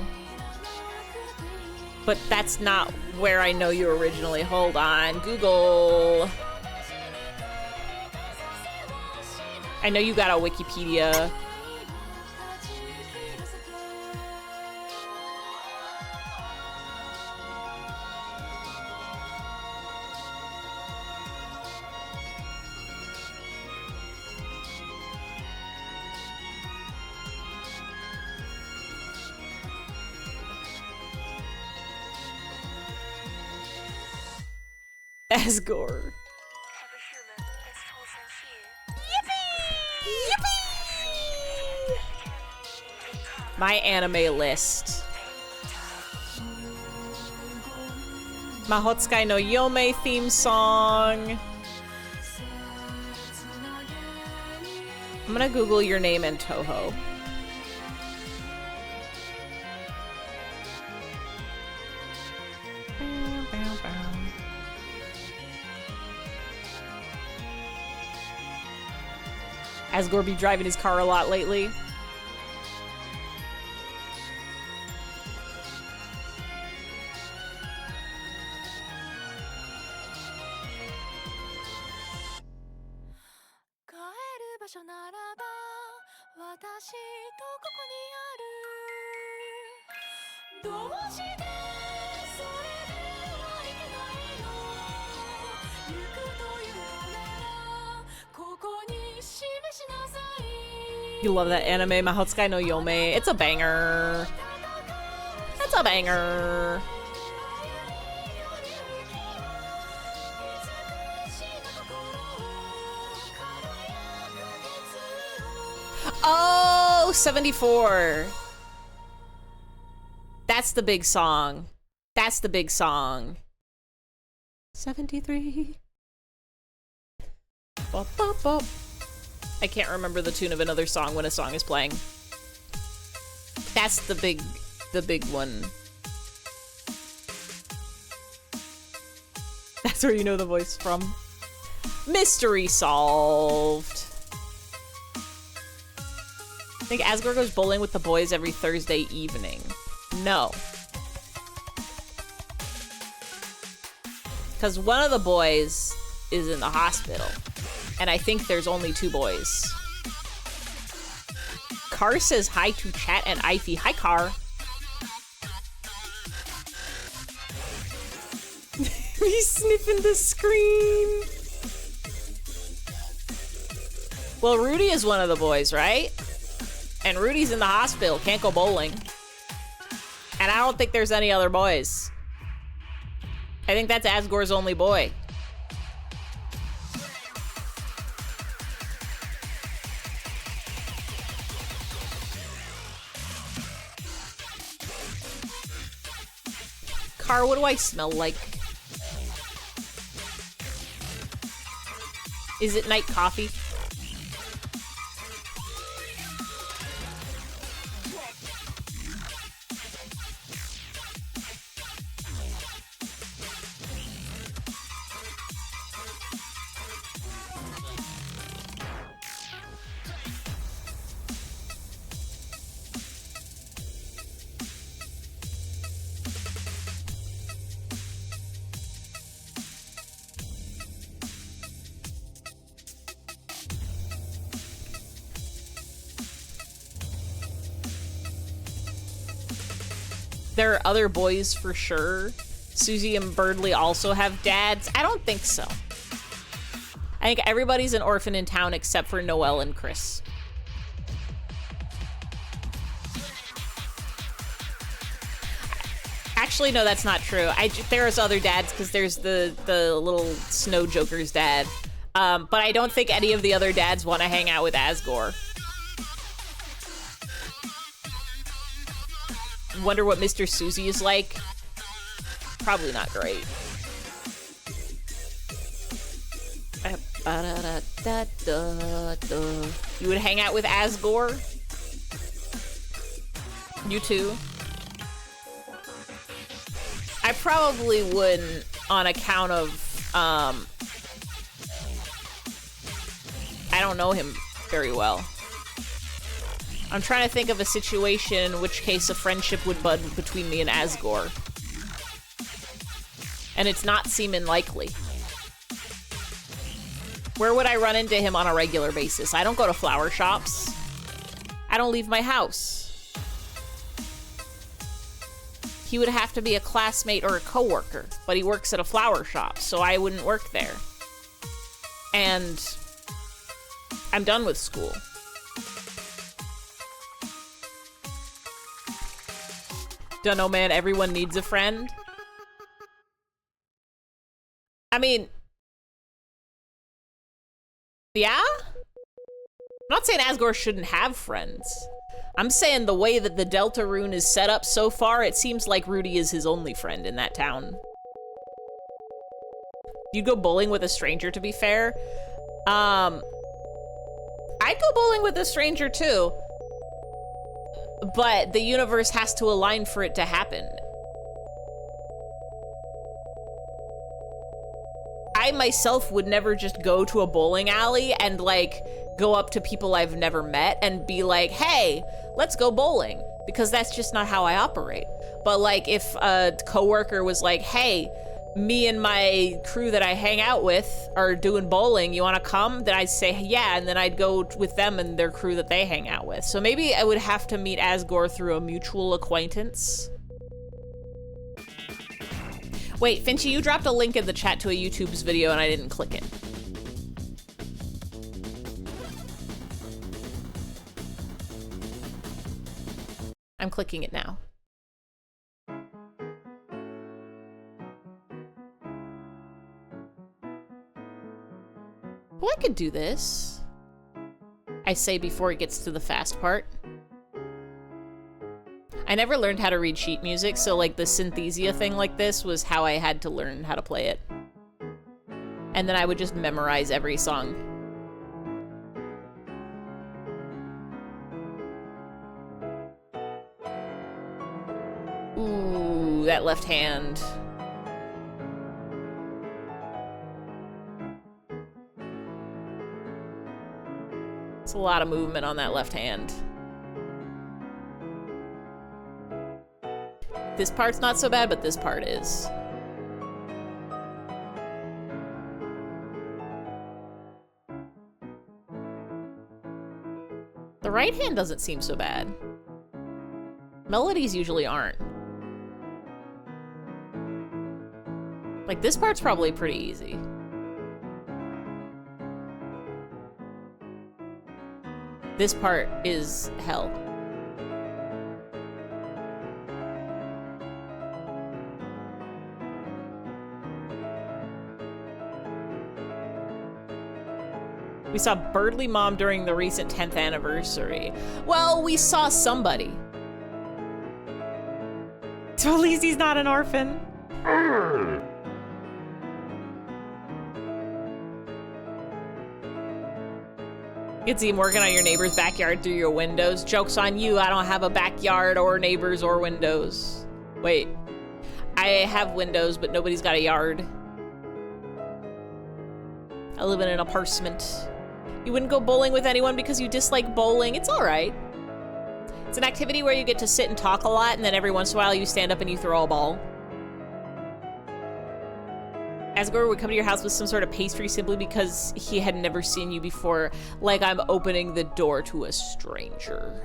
But that's not where I know you originally. Hold on, Google. I know you got a Wikipedia. Asgore. Yippee! Yippee! My anime list. Mahotsukai no Yome theme song. I'm gonna Google your name and Toho. Asgore be driving his car a lot lately. You love that anime, Mahotsukai no Yome. It's a banger. It's a banger. Oh, 74. That's the big song. That's the big song. 73. Bop, bop, bop. I can't remember the tune of another song when a song is playing. That's the big one. That's where you know the voice from. Mystery solved. I think Asgore goes bowling with the boys every Thursday evening. No. Because one of the boys is in the hospital. And I think there's only 2 boys. Car says hi to chat and Ify. Hi, Car. He's sniffing the screen. Well, Rudy is one of the boys, right? And Rudy's in the hospital, can't go bowling. And I don't think there's any other boys. I think that's Asgore's only boy. Car, what do I smell like? Is it night coffee? There are other boys for sure. Susie and Birdley also have dads. I don't think so. I think everybody's an orphan in town except for Noelle and Chris. Actually, no, that's not true. There's other dads because there's the little Snow Joker's dad. But I don't think any of the other dads want to hang out with Asgore. Wonder what Mr. Susie is like. Probably not great. You would hang out with Asgore? You too? I probably wouldn't on account of, I don't know him very well. I'm trying to think of a situation in which case a friendship would bud between me and Asgore. And it's not seeming likely. Where would I run into him on a regular basis? I don't go to flower shops. I don't leave my house. He would have to be a classmate or a coworker, but he works at a flower shop, so I wouldn't work there. And I'm done with school. Dunno, man, everyone needs a friend. I mean, yeah? I'm not saying Asgore shouldn't have friends. I'm saying the way that the Delta Rune is set up so far, it seems like Rudy is his only friend in that town. You'd go bowling with a stranger, to be fair. I'd go bowling with a stranger too. But the universe has to align for it to happen. I myself would never just go to a bowling alley and like go up to people I've never met and be like, hey, let's go bowling, because that's just not how I operate. But like if a coworker was like, hey, me and my crew that I hang out with are doing bowling, you want to come? Then I'd say yeah, and then I'd go with them and their crew that they hang out with. So maybe I would have to meet Asgore through a mutual acquaintance. Wait, Finchy, you dropped a link in the chat to a YouTube's video and I didn't click it. I'm clicking it now. Well, I could do this. I say before it gets to the fast part. I never learned how to read sheet music, so like the Synthesia thing like this was how I had to learn how to play it. And then I would just memorize every song. Ooh, that left hand. It's a lot of movement on that left hand. This part's not so bad, but this part is. The right hand doesn't seem so bad. Melodies usually aren't. Like, this part's probably pretty easy. This part is hell. We saw Birdly Mom during the recent 10th anniversary. Well, we saw somebody. So at least he's not an orphan. You can see him working on your neighbor's backyard through your windows. Joke's on you, I don't have a backyard or neighbors or windows. Wait, I have windows, but nobody's got a yard. I live in an apartment. You wouldn't go bowling with anyone because you dislike bowling. It's all right. It's an activity where you get to sit and talk a lot, and then every once in a while you stand up and you throw a ball. Asgore would come to your house with some sort of pastry simply because he had never seen you before, like I'm opening the door to a stranger.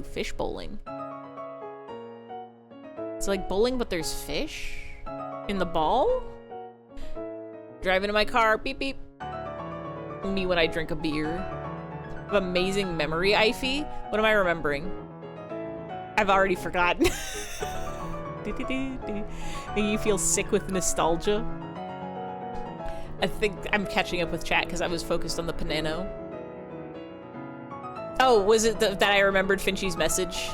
Fish bowling. It's like bowling, but there's fish in the ball? Driving in my car, beep beep. Me when I drink a beer. I have amazing memory, Ify. What am I remembering? I've already forgotten. Making you feel sick with nostalgia. I think I'm catching up with chat because I was focused on the Panano. Oh, was it that I remembered Finchy's message?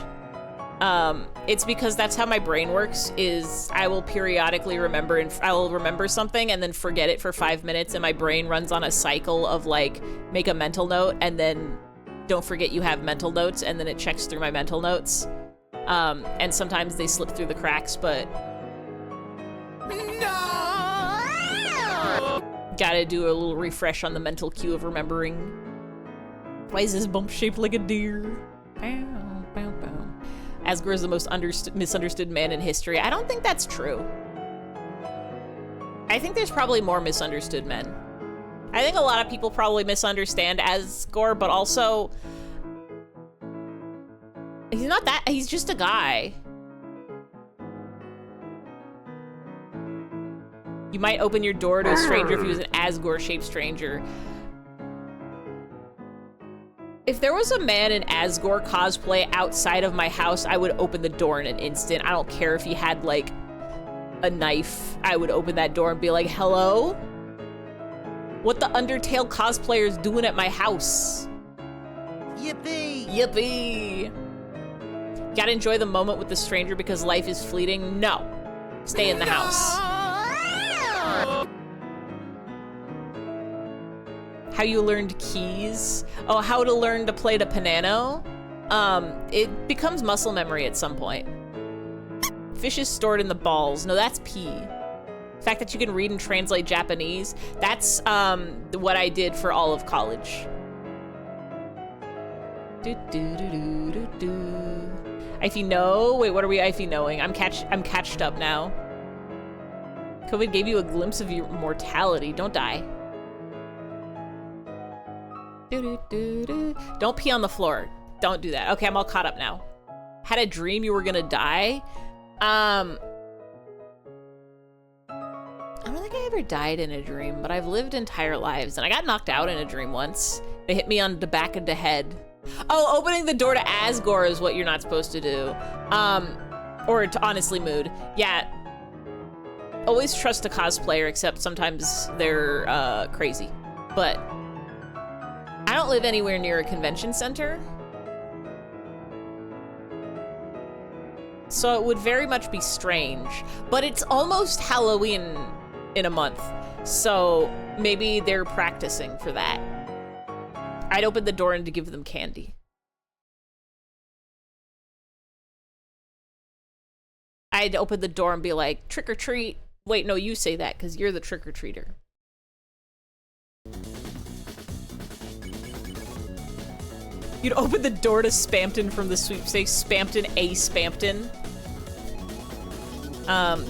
It's because that's how my brain works, is I will periodically remember, and I will remember something and then forget it for 5 minutes, and my brain runs on a cycle of like, make a mental note and then don't forget you have mental notes, and then it checks through my mental notes. And sometimes they slip through the cracks, but gotta do a little refresh on the mental cue of remembering. Why is this bump shaped like a deer? Bow, bow, bow. Asgore is the most misunderstood man in history. I don't think that's true. I think there's probably more misunderstood men. I think a lot of people probably misunderstand Asgore, but also he's not that, he's just a guy. You might open your door to a stranger if he was an Asgore-shaped stranger. If there was a man in Asgore cosplay outside of my house, I would open the door in an instant. I don't care if he had, like, a knife. I would open that door and be like, hello? What the Undertale cosplayer's doing at my house? Yippee! Yippee! Gotta enjoy the moment with the stranger because life is fleeting? No. Stay in the house. How you learned keys? Oh, how to learn to play the piano? It becomes muscle memory at some point. Fish is stored in the balls. No, that's pee. The fact that you can read and translate Japanese, that's what I did for all of college. Ify no? Wait, what are we Ify knowing? I'm catched up now. COVID gave you a glimpse of your mortality. Don't die. Don't pee on the floor. Don't do that. Okay, I'm all caught up now. Had a dream you were gonna die? I don't think I ever died in a dream, but I've lived entire lives, and I got knocked out in a dream once. They hit me on the back of the head. Oh, opening the door to Asgore is what you're not supposed to do. Or to honestly mood. Yeah. Always trust a cosplayer, except sometimes they're crazy. But I don't live anywhere near a convention center. So it would very much be strange, but it's almost Halloween in a month. So maybe they're practicing for that. I'd open the door and to give them candy. I'd open the door and be like, trick or treat. Wait, no, you say that because you're the trick or treater. You'd open the door to Spampton from the sweepstakes. Spampton A. Spampton.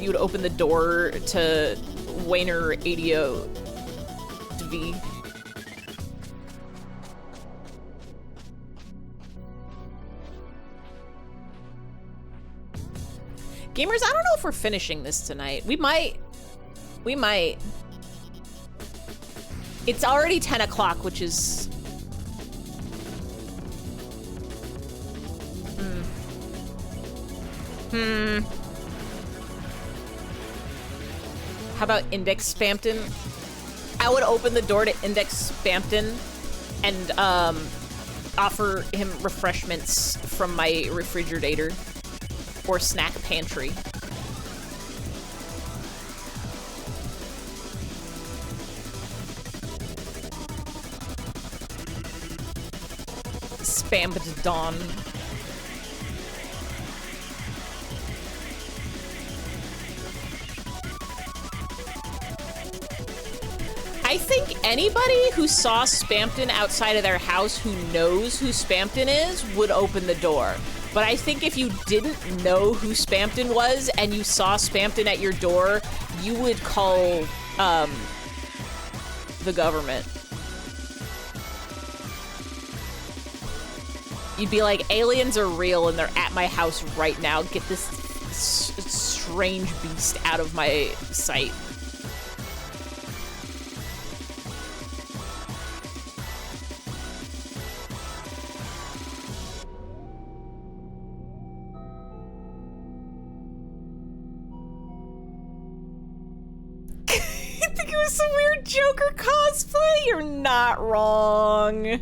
You would open the door to Wayner Adio V. Gamers, I don't know if we're finishing this tonight. We might. It's already 10 o'clock, which is... How about Index Spampton? I would open the door to Index Spampton and offer him refreshments from my refrigerator or snack pantry. Spammed Dawn. I think anybody who saw Spampton outside of their house who knows who Spampton is would open the door. But I think if you didn't know who Spampton was and you saw Spampton at your door, you would call the government. You'd be like, aliens are real and they're at my house right now. Get this strange beast out of my sight. I think it was some weird Joker cosplay. You're not wrong.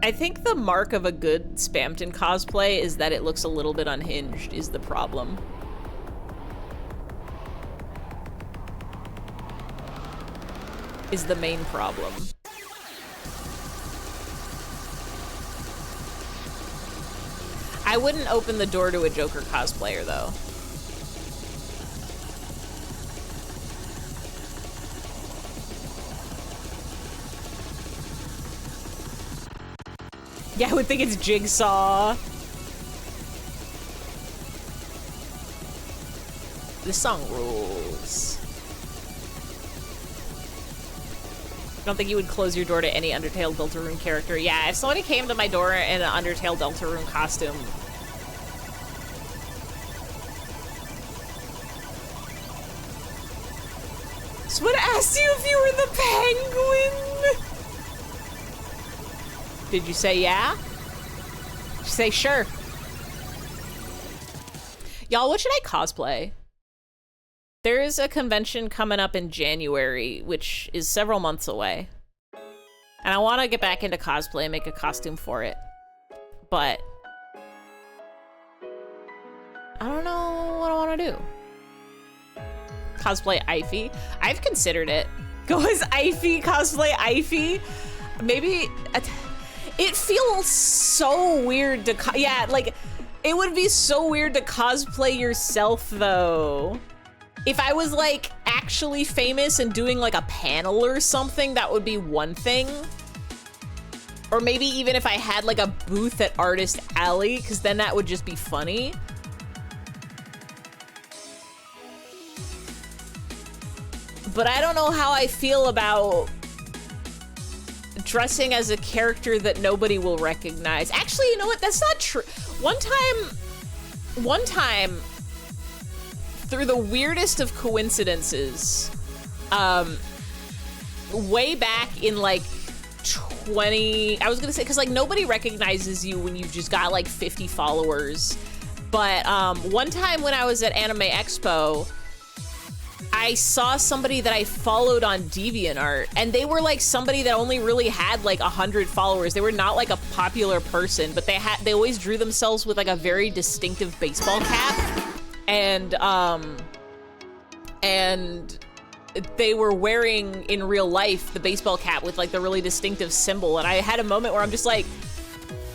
I think the mark of a good Spamton cosplay is that it looks a little bit unhinged, is the problem. Is the main problem. I wouldn't open the door to a Joker cosplayer, though. Yeah, I would think it's Jigsaw. This song rules. I don't think you would close your door to any Undertale Deltarune character. Yeah, if somebody came to my door in an Undertale Deltarune costume. Someone asked you if you were the penguin! Did you say yeah? Did you say sure? Y'all, what should I cosplay? There is a convention coming up in January, which is several months away. And I want to get back into cosplay and make a costume for it. But I don't know what I want to do. Cosplay Ify? I've considered it. Go as Ify, cosplay Ify. Maybe... It feels so weird to... Yeah, like, it would be so weird to cosplay yourself, though. If I was, like, actually famous and doing, like, a panel or something, that would be one thing. Or maybe even if I had, like, a booth at Artist Alley, because then that would just be funny. But I don't know how I feel about dressing as a character that nobody will recognize. Actually, you know what? That's not true. One time, through the weirdest of coincidences, way back in like 20, I was gonna say, because like nobody recognizes you when you've just got like 50 followers. But one time when I was at Anime Expo, I saw somebody that I followed on DeviantArt, and they were like somebody that only really had like 100 followers. They were not like a popular person, but they always drew themselves with like a very distinctive baseball cap, and they were wearing in real life the baseball cap with like the really distinctive symbol. And I had a moment where I'm just like,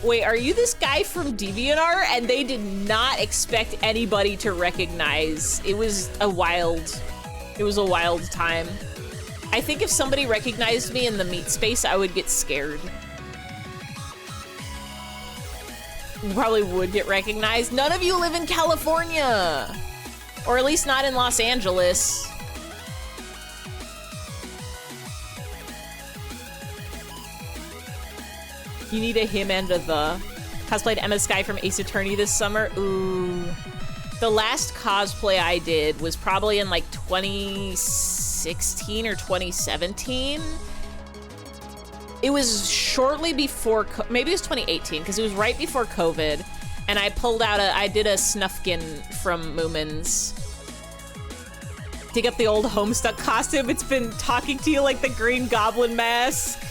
wait, are you this guy from DeviantArt? And they did not expect anybody to recognize. It was a wild time. I think if somebody recognized me in the meat space, I would get scared. You probably would get recognized. None of you live in California, or at least not in Los Angeles. You need a him and a the. Cosplayed Emma Sky from Ace Attorney this summer. Ooh. The last cosplay I did was probably in like 2016 or 2017. It was shortly before, maybe it was 2018, because it was right before COVID. And I pulled out I did a Snufkin from Moomins. Dig up the old Homestuck costume. It's been talking to you like the Green Goblin mask.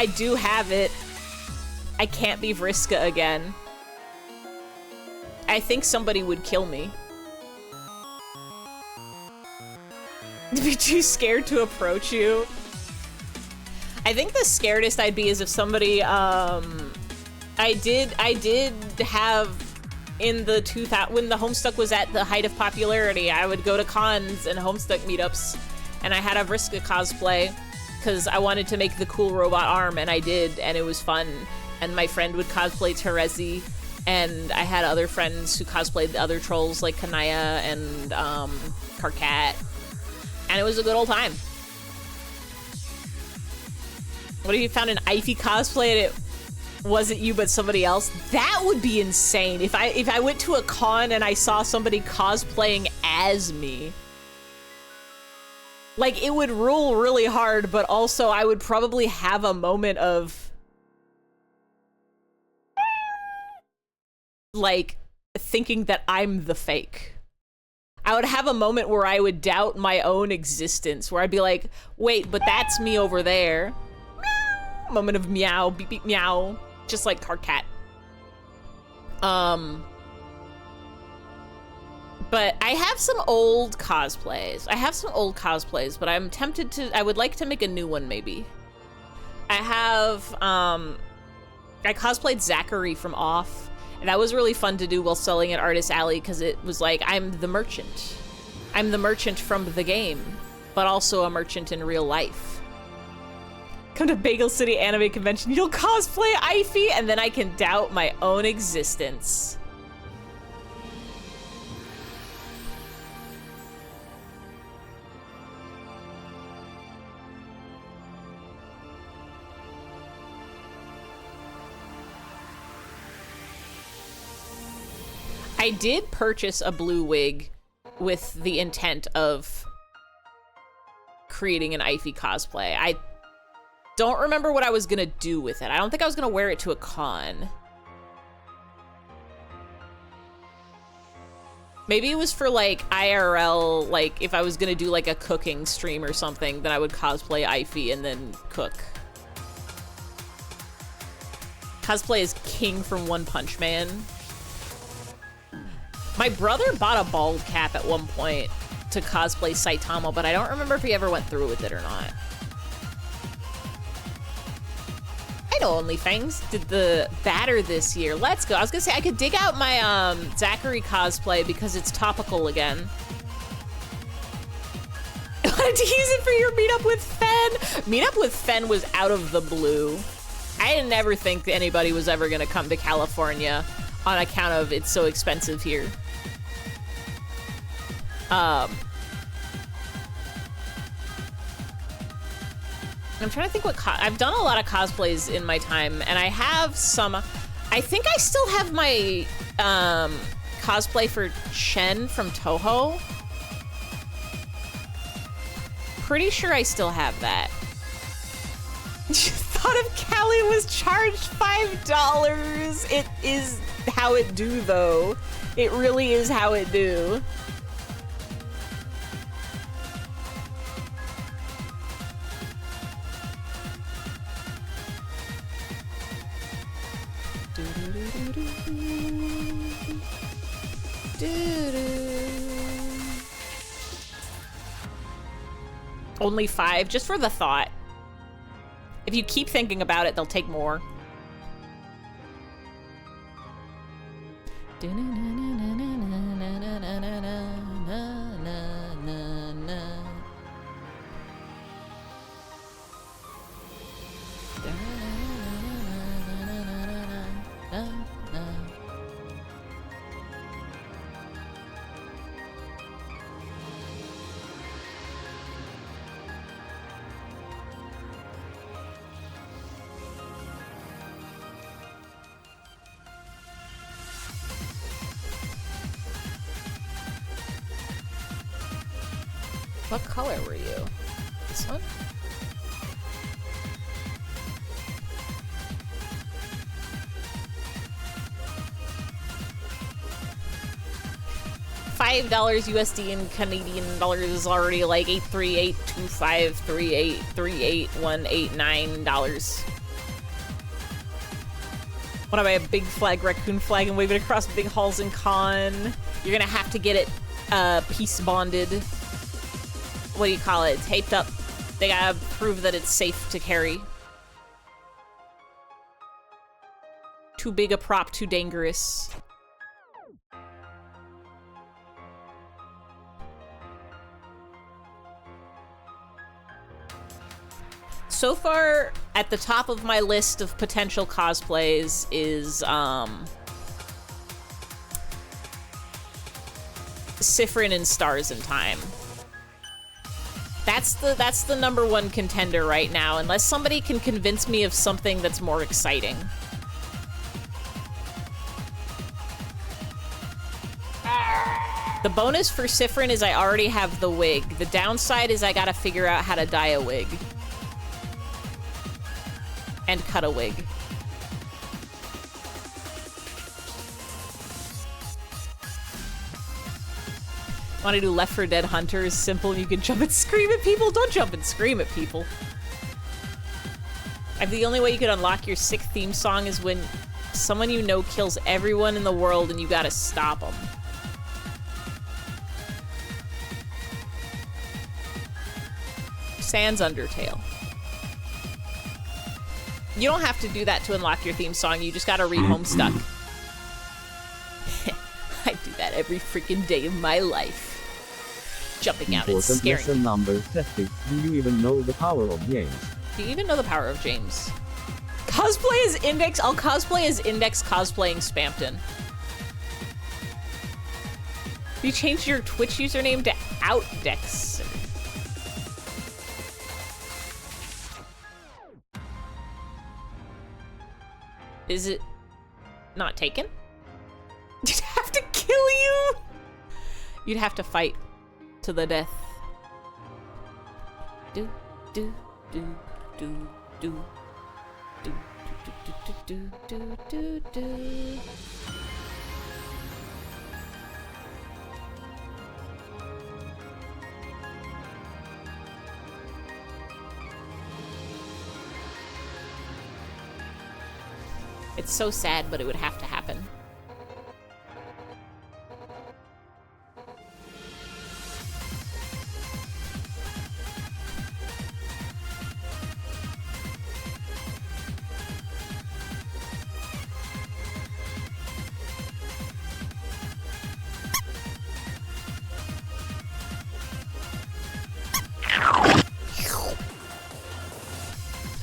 I do have it. I can't be Vriska again. I think somebody would kill me. To be too scared to approach you. I think the scaredest I'd be is if somebody, I did have in the 2000, when the Homestuck was at the height of popularity, I would go to cons and Homestuck meetups, and I had a Vriska cosplay because I wanted to make the cool robot arm, and I did, and it was fun. And my friend would cosplay Terezi, and I had other friends who cosplayed the other trolls like Kanaya and Karkat, and it was a good old time. What if you found an Ify cosplay and it wasn't you but somebody else? That would be insane. If I went to a con and I saw somebody cosplaying as me. Like, it would rule really hard, but also I would probably have a moment of, like, thinking that I'm the fake. I would have a moment where I would doubt my own existence, where I'd be like, wait, but that's me over there. Meow. Moment of meow, beep, beep, meow. Just like our cat. But I have some old cosplays. But I'm tempted to, I would like to make a new one maybe. I have, I cosplayed Zachary from Off. And that was really fun to do while selling at Artist Alley because it was like, I'm the merchant. I'm the merchant from the game, but also a merchant in real life. Come to Bagel City Anime Convention, you'll cosplay Ify, and then I can doubt my own existence. I did purchase a blue wig with the intent of creating an Ify cosplay. I don't remember what I was gonna do with it. I don't think I was gonna wear it to a con. Maybe it was for like IRL, like if I was gonna do like a cooking stream or something, then I would cosplay Ify and then cook. Cosplay as King from One Punch Man. My brother bought a bald cap at one point to cosplay Saitama, but I don't remember if he ever went through with it or not. I know OnlyFans did the batter this year. Let's go. I was gonna say I could dig out my Zachary cosplay because it's topical again. I wanted to use it for your meetup with Fen. Meetup with Fen was out of the blue. I didn't ever think anybody was ever gonna come to California on account of it's so expensive here. I'm trying to think what I've done a lot of cosplays in my time, and I have some. I think I still have my cosplay for Chen from Toho. Pretty sure I still have that. Thought if Callie was charged $5. It is how it do though. It really is how it do. Only 5, just for the thought. If you keep thinking about it, they'll take more. What color were you? This one? $5 USD in Canadian dollars is already like $8382538381889. Wanna buy a big flag, raccoon flag, and wave it across big halls in con? You're gonna have to get it piece bonded. What do you call it? Taped up. They gotta prove that it's safe to carry. Too big a prop, too dangerous. So far, at the top of my list of potential cosplays is, Sifrin in Stars in Time. That's the #1 contender right now, unless somebody can convince me of something that's more exciting. The bonus for Sifrin is I already have the wig. The downside is I gotta figure out how to dye a wig. And cut a wig. Want to do Left 4 Dead Hunter is simple. You can jump and scream at people. Don't jump and scream at people. The only way you could unlock your sick theme song is when someone you know kills everyone in the world and you gotta stop them. Sans Undertale. You don't have to do that to unlock your theme song. You just gotta read Homestuck. I do that every freaking day of my life. Jumping out and scaring lesson people. number 50. Do you even know the power of James? Do you even know the power of James? Cosplay as Index. I'll cosplay as Index cosplaying Spampton. You changed your Twitch username to Outdex. Is it not taken? You'd have to kill you. You'd have to fight to the death. Do do do do do do do do do do do. It's so sad, but it would have to happen.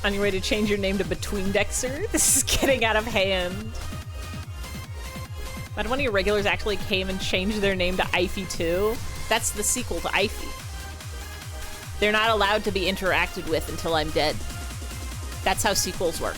On your way to change your name to Between Dexter? This is getting out of hand. But one of your regulars actually came and changed their name to Ify 2. That's the sequel to Ify. They're not allowed to be interacted with until I'm dead. That's how sequels work.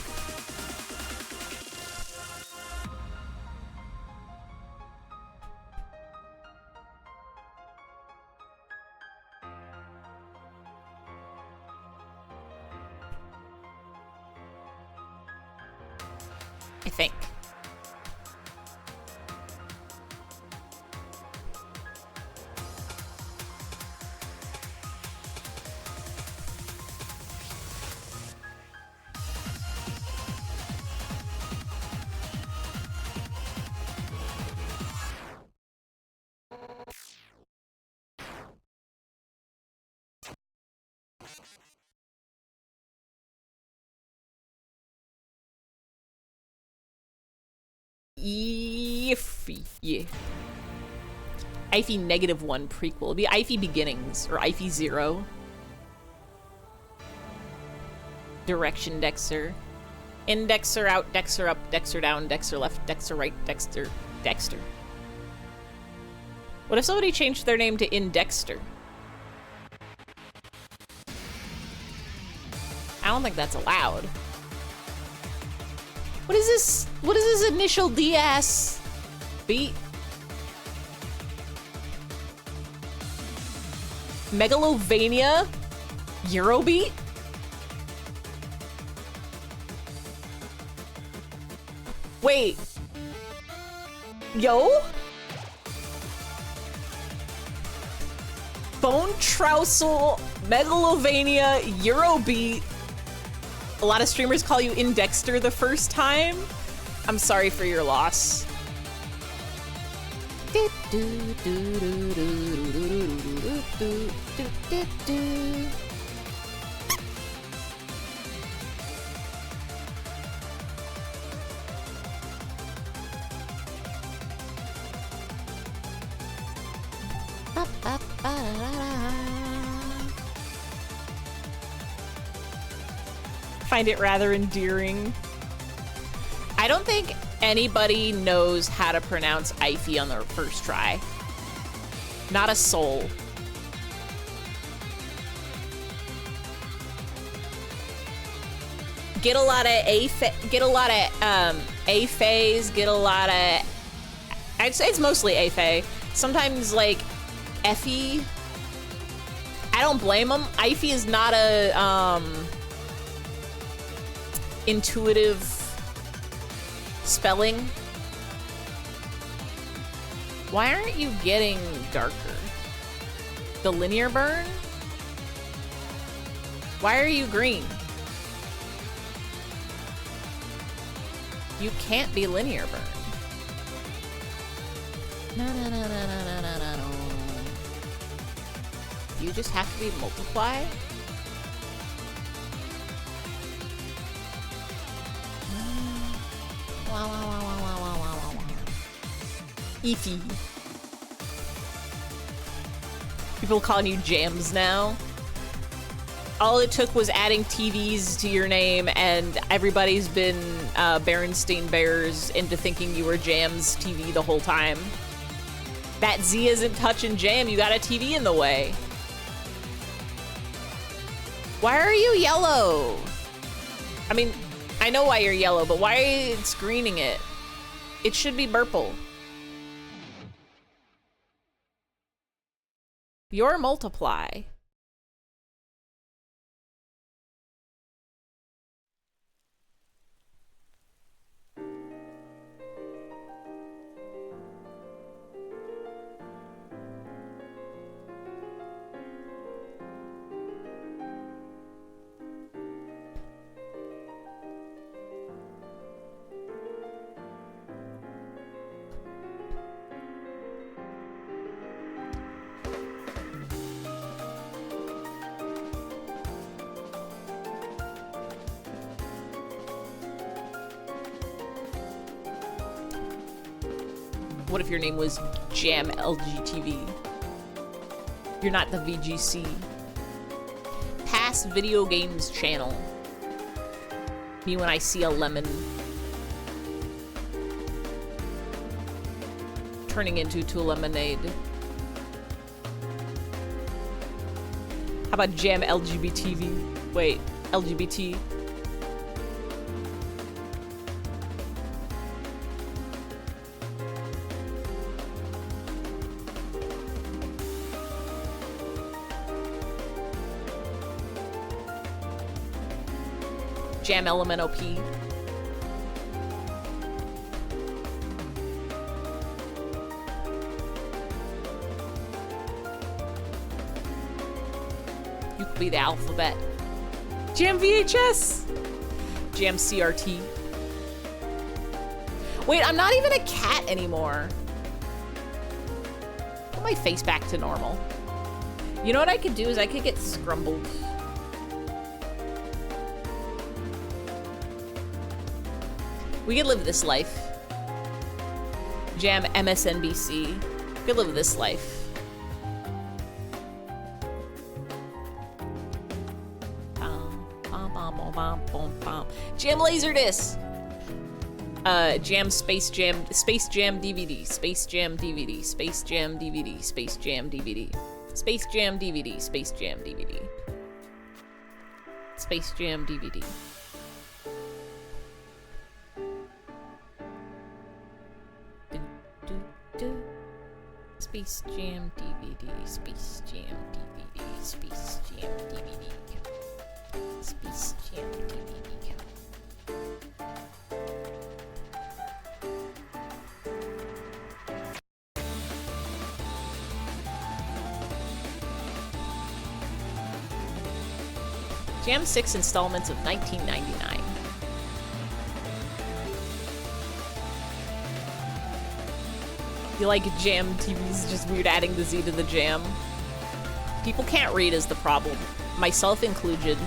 I think. Yeah. Ify -1 prequel. It'd be Ify Beginnings or Ify 0. Direction Dexter. Indexer out, Dexter up, Dexter down, Dexter left, Dexter right, Dexter. What if somebody changed their name to Indexter? I don't think that's allowed. What is this? What is this initial DS beat? Megalovania? Eurobeat? Wait. Yo? Bone Trousel, Megalovania, Eurobeat. A lot of streamers call you Indexter the first time. I'm sorry for your loss. Find it rather endearing. I don't think anybody knows how to pronounce Ify on their first try. Not a soul. Get a lot of A-phase, get a lot of, I'd say it's mostly A-phase. Sometimes like Effie. I don't blame them. Ify is not a intuitive spelling. Why aren't you getting darker? The linear burn? Why are you green? You can't be linear burn. No, no, no, no, no, no, no, no, no. You just have to be multiply? Wow, wow, wow, wow, wow, wow, wow, wow. Eefy. People calling you Jams now. All it took was adding TVs to your name, and everybody's been Berenstain Bears into thinking you were Jam's TV the whole time. That Z isn't touching Jam, you got a TV in the way. Why are you yellow? I mean, I know why you're yellow, but why are you screening it? It should be purple. You're multiply. What if your name was Jam LGTV? You're not the VGC. Pass video games channel. Me when I see a lemon turning into lemonade. How about Jam LGBTV? Wait, LGBT. Jam LMNOP. You could be the alphabet. Jam VHS. Jam CRT. Wait, I'm not even a cat anymore. Put my face back to normal. You know what I could do is I could get scrumbled. We could live this life. Jam MSNBC. We could live this life. Jam Laserdisc. Jam Space Jam DVD. Space Jam DVD. Space Jam DVD. Space Jam DVD. Space Jam DVD. Space Jam DVD. Space Jam DVD. Space Jam DVD, Space Jam DVD, Space Jam DVD, Space Jam DVD. Jam 6 installments of 1999. You like Jam TV's just weird adding the Z to the Jam. People can't read is the problem. Myself included.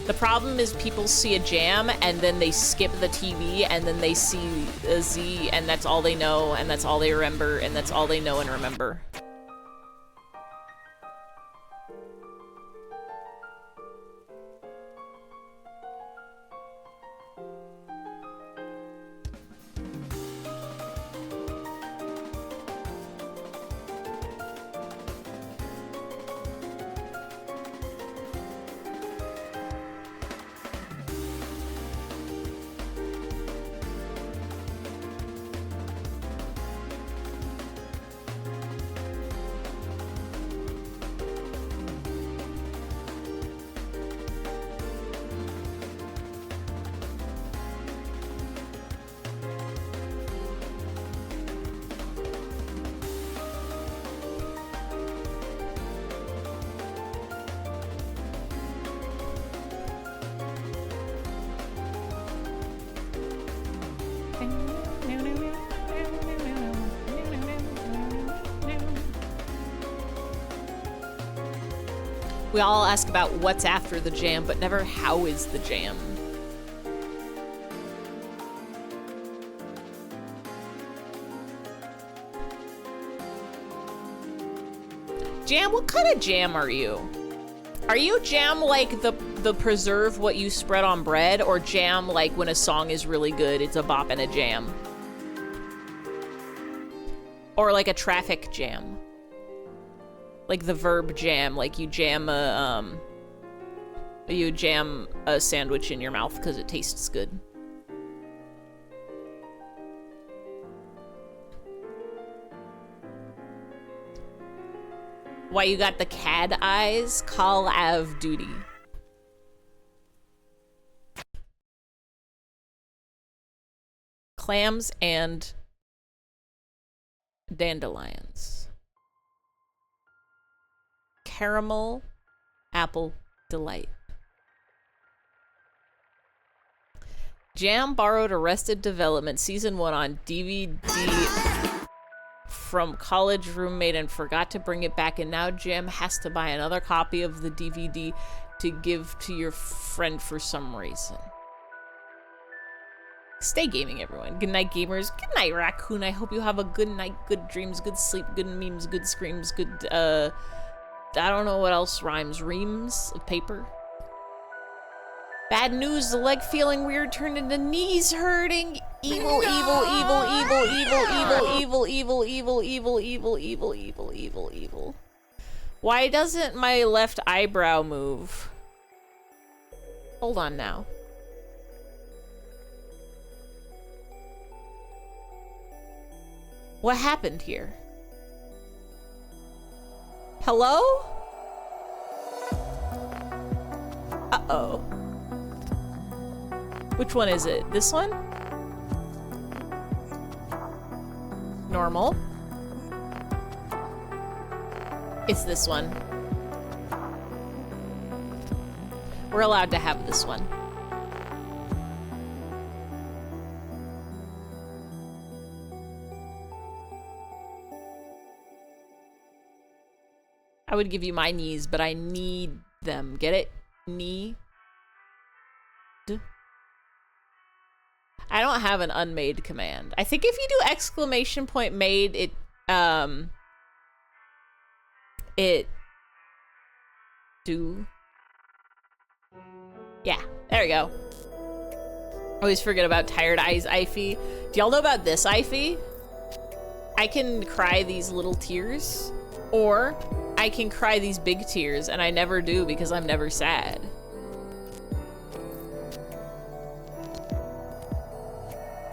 The problem is people see a Jam and then they skip the TV and then they see a Z and that's all they know and that's all they remember and that's all they know and remember. We all ask about what's after the jam, but never how is the jam. Jam, what kind of jam are you? Are you jam like the preserve what you spread on bread, or jam like when a song is really good, it's a bop and a jam? Or like a traffic jam? Like the verb jam, like you jam a sandwich in your mouth because it tastes good. Why you got the cad eyes? Call of Duty. Clams and dandelions. Caramel apple delight. Jam borrowed Arrested Development Season 1 on DVD from college roommate and forgot to bring it back, and now Jam has to buy another copy of the DVD to give to your friend for some reason. Stay gaming, everyone. Good night, gamers. Good night, Raccoon. I hope you have a good night, good dreams, good sleep, good memes, good screams, good, I don't know what else rhymes. Reams of paper. Bad news, the leg feeling weird turned into knees hurting. Evil, evil, evil, evil, evil, evil, evil, evil, evil, evil, evil, evil, evil, evil, evil. Why doesn't my left eyebrow move? Hold on now. What happened here? Hello? Uh-oh. Which one is it? This one? Normal. It's this one. We're allowed to have this one. I would give you my knees, but I need them. Get it? Knee. I don't have an unmade command. I think if you do exclamation point made, it do. Yeah, there we go. Always forget about tired eyes, Ify. Do y'all know about this, Ify? I can cry these little tears, or I can cry these big tears, and I never do because I'm never sad.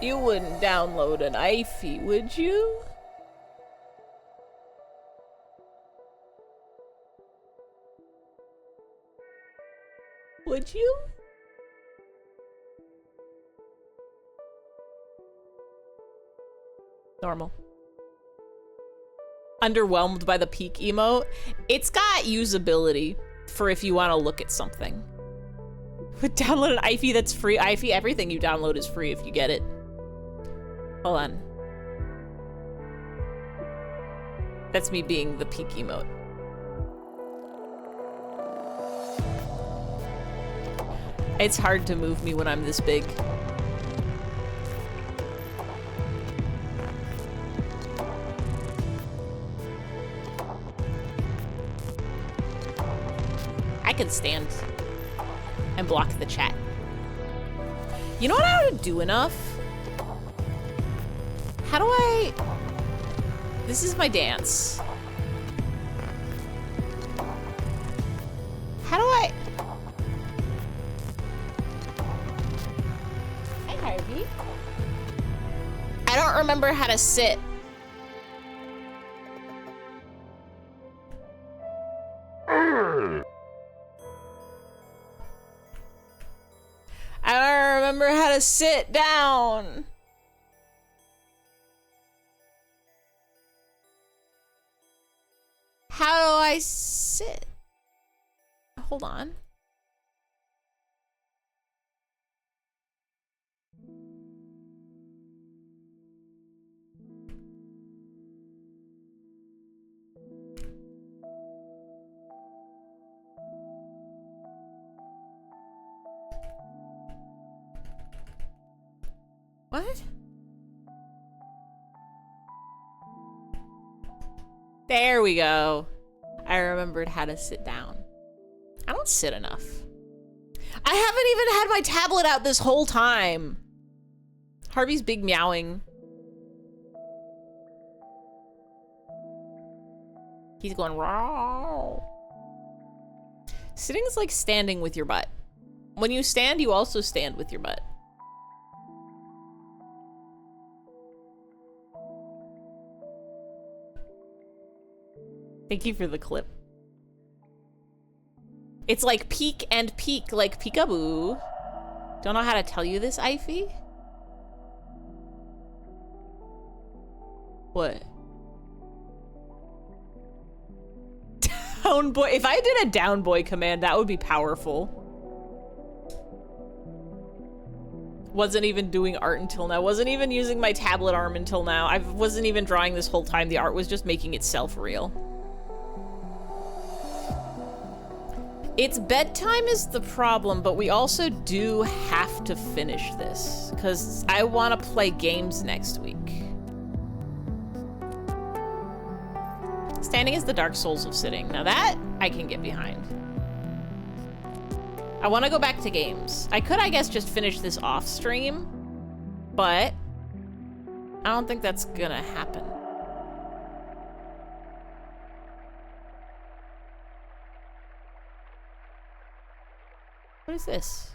You wouldn't download an Ify, would you? Would you? Normal. Underwhelmed by the peak emote. It's got usability for if you want to look at something. But download an Ify that's free. Ify, everything you download is free if you get it. Hold on. That's me being the peak emote. It's hard to move me when I'm this big. I can stand and block the chat. You know what I ought to do enough? How do I... This is my dance. How do I... Hi, Harvey. I don't remember how to sit. I don't remember how to sit down. How do I sit? Hold on. What? There we go. I remembered how to sit down. I don't sit enough. I haven't even had my tablet out this whole time. Harvey's big meowing. He's going raw. Sitting is like standing with your butt. When you stand, you also stand with your butt. Thank you for the clip. It's like peek and peek, like peekaboo. Don't know how to tell you this, Ivy. What? Down boy. If I did a down boy command, that would be powerful. Wasn't even doing art until now. Wasn't even using my tablet arm until now. I wasn't even drawing this whole time. The art was just making itself real. It's bedtime is the problem, but we also do have to finish this because I want to play games next week. Standing is the Dark Souls of sitting. Now that I can get behind. I want to go back to games. I could, I guess, just finish this off stream, but I don't think that's gonna happen. What is this?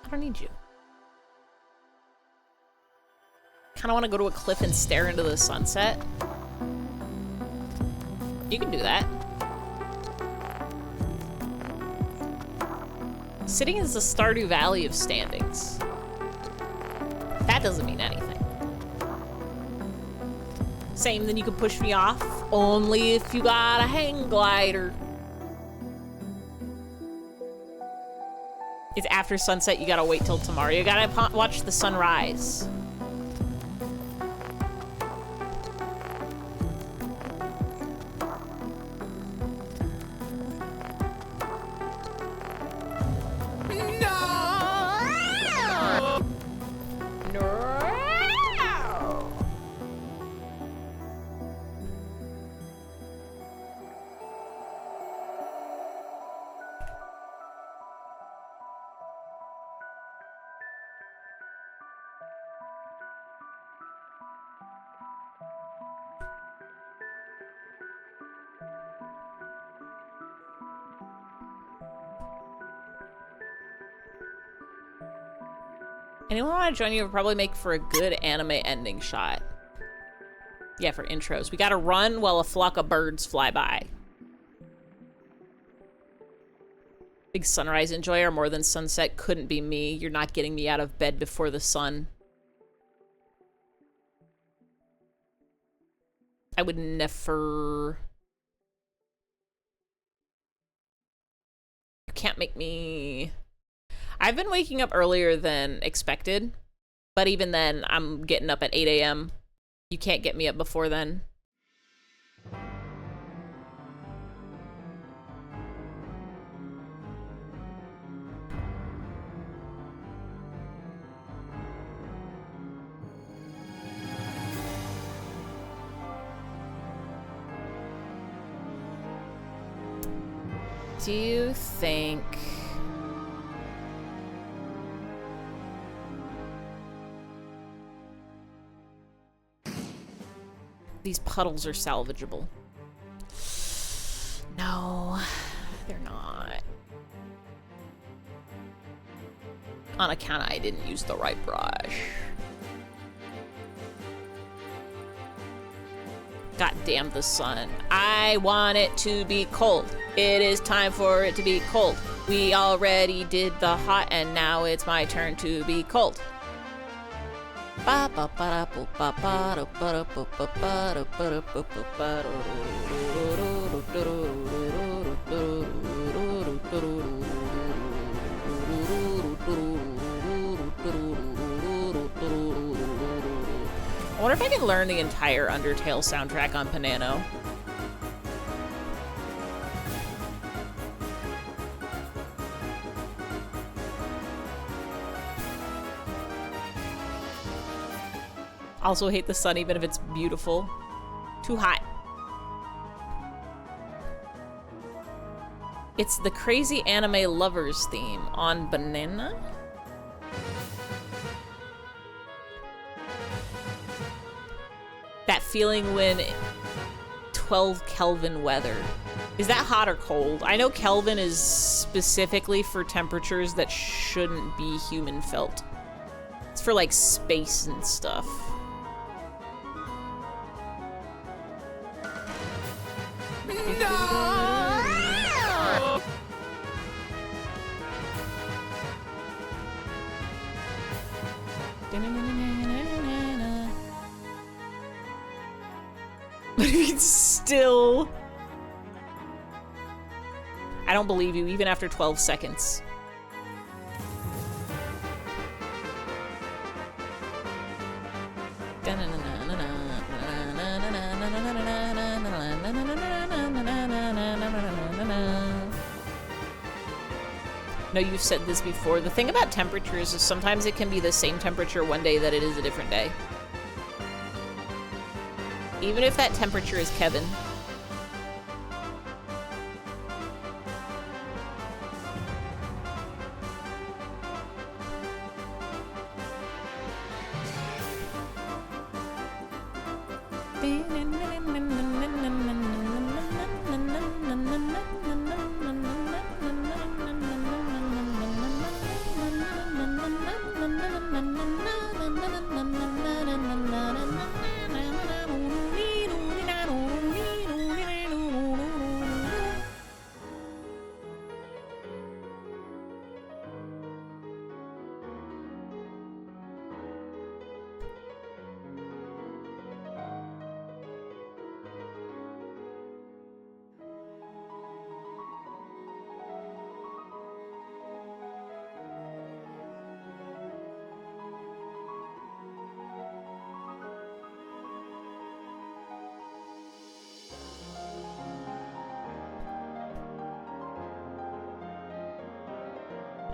I don't need you. Kind of want to go to a cliff and stare into the sunset. You can do that. Sitting is the Stardew Valley of standings. That doesn't mean anything. Same, then you can push me off. Only if you got a hang glider. It's after sunset, you gotta wait till tomorrow. You gotta watch the sunrise. Anyone want to join you? Would probably make for a good anime ending shot. Yeah, for intros. We gotta run while a flock of birds fly by. Big sunrise enjoyer more than sunset couldn't be me. You're not getting me out of bed before the sun. I would never... You can't make me... I've been waking up earlier than expected, but even then, I'm getting up at 8 a.m. You can't get me up before then. Do you think... these puddles are salvageable? No, they're not. On account I didn't use the right brush. God damn the sun. I want it to be cold. It is time for it to be cold. We already did the hot and now it's my turn to be cold. wonder if I can learn the entire Undertale soundtrack on Piano. Also hate the sun even if it's beautiful. Too hot. It's the crazy anime lovers theme on Banana. That feeling when 12 Kelvin weather. Is that hot or cold? I know Kelvin is specifically for temperatures that shouldn't be human felt. It's for like space and stuff. But it's still... I don't believe you, even after 12 seconds. No, you've said this before. The thing about temperatures is sometimes it can be the same temperature one day that it is a different day. Even if that temperature is Kevin.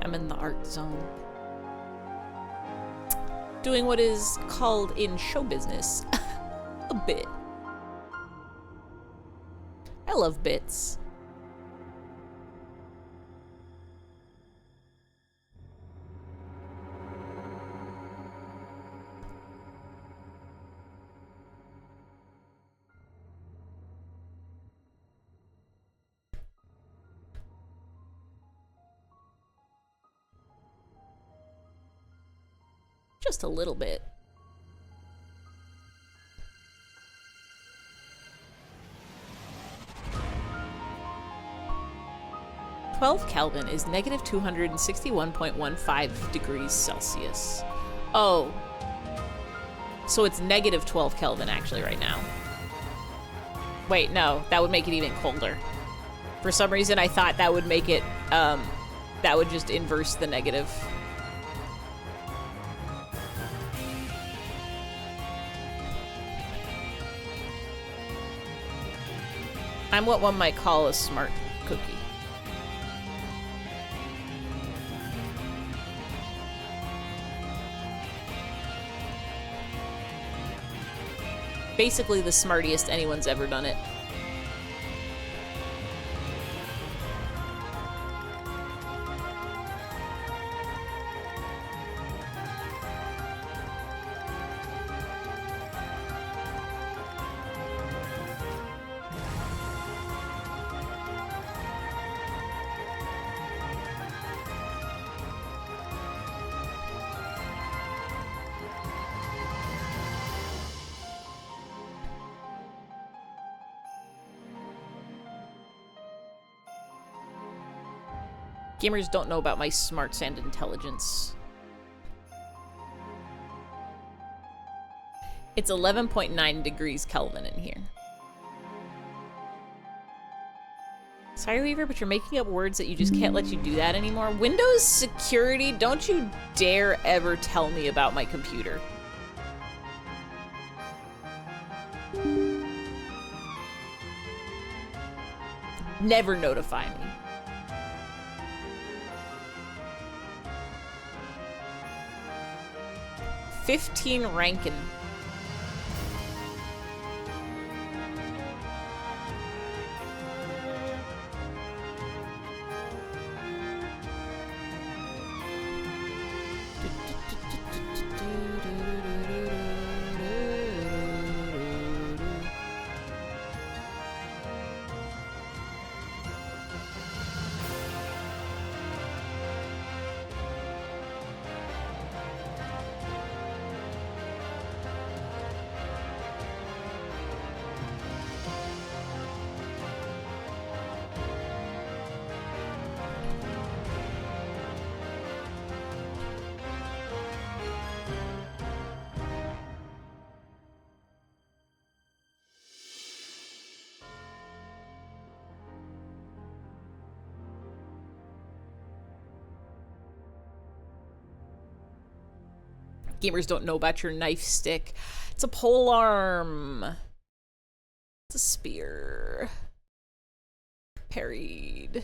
I'm in the art zone. Doing what is called in show business a bit. I love bits. Just a little bit. (12 Kelvin is negative 261.15 degrees Celsius. Oh. So it's negative 12 Kelvin actually right now. Wait, no, that would make it even colder. For some reason I thought that would make it, that would just inverse the negative. I'm what one might call a smart cookie. Basically the smartest anyone's ever done it. Gamers don't know about my smarts and intelligence. It's 11.9 degrees Kelvin in here. Sorry, Weaver, but you're making up words that you just can't let you do that anymore. Windows security, don't you dare ever tell me about my computer. Never notify me. $15 Rankin. Gamers don't know about your knife stick. It's a pole arm. It's a spear. Parried.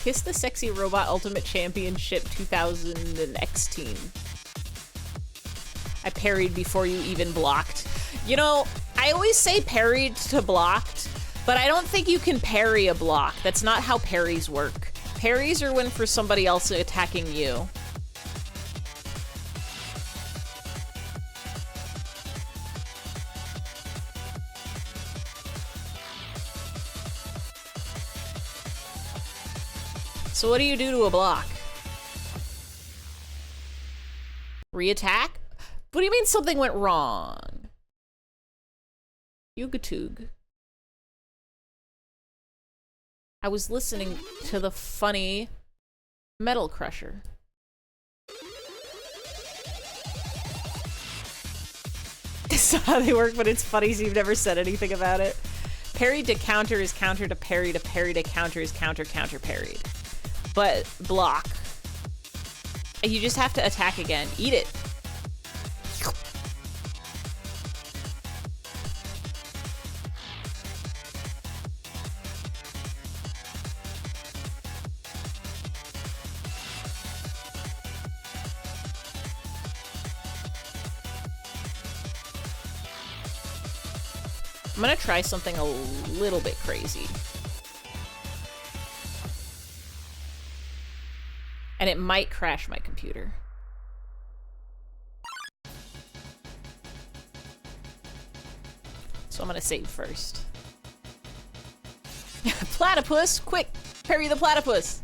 Kiss the Sexy Robot Ultimate Championship 2016. I parried before you even blocked. You know, I always say parried to blocked, but I don't think you can parry a block. That's not how parries work. Parries are when for somebody else attacking you. So what do you do to a block? Re-attack? What do you mean something went wrong? Yugatug. I was listening to the funny Metal Crusher. It's not how they work, but it's funny, so you've never said anything about it. Parry to counter is counter to parry to parry to counter is counter counter parried. But block. And you just have to attack again. Eat it. I'm gonna try something a little bit crazy. And it might crash my computer. So I'm gonna save first. Platypus! Quick! Parry the platypus!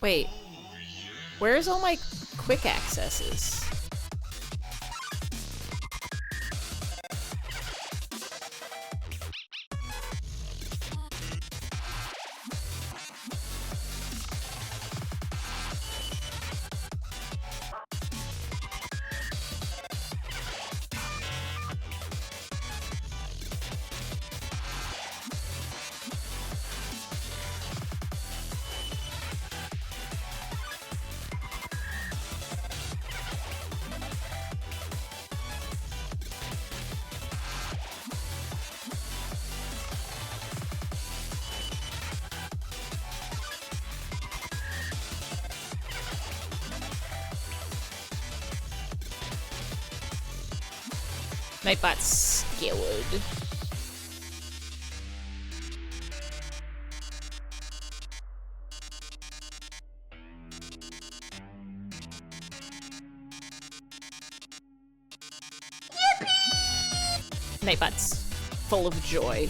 Wait. Where's all my quick accesses? Nightbot's scared. Nightbot's full of joy.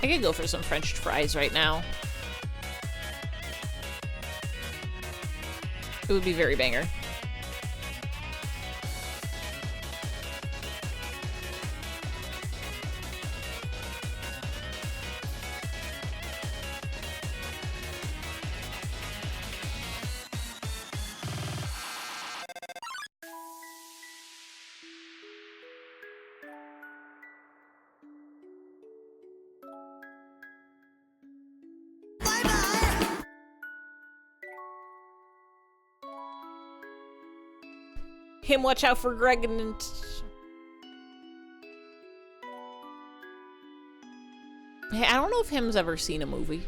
I could go for some French fries right now. It would be very banger. Him, watch out for Greg and... Hey, I don't know if him's ever seen a movie.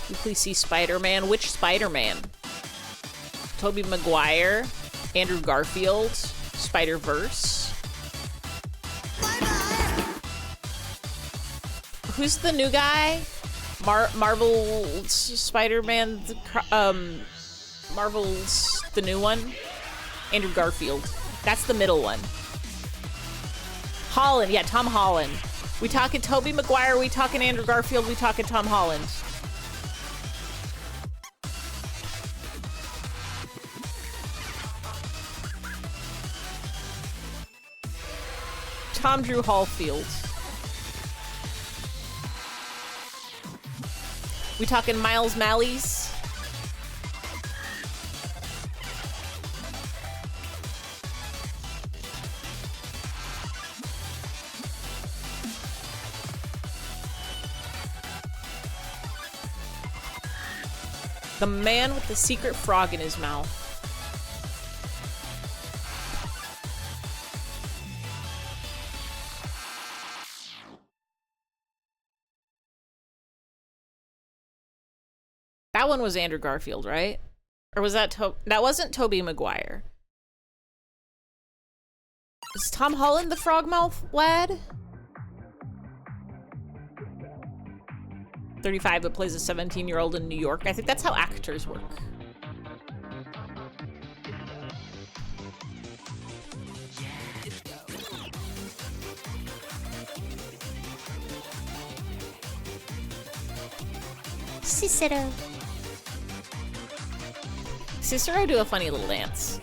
You please see Spider-Man. Which Spider-Man? Tobey Maguire, Andrew Garfield, Spider-Verse. Who's the new guy? Marvel Spider-Man, Marvel's the new one? Andrew Garfield. That's the middle one. Holland, yeah, Tom Holland. We talking Tobey Maguire, we talking Andrew Garfield, we talking Tom Holland. Tom Drew Hallfield. We talking Miles Malleys? The man with the secret frog in his mouth. That one was Andrew Garfield, right? Or was that that wasn't Tobey Maguire. Is Tom Holland the frogmouth lad? 35 that plays a 17-year-old in New York. I think that's how actors work. Cicero. Cicero do a funny little dance.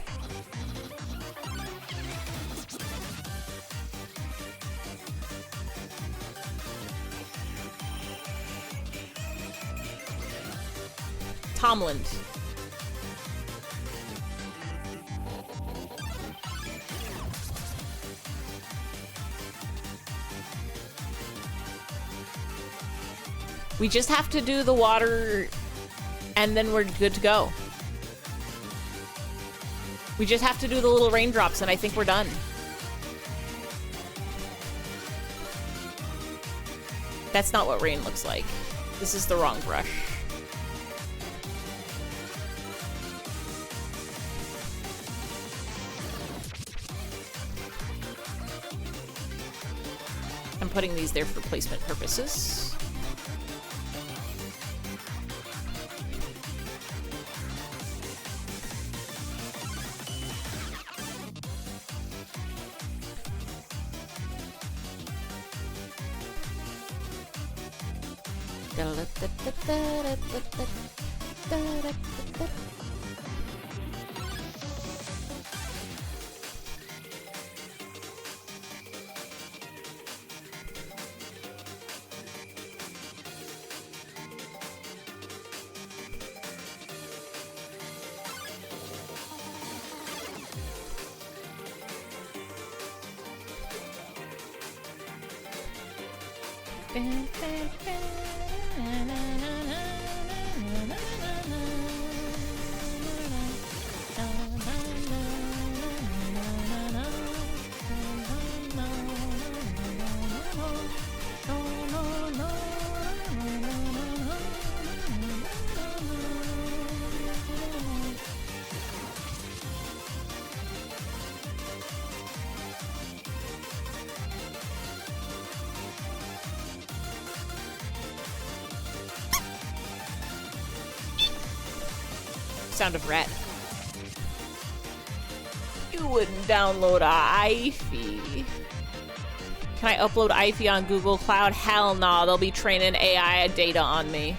Tomland. We just have to do the water and then we're good to go. We just have to do the little raindrops and I think we're done. That's not what rain looks like. This is the wrong brush. I'm putting these there for placement purposes. Sound of red. You wouldn't download iFi. Can I upload iFi on Google Cloud? Hell no, they'll be training AI data on me.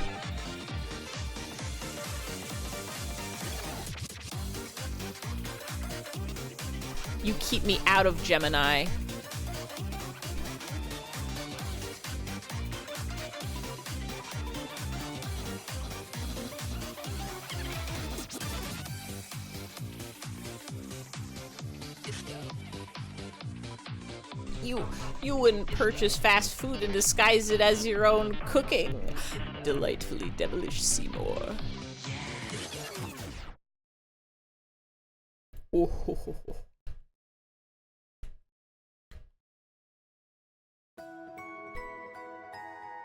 You keep me out of Gemini. You wouldn't purchase fast food and disguise it as your own cooking. Delightfully devilish Seymour. Oh, ho, ho, ho.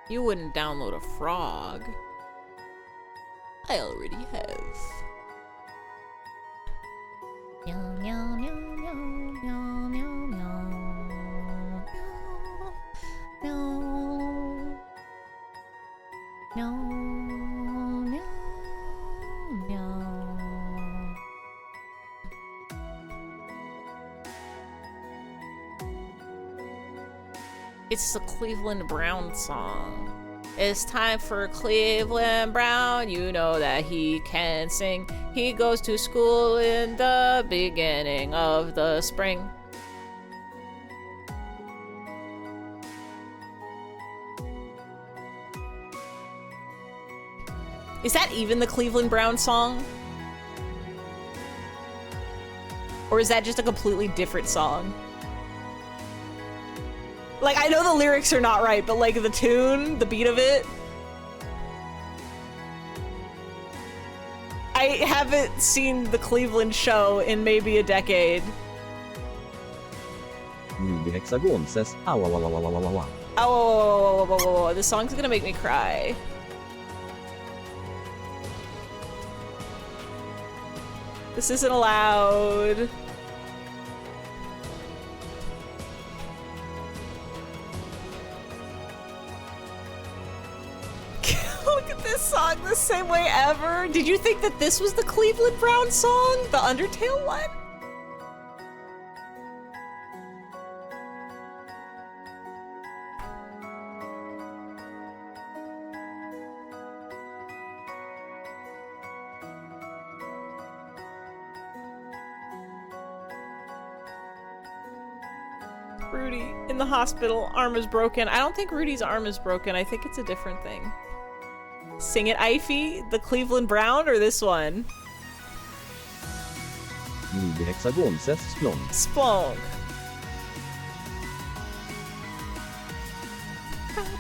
You wouldn't download a frog. I already have. Meow, meow, meow, meow, meow, meow, meow. Meow. Meow, meow, meow. It's the Cleveland Brown song. It's time for Cleveland Brown. You know that he can sing. He goes to school in the beginning of the spring. Is that even the Cleveland Brown song? Or is that just a completely different song? Like, I know the lyrics are not right, but like the tune, the beat of it. I haven't seen the Cleveland show in maybe a decade. The hexagon says, "Ow, Oh, this song's gonna make me cry. This isn't allowed. Look at this song the same way ever. Did you think that this was the Cleveland Brown song? The Undertale one? Rudy in the hospital, arm is broken. I don't think Rudy's arm is broken. I think it's a different thing. Sing it, Ivy. The Cleveland Brown or this one? The hexagon says splonk. Splonk.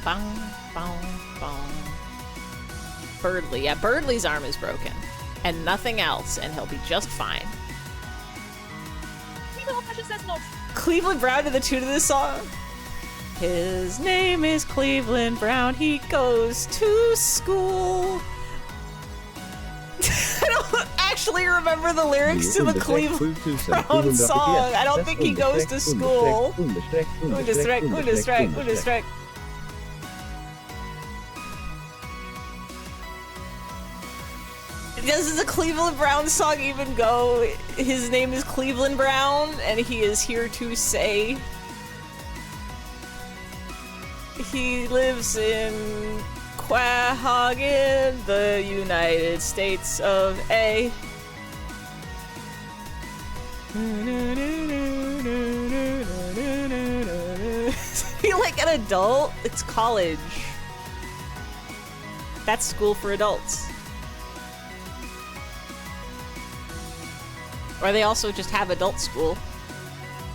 Bong, bong, bong. Birdley. Yeah, Birdley's arm is broken. And nothing else, and he'll be just fine. Cleveland Brown to the tune of this song. His name is Cleveland Brown. He goes to school. I don't actually remember the lyrics to the Cleveland Brown song. I don't think he goes to school. Understrike. Does the Cleveland Brown song even go? His name is Cleveland Brown, and he is here to say he lives in Quahagen, the United States of A. Is he like an adult? It's college. That's school for adults. Or they also just have adult school.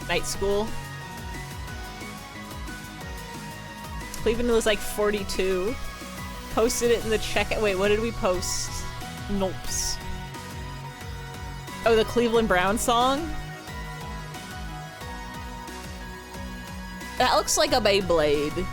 Night school. Cleveland was like 42. Posted it in the check. Wait, what did we post? Nopes. Oh, the Cleveland Brown song? That looks like a Beyblade.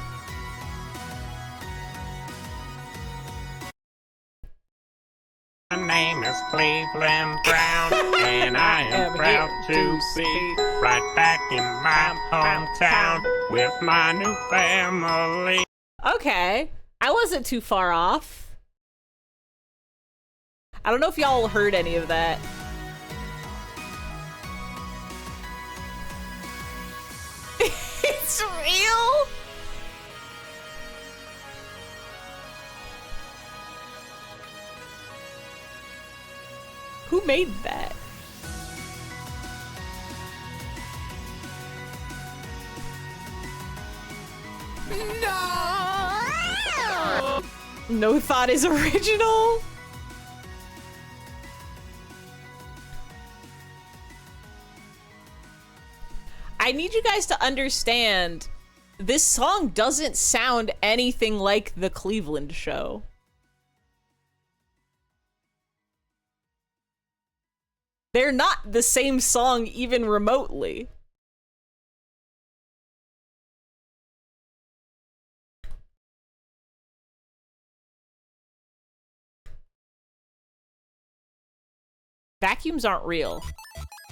My name is Cleveland Brown, and I am proud to be right back in my hometown with my new family. Okay, I wasn't too far off. I don't know if y'all heard any of that. It's real? Who made that? No! No thought is original? I need you guys to understand, this song doesn't sound anything like the Cleveland show. They're not the same song even remotely. Vacuums aren't real.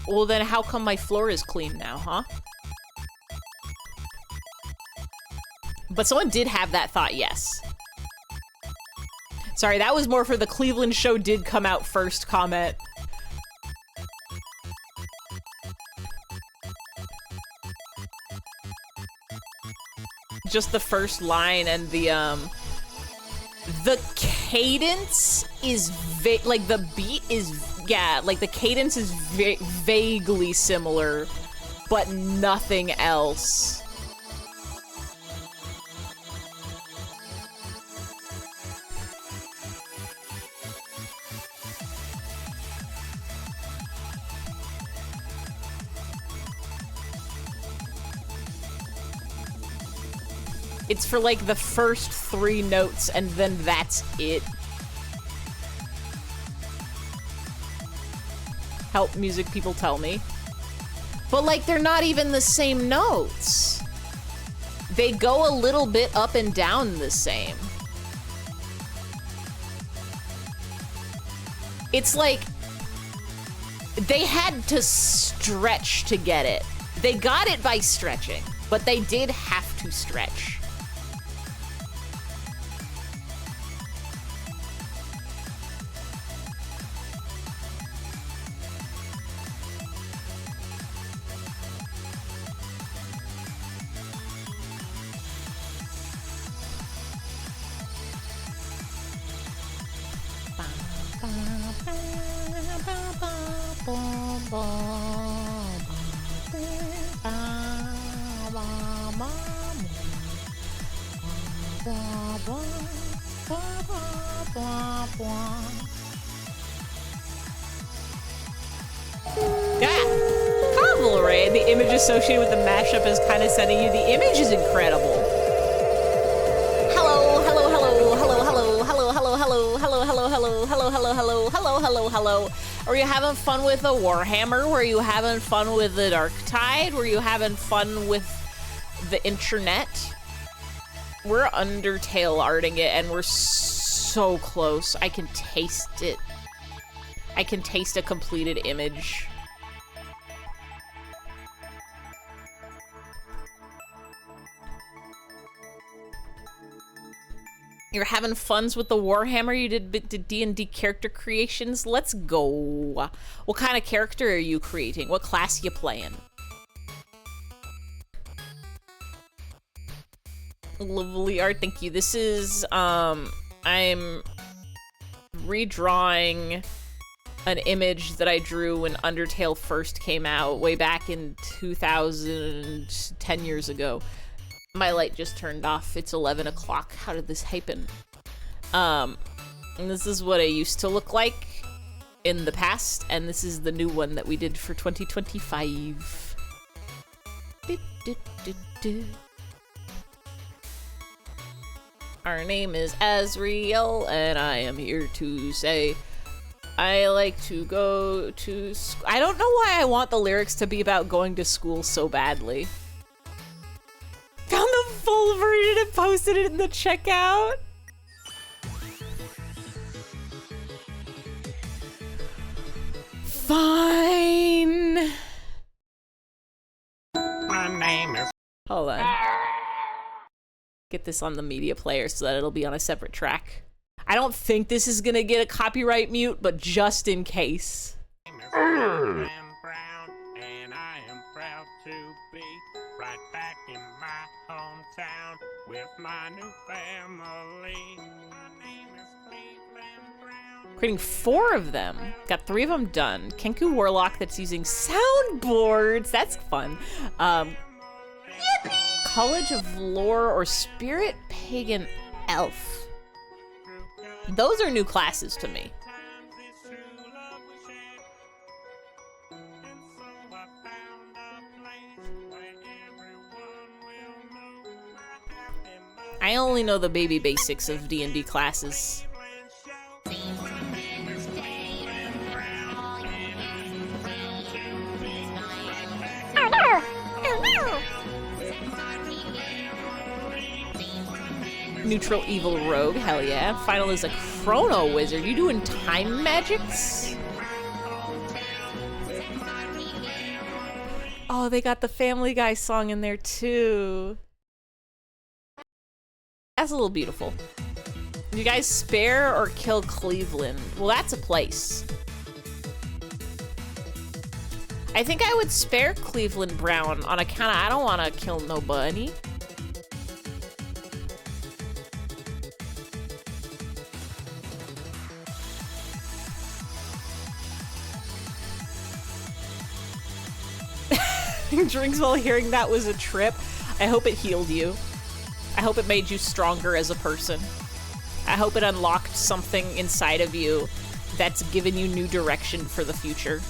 Well, then how come my floor is clean now, huh? But someone did have that thought, yes. Sorry, that was more for the Cleveland show did come out first comment. Just the first line and the cadence is like the beat is, yeah, like the cadence is vaguely similar, but nothing else. It's for like the first 3 notes and then that's it. Help music people tell me. But like they're not even the same notes. They go a little bit up and down the same. It's like they had to stretch to get it. They got it by stretching, but they did have to stretch. Colorloring, the image associated with the mashup is kind of sending you. The image is incredible. Hello, hello, hello, hello, hello, hello, hello, hello, hello, hello, hello, hello, hello, hello, hello, hello, hello. Are you having fun with a Warhammer? Were you having fun with the Dark Tide? Were you having fun with the internet? We're Undertale arting it, and we're so close. I can taste it. I can taste a completed image. You're having funs with the Warhammer? You did D&D character creations? Let's go. What kind of character are you creating? What class you playing? Lovely art, thank you. This is, I'm redrawing an image that I drew when Undertale first came out, way back in 2000, 10 years ago. My light just turned off. It's 11 o'clock. How did this happen? And this is what I used to look like in the past, and this is the new one that we did for 2025. Our name is Azriel, and I am here to say I like to go to school. I don't know why I want the lyrics to be about going to school so badly. Found the full version and posted it in the checkout. Fine. My name is... Hold on. Get this on the media player so that it'll be on a separate track. I don't think this is gonna get a copyright mute, but just in case. Brown, and I am proud to be right back in my hometown with my new family. My name is Cleveland Brown. Creating 4 of them. Got 3 of them done. Kenku Warlock that's using soundboards. That's fun. College of Lore or Spirit Pagan Elf. Those are new classes to me. I only know the baby basics of D&D classes. Oh no! Oh no! Neutral evil rogue, hell yeah. Final is a chrono wizard. You doing time magics? Oh, they got the Family Guy song in there too. That's a little beautiful. You guys spare or kill Cleveland? Well, that's a place. I think I would spare Cleveland Brown on account of I don't want to kill nobody. Drinks while hearing that was a trip. I hope it healed you. I hope it made you stronger as a person. I hope it unlocked something inside of you that's given you new direction for the future.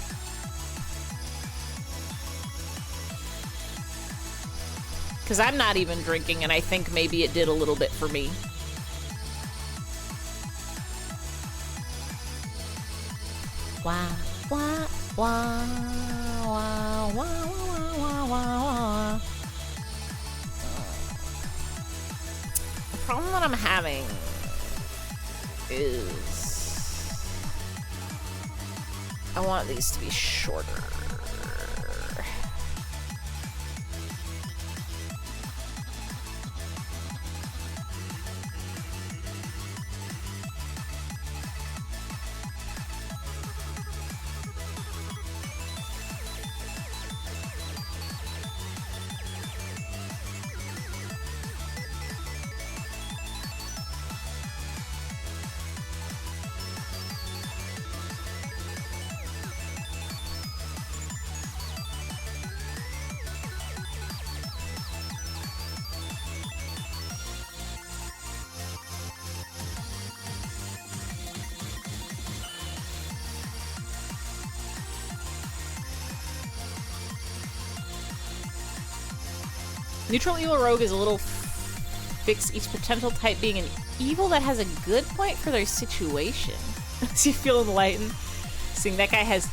Because I'm not even drinking, and I think maybe it did a little bit for me. Wah, wah, wah, wah, wah, wah, wah, wah, wah. The problem that I'm having is I want these to be shorter. Neutral evil rogue is a little fix each potential type being an evil that has a good point for their situation. Does you feel enlightened? Seeing that guy has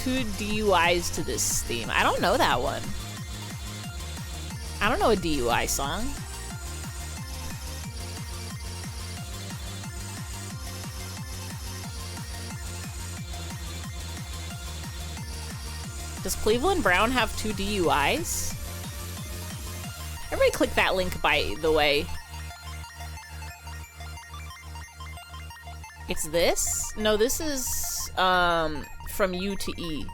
2 DUIs to this theme. I don't know that one. I don't know a DUI song. Does Cleveland Brown have 2 DUIs? Everybody click that link, by the way. It's this? No, this is from U to E.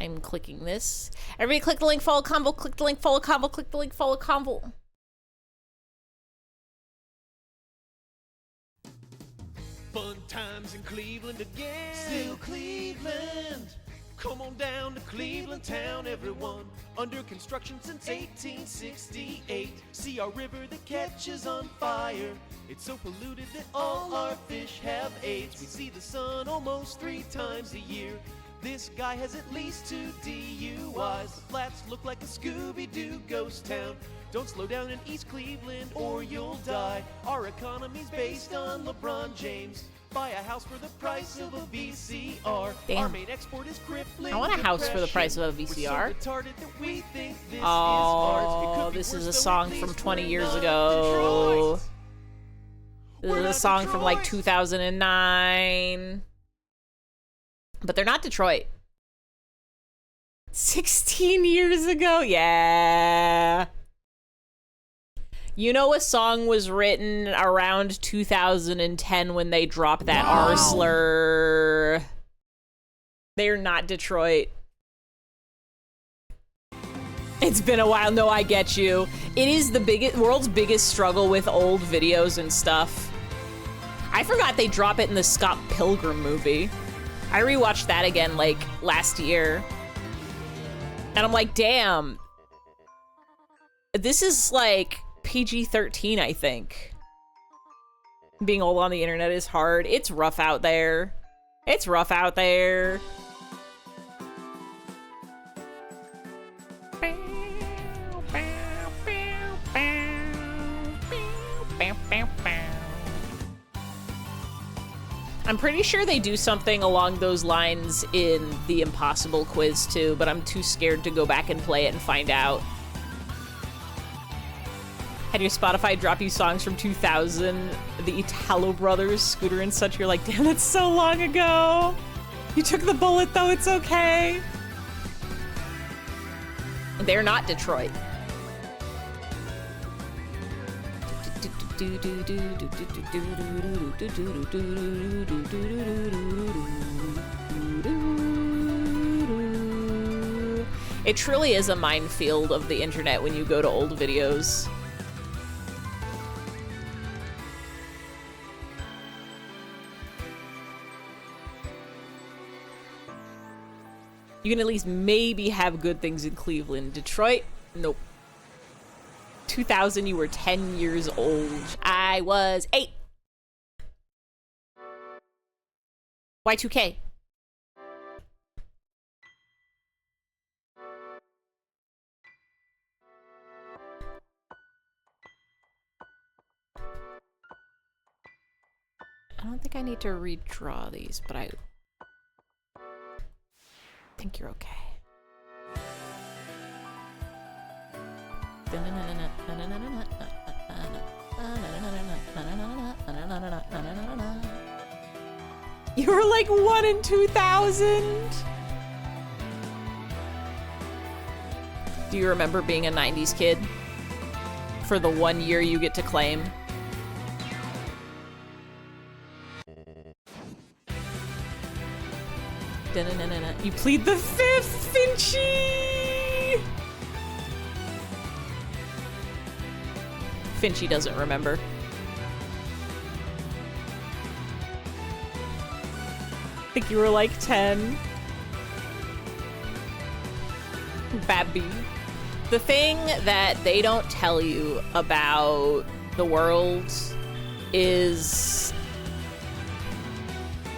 I'm clicking this. Everybody click the link, follow combo, click the link, follow combo, click the link, follow combo. Fun times in Cleveland again. Still Cleveland. Come on down to Cleveland town, everyone. Under construction since 1868. See our river that catches on fire. It's so polluted that all our fish have AIDS. We see the sun almost 3 times a year. This guy has at least 2 DUIs. The flats look like a Scooby-Doo ghost town. Don't slow down in East Cleveland or you'll die. Our economy's based on LeBron James. Buy a house for the price of a VCR. Damn. Our main export is crippling. I want a house for the price of a VCR. We're so retarded that we think this Oh, this is a song from 20 years ago. This is a song from like 2009. But they're not Detroit. 16 years ago? Yeah. You know, a song was written around 2010 when they dropped that R slur. They're not Detroit. It's been a while. No, I get you. It is the world's biggest struggle with old videos and stuff. I forgot they drop it in the Scott Pilgrim movie. I rewatched that again like last year. And I'm like, damn. This is like PG-13, I think. Being old on the internet is hard. It's rough out there. It's rough out there. I'm pretty sure they do something along those lines in the Impossible quiz too, but I'm too scared to go back and play it and find out. Had your Spotify drop you songs from 2000, the Italo Brothers, Scooter and such? You're like, damn, that's so long ago. You took the bullet though, it's okay. They're not Detroit. It truly is a minefield of the internet when you go to old videos. You can at least maybe have good things in Cleveland. Detroit? Nope. 2000, you were 10 years old. I was 8. Y2K. I don't think I need to redraw these, but I think you're okay. You were like 1 in 2000. Do you remember being a 90s kid? For the 1 year you get to claim. You plead the 5th, Finchy! Finchy doesn't remember. I think you were like 10. Babby. The thing that they don't tell you about the world is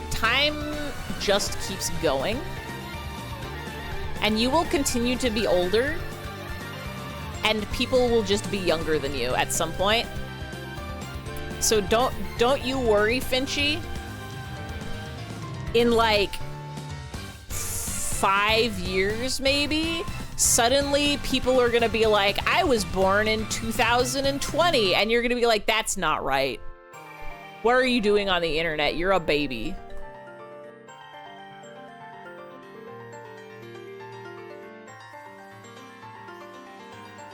time just keeps going. And you will continue to be older. And people will just be younger than you at some point. So don't you worry, Finchy. In like 5 years, maybe, suddenly people are gonna be like, I was born in 2020, and you're gonna be like, that's not right. What are you doing on the internet? You're a baby.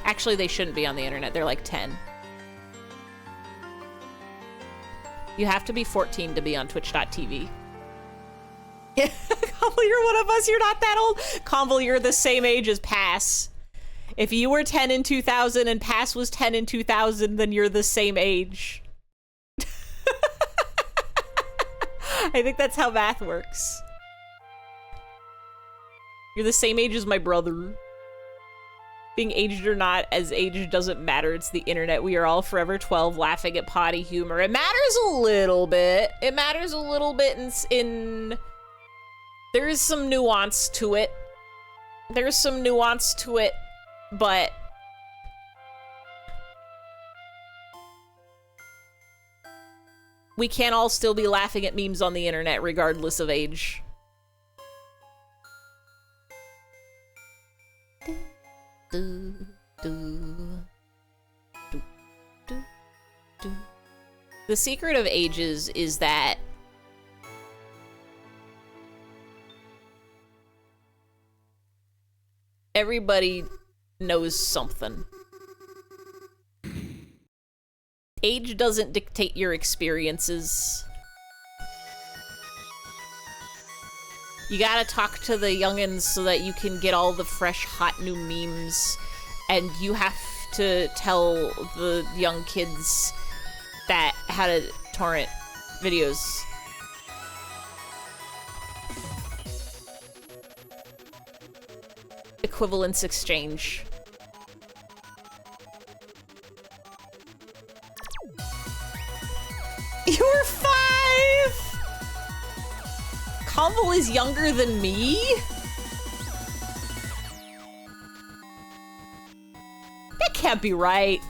Actually, they shouldn't be on the internet. They're like 10. You have to be 14 to be on twitch.tv. Convol, you're one of us. You're not that old. Convol, you're the same age as Pass. If you were 10 in 2000 and Pass was 10 in 2000, then you're the same age. I think that's how math works. You're the same age as my brother. Being aged or not, as age doesn't matter. It's the internet. We are all forever 12 laughing at potty humor. It matters a little bit. It matters a little bit in There is some nuance to it. There's some nuance to it, but we can all still be laughing at memes on the internet regardless of age. The secret of ages is that everybody knows something. Age doesn't dictate your experiences. You gotta talk to the youngins so that you can get all the fresh, hot new memes, and you have to tell the young kids that how to torrent videos. Equivalence exchange. You were 5! Convol is younger than me? That can't be right.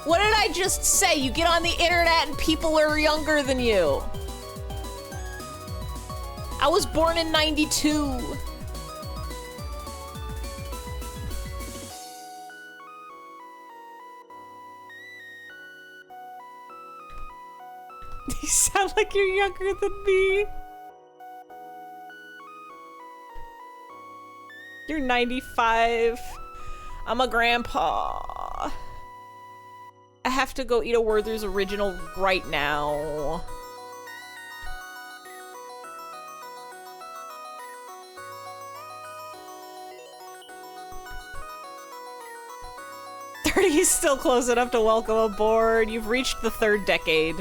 What did I just say? You get on the internet and people are younger than you. I was born in 92. You sound like you're younger than me. You're 95. I'm a grandpa. I have to go eat a Werther's Original right now. He's still close enough to welcome aboard. You've reached the 3rd decade.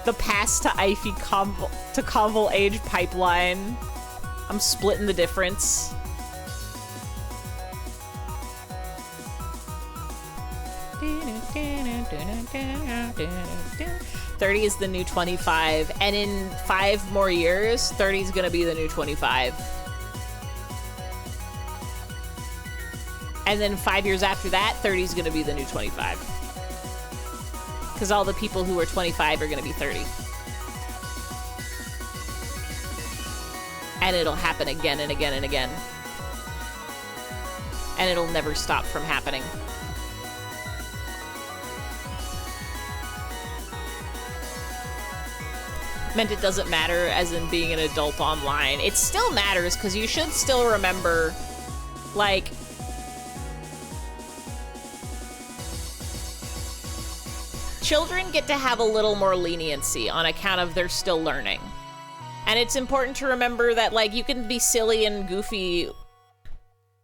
The pass to Ivy to Convol age pipeline. I'm splitting the difference. $30 is the new 25, and in 5 more years, $30 is gonna be the new 25. And then 5 years after that, 30 is gonna be the new 25. Because all the people who are 25 are gonna be 30. And it'll happen again and again and again. And it'll never stop from happening. Meant it doesn't matter as in being an adult online. It still matters because you should still remember, like, children get to have a little more leniency on account of they're still learning. And it's important to remember that, like, you can be silly and goofy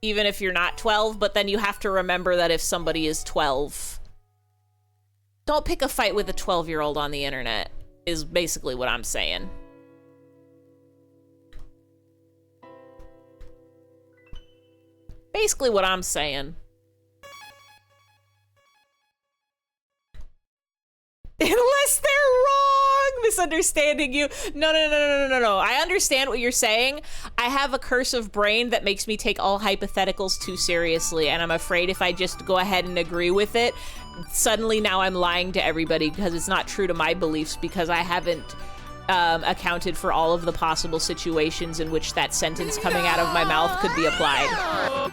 even if you're not 12, but then you have to remember that if somebody is 12, don't pick a fight with a 12-year-old on the internet, is basically what I'm saying. Basically what I'm saying. Unless they're wrong, misunderstanding you. No. I understand what you're saying. I have a cursive brain that makes me take all hypotheticals too seriously, and I'm afraid if I just go ahead and agree with it, suddenly now I'm lying to everybody because it's not true to my beliefs because I haven't accounted for all of the possible situations in which that sentence coming out of my mouth could be applied.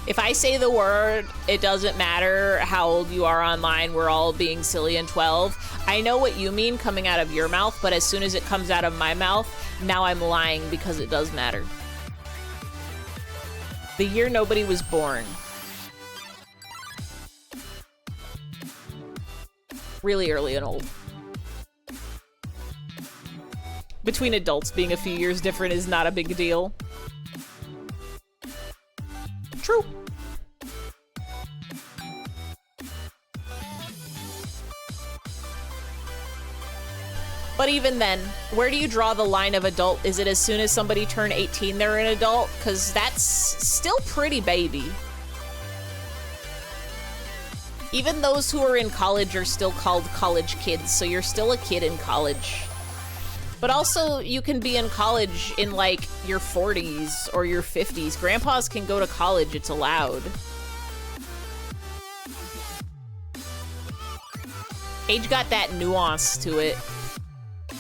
If I say the word, it doesn't matter how old you are online, we're all being silly and 12. I know what you mean coming out of your mouth, but as soon as it comes out of my mouth, now I'm lying because it does matter. The year nobody was born. Really early and old. Between adults, being a few years different is not a big deal. True. But even then, where do you draw the line of adult? Is it as soon as somebody turn 18 they're an adult? Because that's still pretty baby. Even those who are in college are still called college kids, so you're still a kid in college. But also, you can be in college in, like, your 40s or your 50s. Grandpas can go to college, it's allowed. Age got that nuance to it.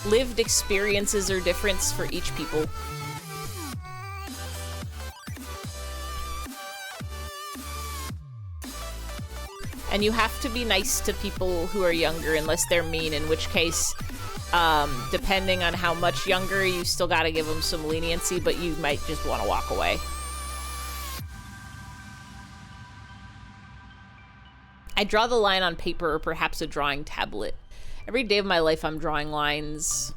Lived experiences are different for each people. And you have to be nice to people who are younger unless they're mean, in which case, depending on how much younger, you still gotta give them some leniency, but you might just want to walk away. I draw the line on paper or perhaps a drawing tablet. Every day of my life, I'm drawing lines.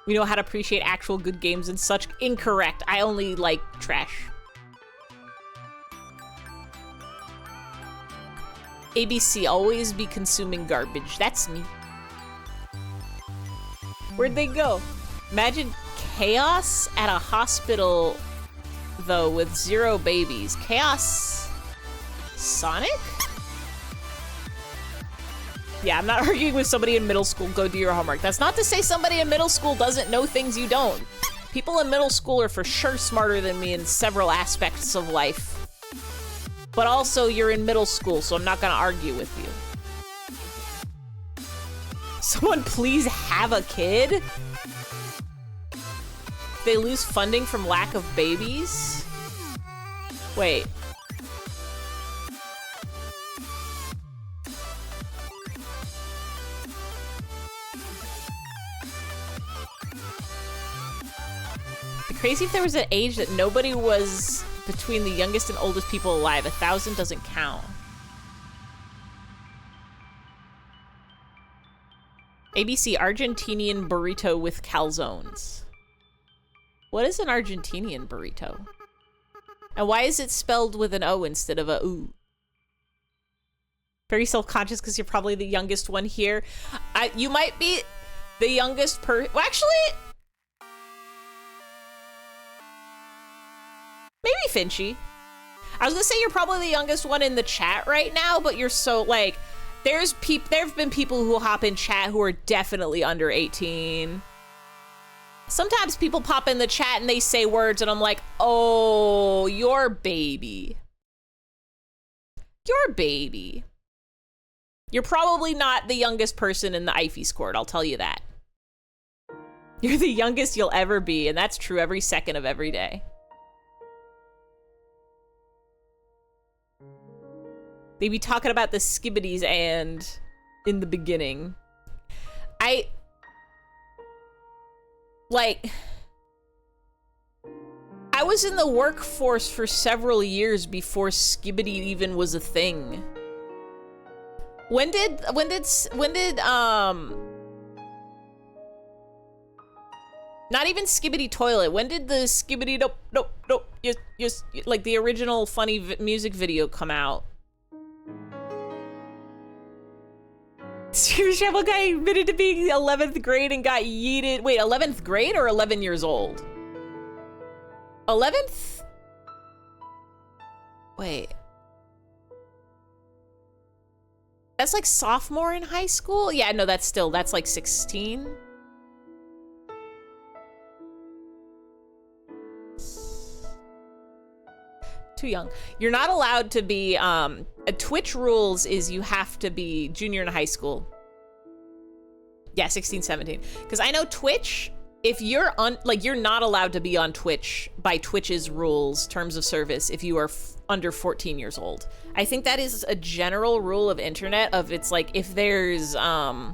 We know how to appreciate actual good games and such. Incorrect. I only like trash. ABC, always be consuming garbage. That's me. Where'd they go? Imagine chaos at a hospital, though, with 0 babies. Chaos... Sonic? Yeah, I'm not arguing with somebody in middle school. Go do your homework. That's not to say somebody in middle school doesn't know things you don't. People in middle school are for sure smarter than me in several aspects of life. But also, you're in middle school, so I'm not gonna argue with you. Someone please have a kid? They lose funding from lack of babies? Wait. Crazy if there was an age that nobody was between the youngest and oldest people alive. 1,000 doesn't count. ABC, Argentinian burrito with calzones. What is an Argentinian burrito? And why is it spelled with an O instead of a U? Very self-conscious because you're probably the youngest one here. You might be the youngest well, actually... Maybe Finchy. I was gonna say you're probably the youngest one in the chat right now, but you're so, like, there have been people who hop in chat who are definitely under 18. Sometimes people pop in the chat and they say words and I'm like, oh, you're baby. You're baby. You're probably not the youngest person in the IFE squad, I'll tell you that. You're the youngest you'll ever be, and that's true every second of every day. They be talking about the skibbities and in the beginning. I was in the workforce for several years before skibbity even was a thing. When did not even skibbity toilet. When did the skibbity nope, yes, like the original funny music video come out? Shamble guy admitted to being 11th grade and got yeeted. Wait, 11th grade or 11 years old? 11th? Wait. That's like sophomore in high school? Yeah, no, that's like 16. Too young. You're not allowed to be, Twitch rules is you have to be junior in high school. Yeah, 16, 17. Because I know Twitch, if you're you're not allowed to be on Twitch by Twitch's rules, terms of service, if you are under 14 years old. I think that is a general rule of internet of it's like, if there's, I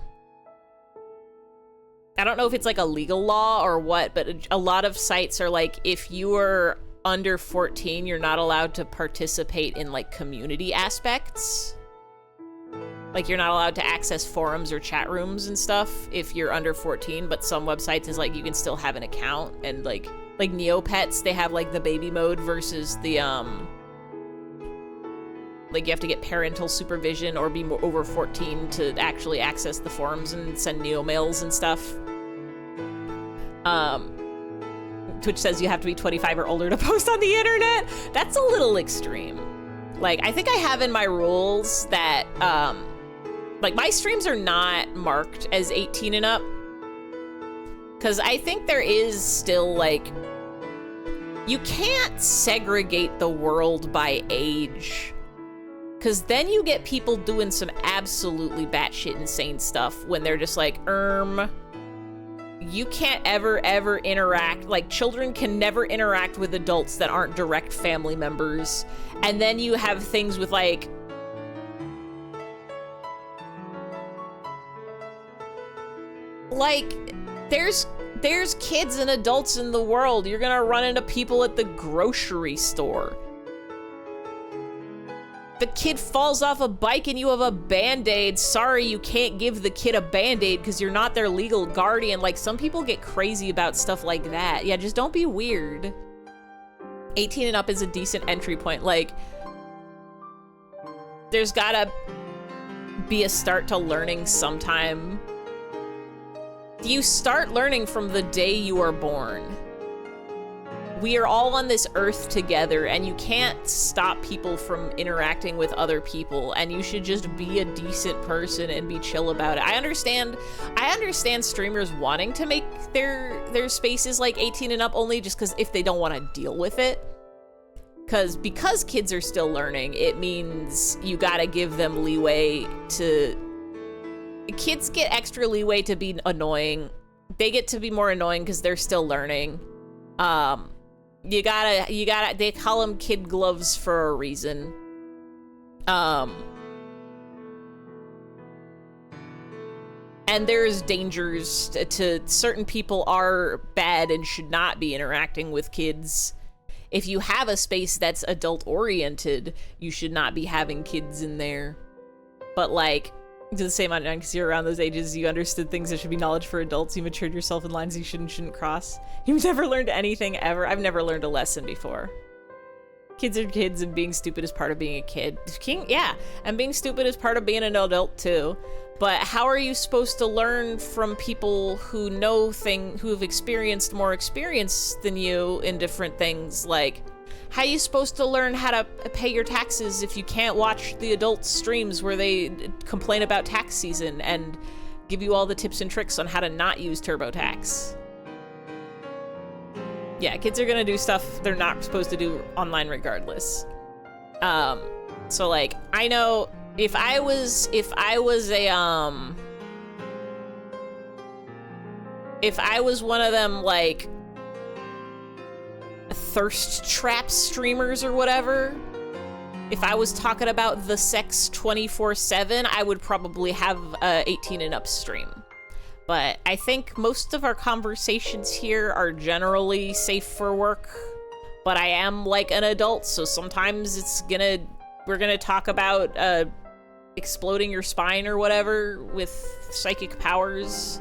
don't know if it's like a legal law or what, but a lot of sites are like, if you are under 14, you're not allowed to participate in like community aspects. Like you're not allowed to access forums or chat rooms and stuff if you're under 14, but some websites is like you can still have an account, and like Neopets, they have like the baby mode versus the like you have to get parental supervision or be over 14 to actually access the forums and send neo mails and stuff. Twitch says you have to be 25 or older to post on the internet. That's a little extreme. Like, I think I have in my rules that, like, my streams are not marked as 18 and up. Because I think there is still, like, you can't segregate the world by age. Because then you get people doing some absolutely batshit insane stuff when they're just like, you can't ever interact, like, children can never interact with adults that aren't direct family members. And then you have things with, like, there's kids and adults in the world. You're gonna run into people at the grocery store. The kid falls off a bike and you have a Band-Aid. Sorry, you can't give the kid a Band-Aid because you're not their legal guardian. Like, some people get crazy about stuff like that. Yeah, just don't be weird. 18 and up is a decent entry point. Like, there's gotta be a start to learning sometime. You start learning from the day you are born. We are all on this earth together, and you can't stop people from interacting with other people, and you should just be a decent person and be chill about it. I understand streamers wanting to make their spaces like 18 and up only just because if they don't want to deal with it. Because kids are still learning, it means you gotta give them leeway to... Kids get extra leeway to be annoying. They get to be more annoying because they're still learning. You gotta, they call them kid gloves for a reason. And there's dangers to certain people are bad and should not be interacting with kids. If you have a space that's adult oriented, you should not be having kids in there. But like, to the same amount, because you're around those ages, you understood things that should be knowledge for adults. You matured yourself in lines you shouldn't cross. You've never learned anything ever. I've never learned a lesson before. Kids are kids, and being stupid is part of being a kid. Yeah, and being stupid is part of being an adult too. But how are you supposed to learn from people who know who have experienced more experience than you in different things? Like, how are you supposed to learn how to pay your taxes if you can't watch the adult streams where they complain about tax season and give you all the tips and tricks on how to not use TurboTax? Yeah, kids are gonna do stuff they're not supposed to do online regardless. So like, I know if I was one of them, like, thirst trap streamers or whatever, if I was talking about the sex 24/7, I would probably have a 18 and up stream. But I think most of our conversations here are generally safe for work, but I am like an adult, so sometimes we're gonna talk about exploding your spine or whatever with psychic powers.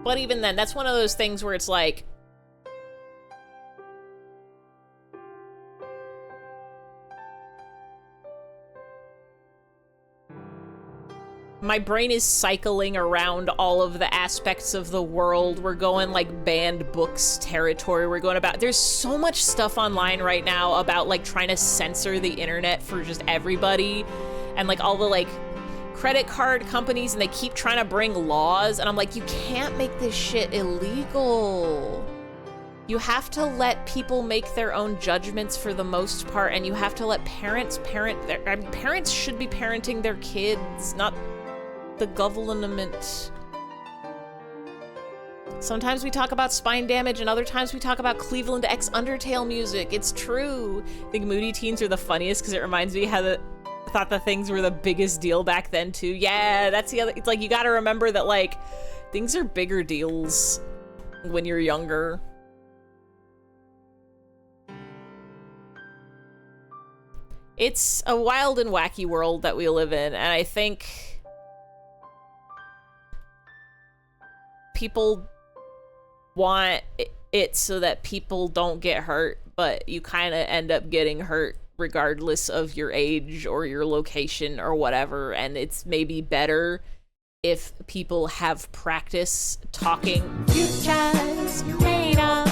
But even then, that's one of those things where it's like, my brain is cycling around all of the aspects of the world. We're going like banned books territory. We're going about, there's so much stuff online right now about like trying to censor the internet for just everybody. And like all the like credit card companies, and they keep trying to bring laws, and I'm like, you can't make this shit illegal. You have to let people make their own judgments for the most part, and you have to let parents parents should be parenting their kids, not the government. Sometimes we talk about spine damage, and other times we talk about Cleveland X Undertale music. It's true. I think Moody Teens are the funniest because it reminds me how thought the things were the biggest deal back then too. Yeah, that's the other, it's like, you gotta remember that like things are bigger deals when you're younger. It's a wild and wacky world that we live in, and I think people want it so that people don't get hurt, but you kind of end up getting hurt regardless of your age or your location or whatever, and it's maybe better if people have practice talking. Futures made of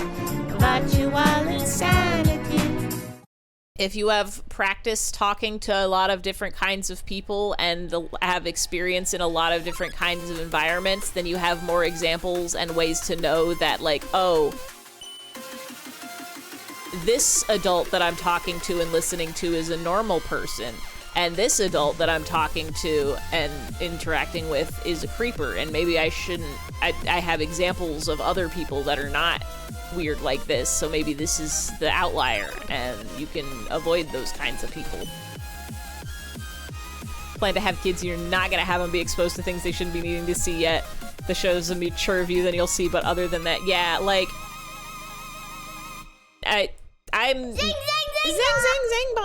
the virtual insanity. If you have practice talking to a lot of different kinds of people and have experience in a lot of different kinds of environments, then you have more examples and ways to know that, like, oh, this adult that I'm talking to and listening to is a normal person, and this adult that I'm talking to and interacting with is a creeper, and maybe I shouldn't. I have examples of other people that are not weird like this, so maybe this is the outlier, and you can avoid those kinds of people. Plan to have kids, you're not gonna have them be exposed to things they shouldn't be needing to see yet. The show's a mature view than you'll see, but other than that, yeah, like, I'm zing,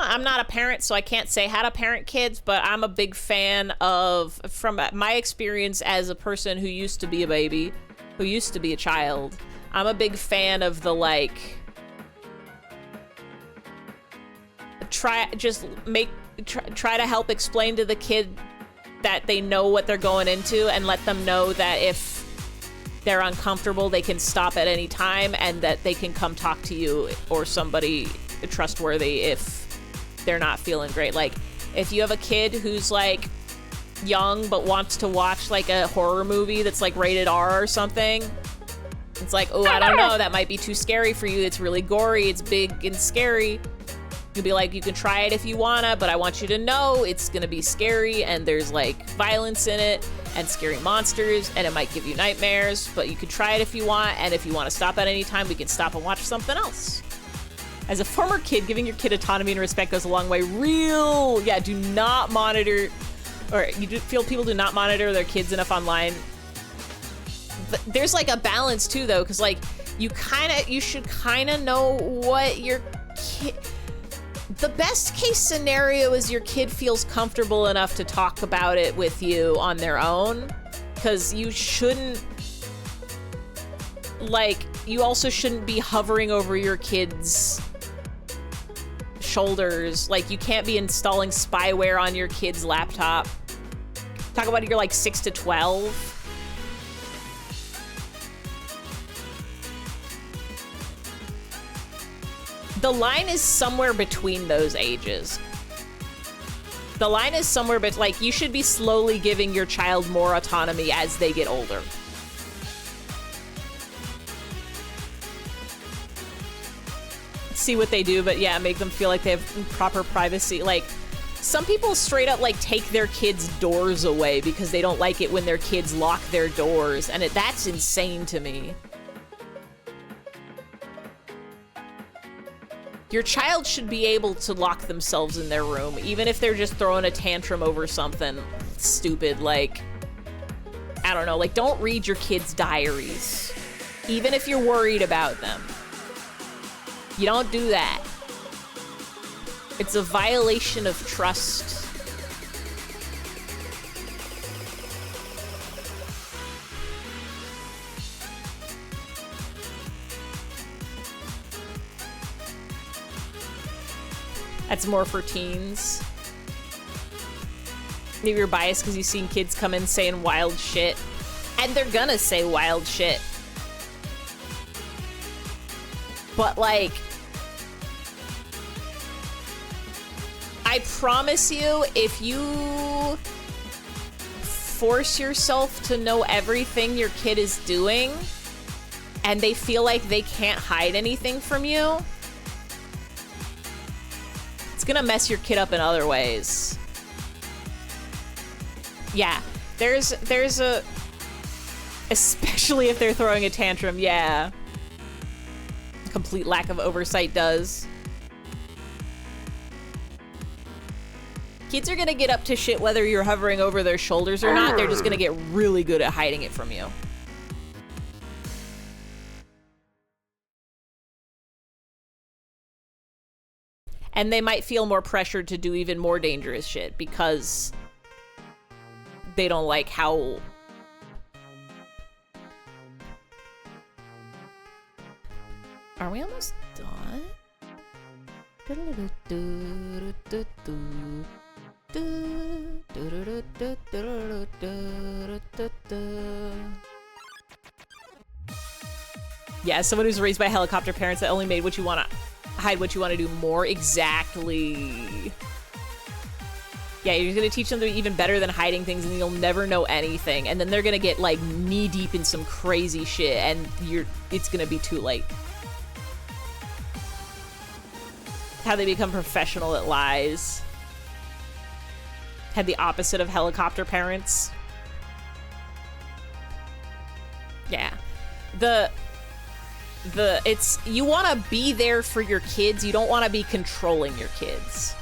I'm not a parent, so I can't say how to parent kids, but I'm a big fan of, from my experience as a person who used to be a baby, who used to be a child, I'm a big fan of the, like, try to help explain to the kid that they know what they're going into, and let them know that if they're uncomfortable, they can stop at any time, and that they can come talk to you or somebody trustworthy if they're not feeling great. Like, if you have a kid who's, like, young but wants to watch, like, a horror movie that's, like, rated R or something, it's like, oh, I don't know, that might be too scary for you. It's really gory, it's big and scary. You'll be like, you can try it if you wanna, but I want you to know it's gonna be scary, and there's, like, violence in it, and scary monsters, and it might give you nightmares, but you can try it if you want, and if you want to stop at any time, we can stop and watch something else. As a former kid, giving your kid autonomy and respect goes a long way. Yeah, do not monitor, or feel people do not monitor their kids enough online. But there's, like, a balance too, though, because, like, you should kind of know what your kid... The best case scenario is your kid feels comfortable enough to talk about it with you on their own, because you shouldn't, like, you also shouldn't be hovering over your kid's shoulders. Like, you can't be installing spyware on your kid's laptop. Talk about you're like 6 to 12. The line is somewhere between those ages. The line is somewhere, but, like, you should be slowly giving your child more autonomy as they get older. See what they do, but yeah, make them feel like they have proper privacy. Like, some people straight up, like, take their kids' doors away because they don't like it when their kids lock their doors, and that's insane to me. Your child should be able to lock themselves in their room, even if they're just throwing a tantrum over something stupid, like, I don't know, like, don't read your kids' diaries, even if you're worried about them. You don't do that. It's a violation of trust. That's more for teens. Maybe you're biased because you've seen kids come in saying wild shit. And they're gonna say wild shit. But, like, I promise you, if you force yourself to know everything your kid is doing, and they feel like they can't hide anything from you, it's gonna mess your kid up in other ways. Yeah, there's a, especially if they're throwing a tantrum, yeah. Complete lack of oversight does. Kids are gonna get up to shit whether you're hovering over their shoulders or not. They're just gonna get really good at hiding it from you. And they might feel more pressured to do even more dangerous shit because they don't like how... Are we almost done? Yeah, someone who's raised by helicopter parents that only made what you want to hide what you want to do more. Exactly. Yeah, you're gonna teach them to be even better than hiding things, and you'll never know anything. And then they're gonna get like knee deep in some crazy shit, and it's gonna be too late. How they become professional at lies. Had the opposite of helicopter parents. Yeah. It's, you want to be there for your kids. You don't want to be controlling your kids.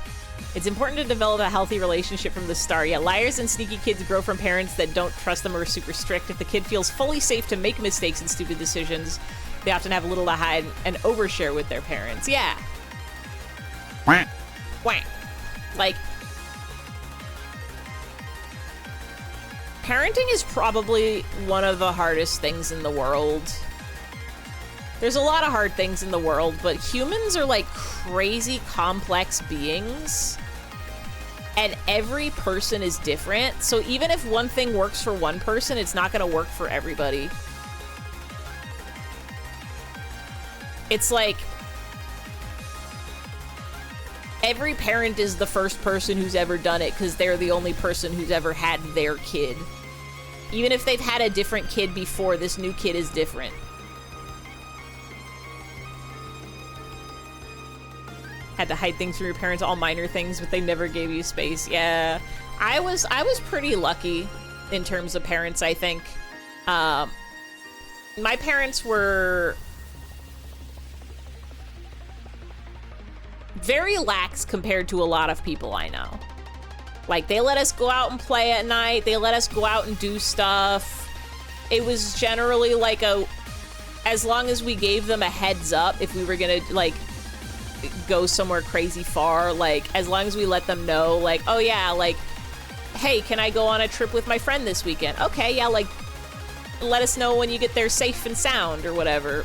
It's important to develop a healthy relationship from the start. Yeah, liars and sneaky kids grow from parents that don't trust them or are super strict. If the kid feels fully safe to make mistakes and stupid decisions, they often have little to hide and overshare with their parents. Yeah. Quack. Like, parenting is probably one of the hardest things in the world. There's a lot of hard things in the world, but humans are like crazy complex beings. And every person is different. So even if one thing works for one person, it's not gonna work for everybody. It's like every parent is the first person who's ever done it because they're the only person who's ever had their kid. Even if they've had a different kid before, this new kid is different. Had to hide things from your parents, all minor things, but they never gave you space. Yeah, I was pretty lucky in terms of parents, I think. My parents were very lax compared to a lot of people I know. Like, they let us go out and play at night. They let us go out and do stuff. It was generally like as long as we gave them a heads up if we were gonna, like, go somewhere crazy far, like, as long as we let them know, like, oh yeah, like, hey, can I go on a trip with my friend this weekend? Okay, yeah, like, let us know when you get there safe and sound or whatever.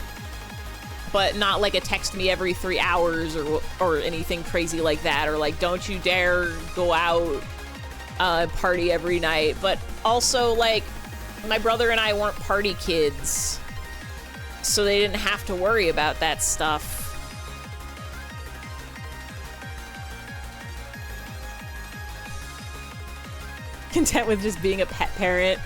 But not like a text me every 3 hours or anything crazy like that, or like, don't you dare go out, party every night. But also, like, my brother and I weren't party kids, so they didn't have to worry about that stuff. Content with just being a pet parent.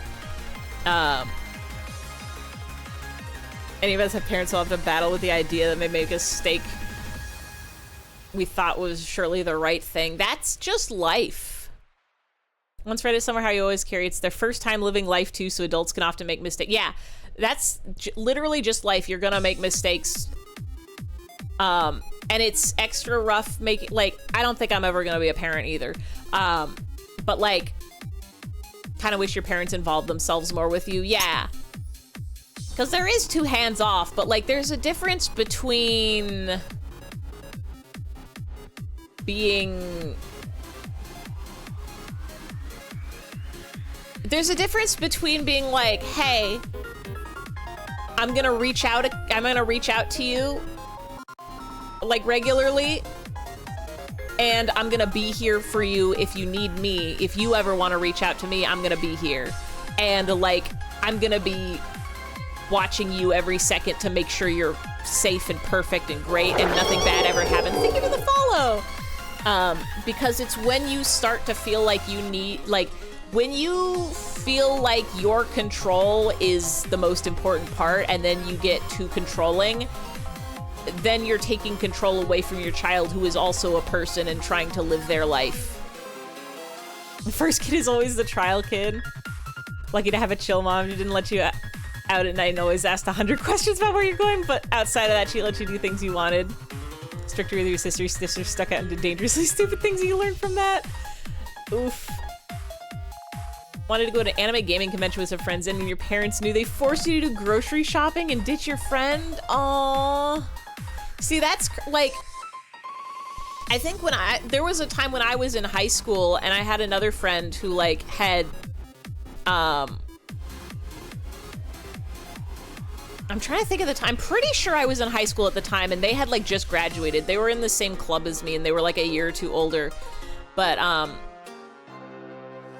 Any of us have parents who have to battle with the idea that may make a mistake we thought was surely the right thing. That's just life. Once read it somewhere how you always carry it's their first time living life too, so adults can often make mistakes. Yeah, that's literally just life. You're gonna make mistakes. And it's extra rough making, like, I don't think I'm ever gonna be a parent either. But like, kind of wish your parents involved themselves more with you. Yeah. Because there is too hands off, but like, there's a difference between being... There's a difference between being like, hey, I'm gonna reach out to you, like, regularly, and I'm gonna be here for you if you need me. If you ever want to reach out to me, I'm gonna be here. And like, I'm gonna be watching you every second to make sure you're safe and perfect and great and nothing bad ever happens. Thank you for the follow. Because it's when you start to feel like you need, like, when you feel like your control is the most important part and then you get too controlling, then you're taking control away from your child, who is also a person and trying to live their life. The first kid is always the trial kid. Lucky to have a chill mom who didn't let you out at night and always asked 100 questions about where you're going, but outside of that, she let you do things you wanted. Stricter with your sister stuck out into dangerously stupid things you learned from that. Oof. Wanted to go to an anime gaming convention with some friends, and when your parents knew, they forced you to do grocery shopping and ditch your friend? Aww. See, that's like, I think there was a time when I was in high school and I had another friend who like had, I'm trying to think of the time. I'm pretty sure I was in high school at the time, and they had like just graduated. They were in the same club as me, and they were like a year or two older. But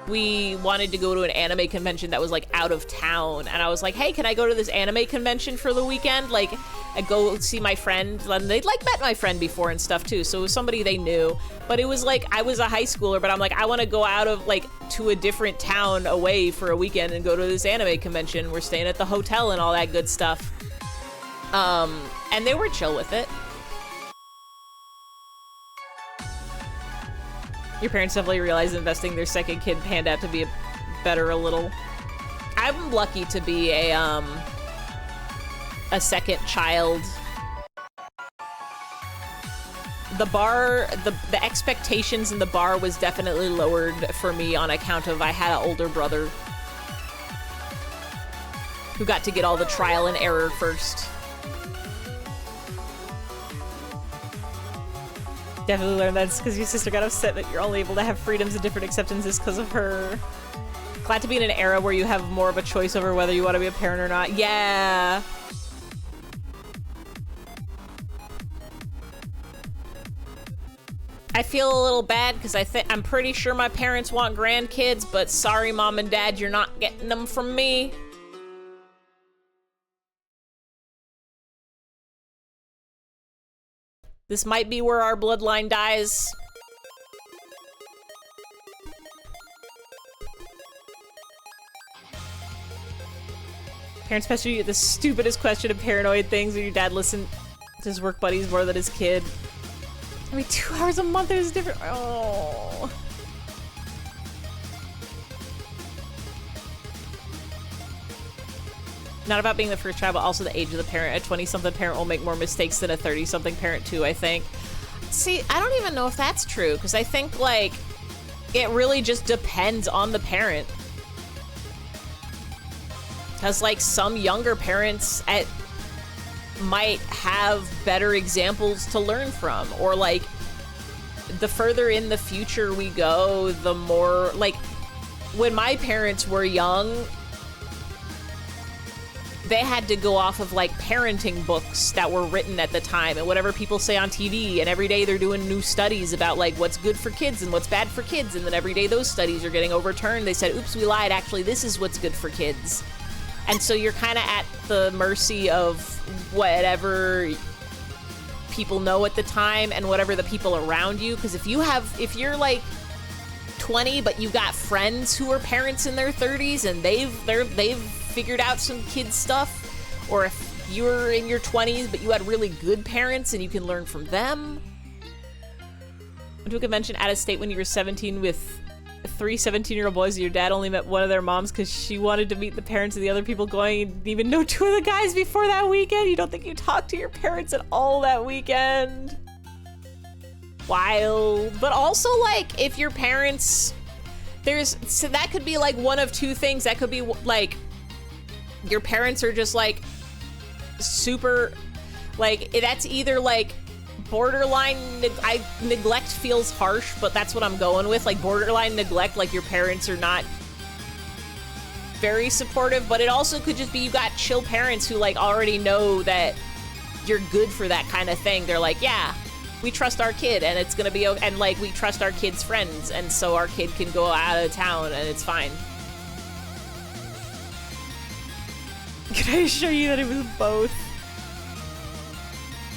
we wanted to go to an anime convention that was like out of town, and I was like, hey, can I go to this anime convention for the weekend? Like, I go see my friend, and they'd like met my friend before and stuff too, so it was somebody they knew. But it was like, I was a high schooler, but I'm like, I want to go out of like to a different town away for a weekend and go to this anime convention. We're staying at the hotel and all that good stuff. And they were chill with it. Your parents definitely realized investing their second kid panned out to be better a little. I'm lucky to be a second child. The expectations in the bar was definitely lowered for me on account of I had an older brother who got to get all the trial and error first. Definitely learned that it's because your sister got upset that you're only able to have freedoms and different acceptances because of her. Glad to be in an era where you have more of a choice over whether you want to be a parent or not. Yeah. I feel a little bad because I'm pretty sure my parents want grandkids, but sorry, mom and dad, you're not getting them from me. This might be where our bloodline dies. Parents pester you with the stupidest question and paranoid things when your dad listened to his work buddies more than his kid. I mean, 2 hours a month is different. Oh. Not about being the first child, but also the age of the parent. A 20-something parent will make more mistakes than a 30-something parent too, I think. See, I don't even know if that's true, because I think, like, it really just depends on the parent. Because, like, some younger parents might have better examples to learn from. Or, like, the further in the future we go, the more, like, when my parents were young, they had to go off of like parenting books that were written at the time and whatever people say on TV, and every day they're doing new studies about like what's good for kids and what's bad for kids, and then every day those studies are getting overturned. They said, oops, we lied, actually this is what's good for kids. And so you're kind of at the mercy of whatever people know at the time and whatever the people around you, because if you're like 20 but you got friends who are parents in their 30s and they've figured out some kid stuff, or if you're in your 20s but you had really good parents and you can learn from them. Went to a convention out of state when you were 17 with 3 17-year-old boys, and your dad only met one of their moms because she wanted to meet the parents of the other people going. You didn't even know 2 of the guys before that weekend. You don't think you talked to your parents at all that weekend? Wild. But also, like, if your parents, so that could be like one of two things. That could be like your parents are just like super, like, that's either like borderline, neglect feels harsh, but that's what I'm going with, like borderline neglect, like your parents are not very supportive, but it also could just be you got chill parents who like already know that you're good for that kind of thing. They're like, yeah, we trust our kid and it's gonna be okay, and like we trust our kid's friends, and so our kid can go out of town and it's fine. Can I assure you that it was both?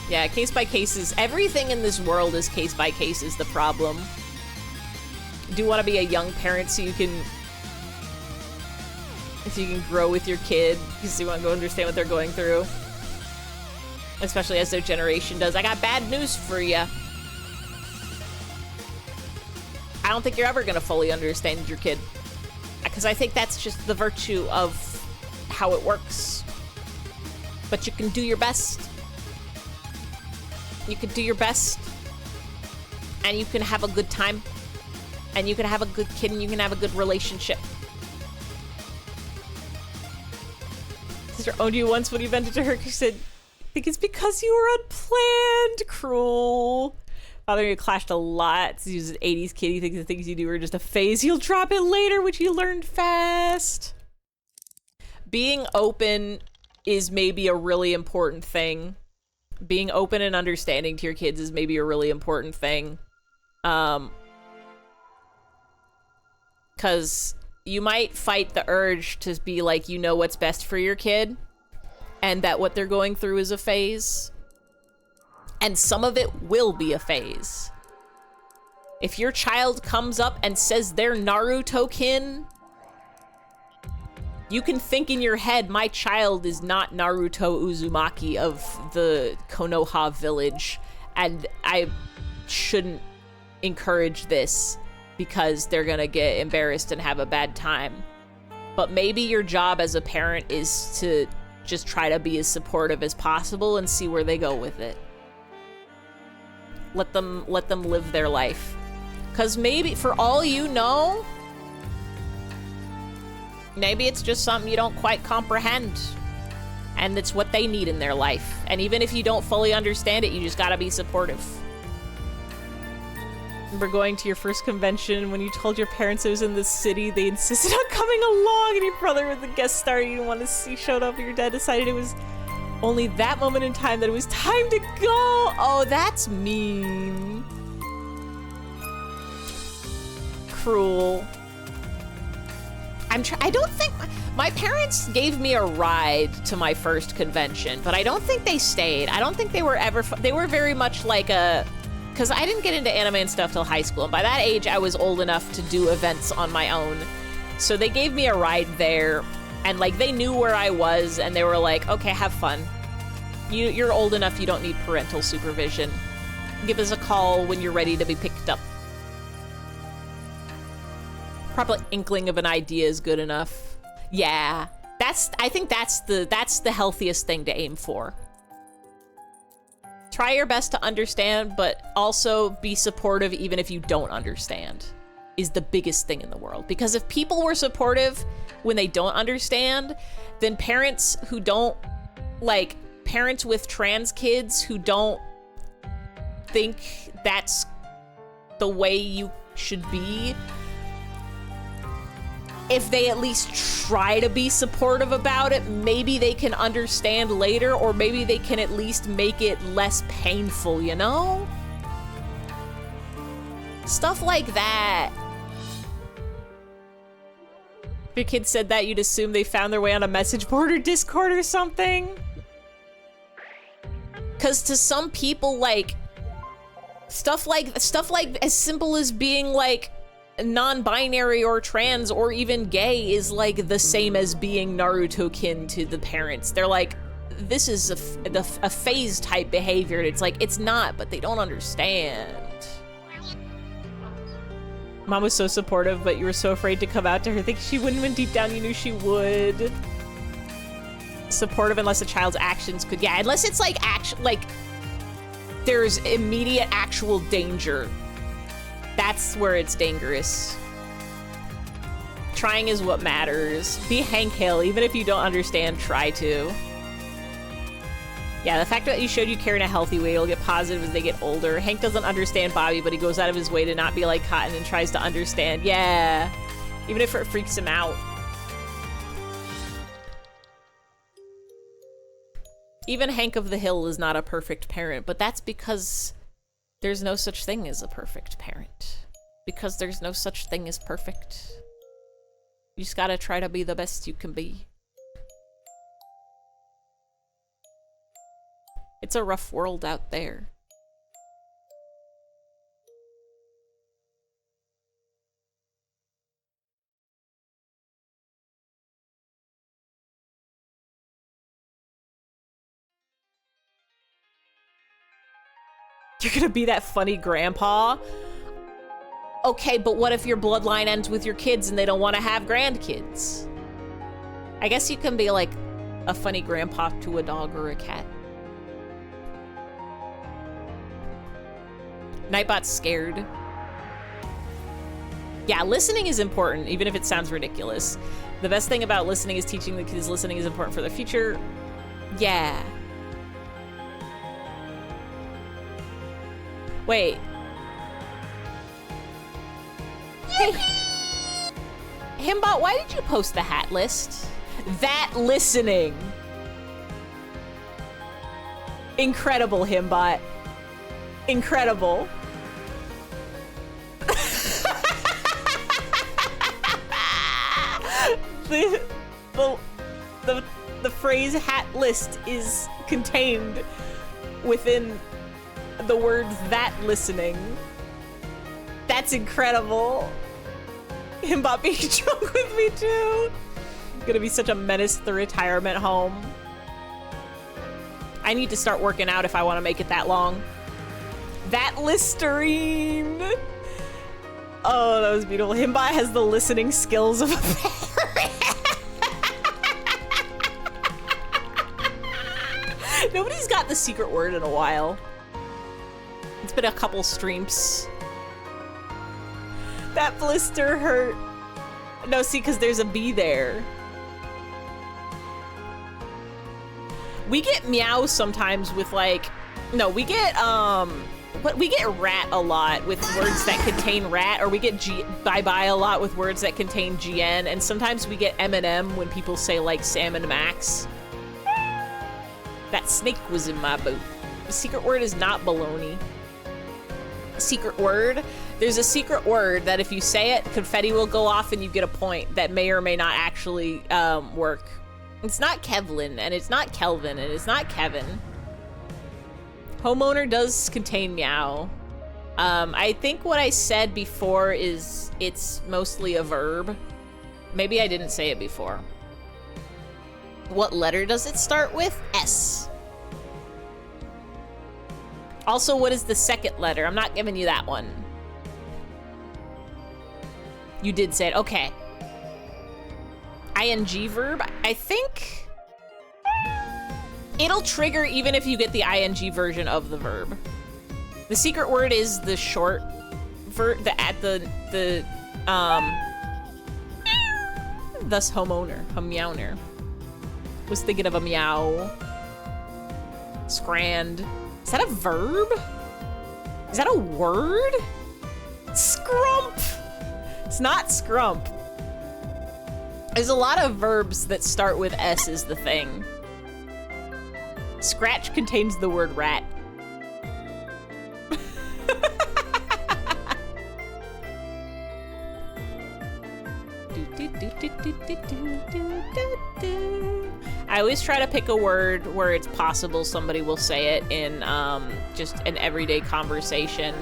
Yeah, case by case is, everything in this world is case by case is the problem. You do want to be a young parent so you can grow with your kid, because you want to go understand what they're going through. Especially as their generation does. I got bad news for you. I don't think you're ever going to fully understand your kid, because I think that's just the virtue of how it works. But you can do your best. You can do your best, and you can have a good time, and you can have a good kid, and you can have a good relationship. Sister owned you once when you vented to her. She said, I think it's because you were unplanned. Cruel. Father, you clashed a lot. He was an 80s kid. He thinks the things you do are just a phase. He'll drop it later, which he learned fast. Being open is maybe a really important thing. Being open and understanding to your kids is maybe a really important thing. Because you might fight the urge to be like, you know what's best for your kid, and that what they're going through is a phase. And some of it will be a phase. If your child comes up and says they're Naruto-kin, you can think in your head, my child is not Naruto Uzumaki of the Konoha village, and I shouldn't encourage this because they're gonna get embarrassed and have a bad time. But maybe your job as a parent is to just try to be as supportive as possible and see where they go with it. Let them live their life. Because maybe, for all you know, maybe it's just something you don't quite comprehend. And it's what they need in their life. And even if you don't fully understand it, you just gotta be supportive. Remember going to your first convention when you told your parents it was in the city, they insisted on coming along, and your brother was the guest star you didn't want to see showed up, and your dad decided it was only that moment in time that it was time to go. Oh, that's mean. Cruel. I don't think my parents gave me a ride to my first convention, but I don't think they stayed. I don't think they were ever. They were very much like a. Because I didn't get into anime and stuff till high school, and by that age I was old enough to do events on my own. So they gave me a ride there, and like they knew where I was, and they were like, okay, have fun. You're old enough, you don't need parental supervision. Give us a call when you're ready to be picked up. Probably inkling of an idea is good enough. Yeah, I think that's the healthiest thing to aim for. Try your best to understand, but also be supportive even if you don't understand, is the biggest thing in the world. Because if people were supportive when they don't understand, then parents who don't, like, parents with trans kids who don't think that's the way you should be, if they at least try to be supportive about it, maybe they can understand later, or maybe they can at least make it less painful, you know? Stuff like that. If your kid said that, you'd assume they found their way on a message board or Discord or something. Because to some people, like, stuff like as simple as being like non-binary or trans or even gay is like the same as being Naruto-kin to the parents. They're like, this is a phase type behavior. And it's like, it's not, but they don't understand. Mom was so supportive, but you were so afraid to come out to her, thinking she wouldn't, when deep down you knew she would. Supportive unless a child's actions could, yeah, unless it's like there's immediate actual danger. That's where it's dangerous. Trying is what matters. Be Hank Hill, even if you don't understand, try to. Yeah, the fact that you showed you care in a healthy way, it'll get positive as they get older. Hank doesn't understand Bobby, but he goes out of his way to not be like Cotton and tries to understand. Yeah, even if it freaks him out. Even Hank of the Hill is not a perfect parent, but that's because there's no such thing as a perfect parent. Because there's no such thing as perfect. You just gotta try to be the best you can be. It's a rough world out there. You're gonna be that funny grandpa? Okay, but what if your bloodline ends with your kids and they don't want to have grandkids? I guess you can be like a funny grandpa to a dog or a cat. Nightbot's scared. Yeah, listening is important, even if it sounds ridiculous. The best thing about listening is teaching the kids listening is important for the future. Yeah. Wait. Hey, Himbot, why did you post the hat list? That listening. Incredible, Himbot. Incredible. the phrase hat list is contained within the words that listening. That's incredible. Himbot being drunk with me too. Gonna be such a menace to the retirement home. I need to start working out if I want to make it that long. That Listerine. Oh, that was beautiful. Himbot has the listening skills of a parrot. Nobody's got the secret word in a while. It's been a couple streams. That blister hurt. No, see, because there's a bee there. We get meow sometimes with like, no, we get rat a lot with words that contain rat, or we get bye-bye a lot with words that contain GN, and sometimes we get M&M when people say like Sam and Max. That snake was in my boot. The secret word is not baloney. Secret word? There's a secret word that if you say it, confetti will go off and you get a point that may or may not actually work. It's not Kevlin, and it's not Kelvin, and it's not Kevin. Homeowner does contain meow. I think what I said before is it's mostly a verb. Maybe I didn't say it before. What letter does it start with? S. Also, what is the second letter? I'm not giving you that one. You did say it. Okay. ING verb? I think it'll trigger even if you get the ING version of the verb. The secret word is the short verb, thus homeowner, a meowner. Was thinking of a meow. Scrand. Is that a verb? Is that a word? Scrump. It's not scrump. There's a lot of verbs that start with S is the thing. Scratch contains the word rat. I always try to pick a word where it's possible somebody will say it in just an everyday conversation.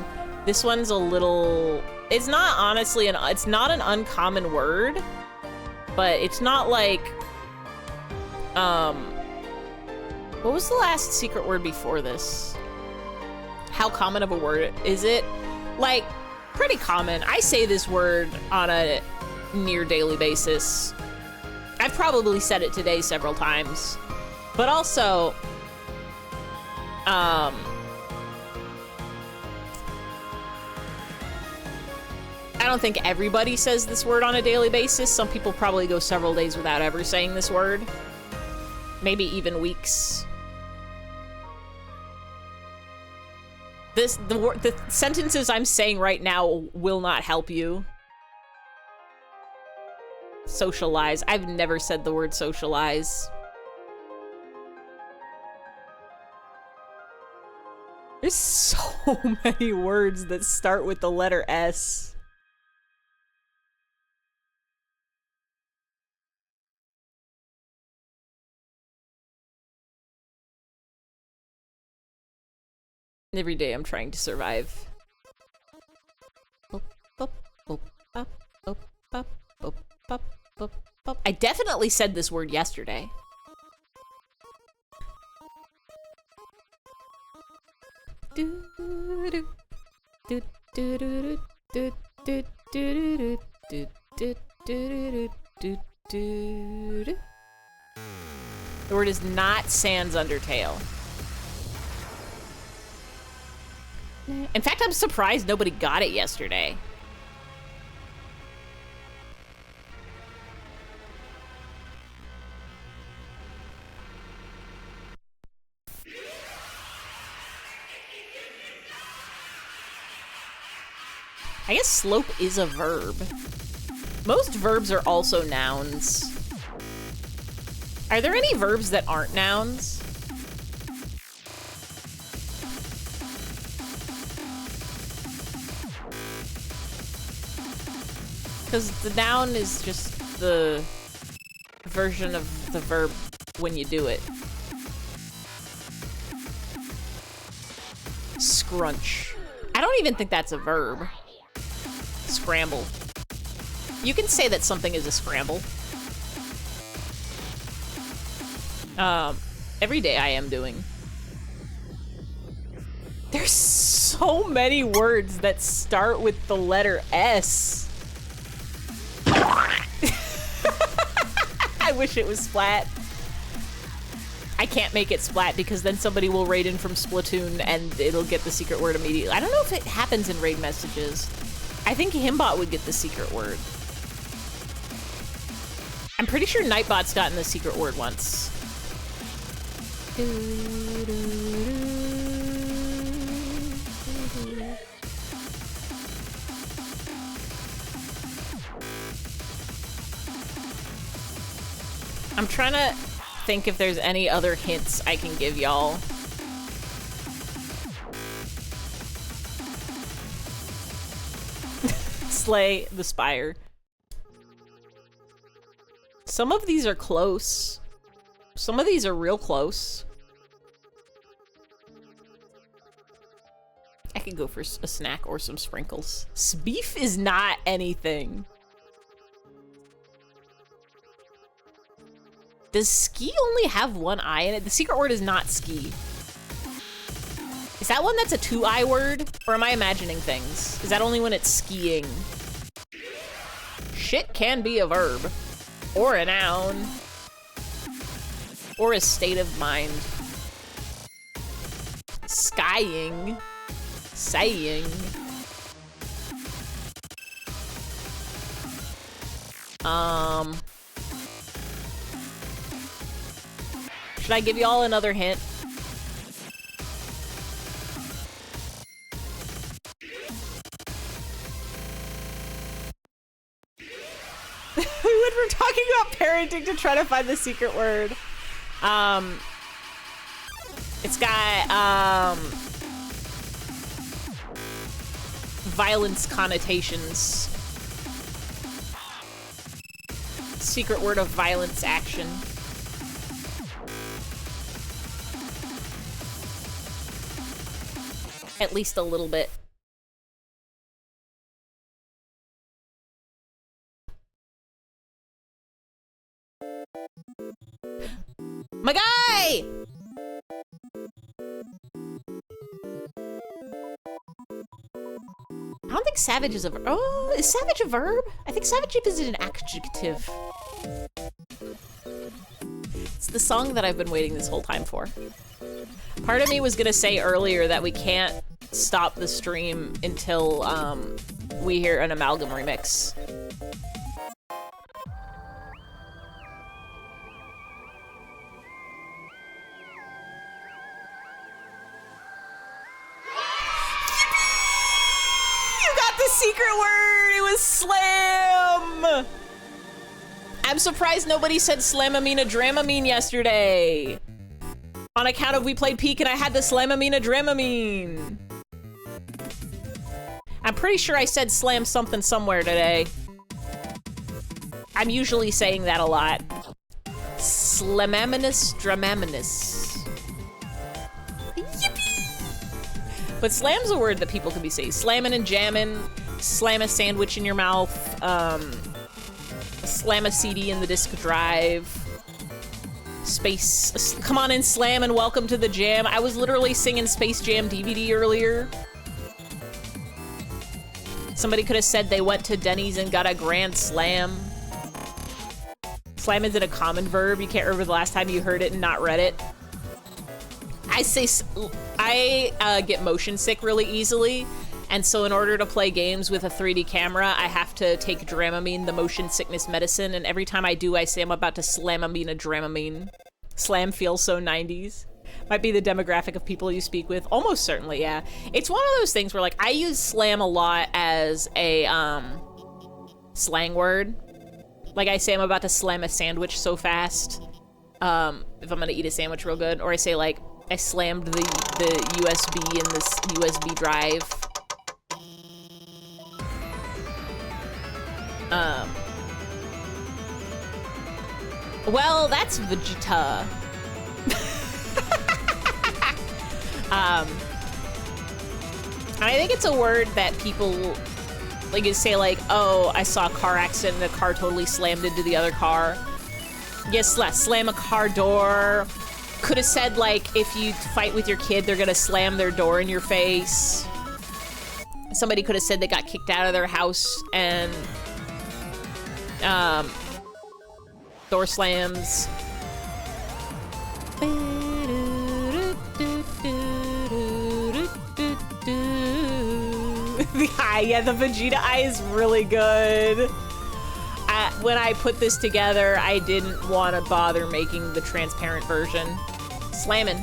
This one's a little, it's not honestly, it's not an uncommon word, but it's not like, what was the last secret word before this? How common of a word is it? Like, pretty common. I say this word on a near daily basis. I've probably said it today several times, but also, I don't think everybody says this word on a daily basis. Some people probably go several days without ever saying this word. Maybe even weeks. The sentences I'm saying right now will not help you. Socialize. I've never said the word socialize. There's so many words that start with the letter S. Every day I'm trying to survive. I definitely said this word yesterday. The word is not sans Undertale. In fact, I'm surprised nobody got it yesterday. I guess slope is a verb. Most verbs are also nouns. Are there any verbs that aren't nouns? Because the noun is just the version of the verb when you do it. Scrunch. I don't even think that's a verb. Scramble. You can say that something is a scramble. Every day I am doing. There's so many words that start with the letter S. I wish it was Splat. I can't make it Splat because then somebody will raid in from Splatoon and it'll get the secret word immediately. I don't know if it happens in raid messages. I think Himbot would get the secret word. I'm pretty sure Nightbot's gotten the secret word once. I'm trying to think if there's any other hints I can give y'all. Slay the Spire. Some of these are close. Some of these are real close. I could go for a snack or some sprinkles. Beef is not anything. Does ski only have one eye in it? The secret word is not ski. Is that one that's a 2-eye word? Or am I imagining things? Is that only when it's skiing? Shit can be a verb. Or a noun. Or a state of mind. Skying. Saying. Should I give y'all another hint? When we're talking about parenting to try to find the secret word. It's got, violence connotations. Secret word of violence action. At least a little bit. My guy! I don't think savage is a verb. Oh, is savage a verb? I think savage is an adjective. It's the song that I've been waiting this whole time for. Part of me was gonna say earlier that we can't stop the stream until we hear an Amalgam remix. Secret word! It was slam! I'm surprised nobody said slamamina dramamine yesterday. On account of we played Peak and I had the slamamina dramamine. I'm pretty sure I said slam something somewhere today. I'm usually saying that a lot. Slamaminous dramaminous. Yippee! But slam's a word that people can be saying. Slamming and jamming. Slam a sandwich in your mouth, slam a CD in the disk drive, space, come on and slam and welcome to the jam. I was literally singing Space Jam DVD earlier. Somebody could have said they went to Denny's and got a grand slam. Slam isn't a common verb. You can't remember the last time you heard it and not read it. I get motion sick really easily. And so in order to play games with a 3D camera, I have to take Dramamine, the motion sickness medicine, and every time I do, I say I'm about to slamamine a Dramamine. Slam feels so 90s. Might be the demographic of people you speak with. Almost certainly, yeah. It's one of those things where, like, I use slam a lot as a, slang word. Like, I say I'm about to slam a sandwich so fast, if I'm gonna eat a sandwich real good. Or I say, like, I slammed the USB in this USB drive. Well, that's Vegeta. And I think it's a word that people like say like, oh, I saw a car accident and a car totally slammed into the other car. Yes, slam a car door. Could have said like, if you fight with your kid, they're gonna slam their door in your face. Somebody could have said they got kicked out of their house and door slams. The eye, yeah, the Vegeta eye is really good. When I put this together, I didn't want to bother making the transparent version. Slamming.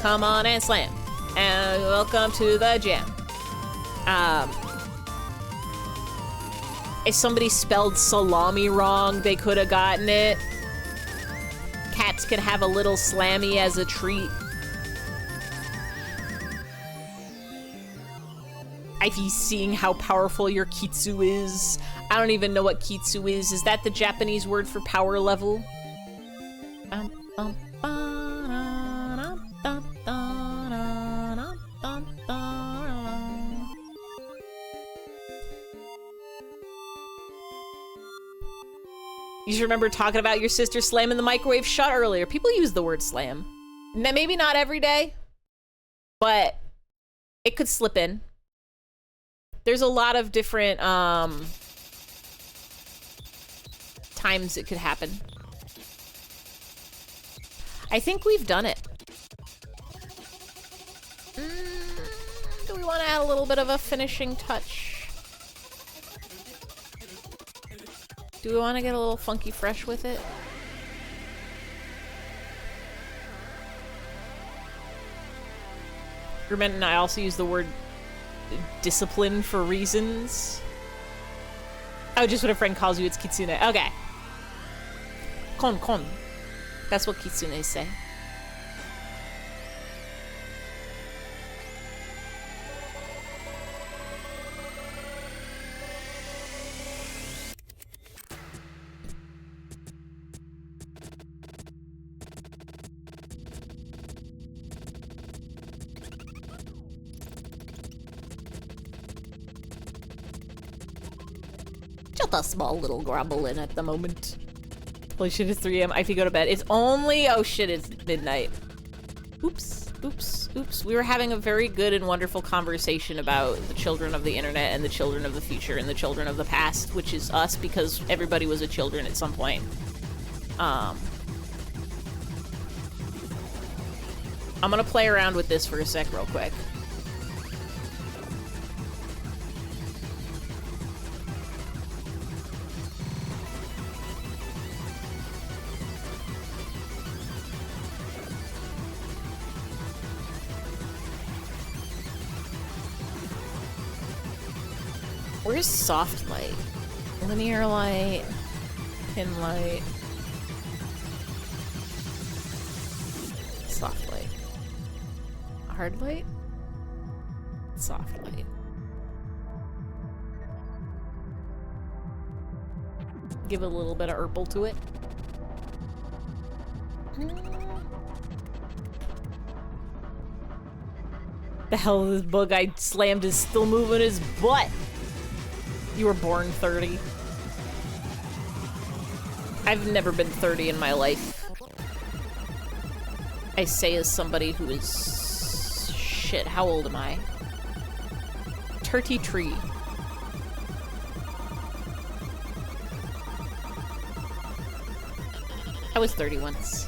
Come on and slam. And welcome to the jam. If somebody spelled salami wrong, they could have gotten it. Cats can have a little slammy as a treat. I've been seeing how powerful your kitsu is. I don't even know what kitsu is. Is that the Japanese word for power level? You just remember talking about your sister slamming the microwave shut earlier. People use the word slam. Now, maybe not every day, but it could slip in. There's a lot of different times it could happen. I think we've done it. Do we want to add a little bit of a finishing touch? Do we want to get a little funky fresh with it? Remember, and I also use the word discipline for reasons. Oh, just what a friend calls you, it's kitsune. Okay. Kon. That's what kitsunes say. Just a small little grumbling at the moment. Holy shit, it's 3 a.m. I have to go to bed. It's only... Oh shit, it's midnight. Oops. We were having a very good and wonderful conversation about the children of the internet and the children of the future and the children of the past, which is us, because everybody was a children at some point. I'm gonna play around with this for a sec real quick. Where's soft light? Linear light, pin light, soft light, hard light, soft light. Give a little bit of purple to it. The hell this bug I slammed is still moving his butt. You were born 30. I've never been 30 in my life. I say as somebody who is... Shit, how old am I? 33. I was 30 once.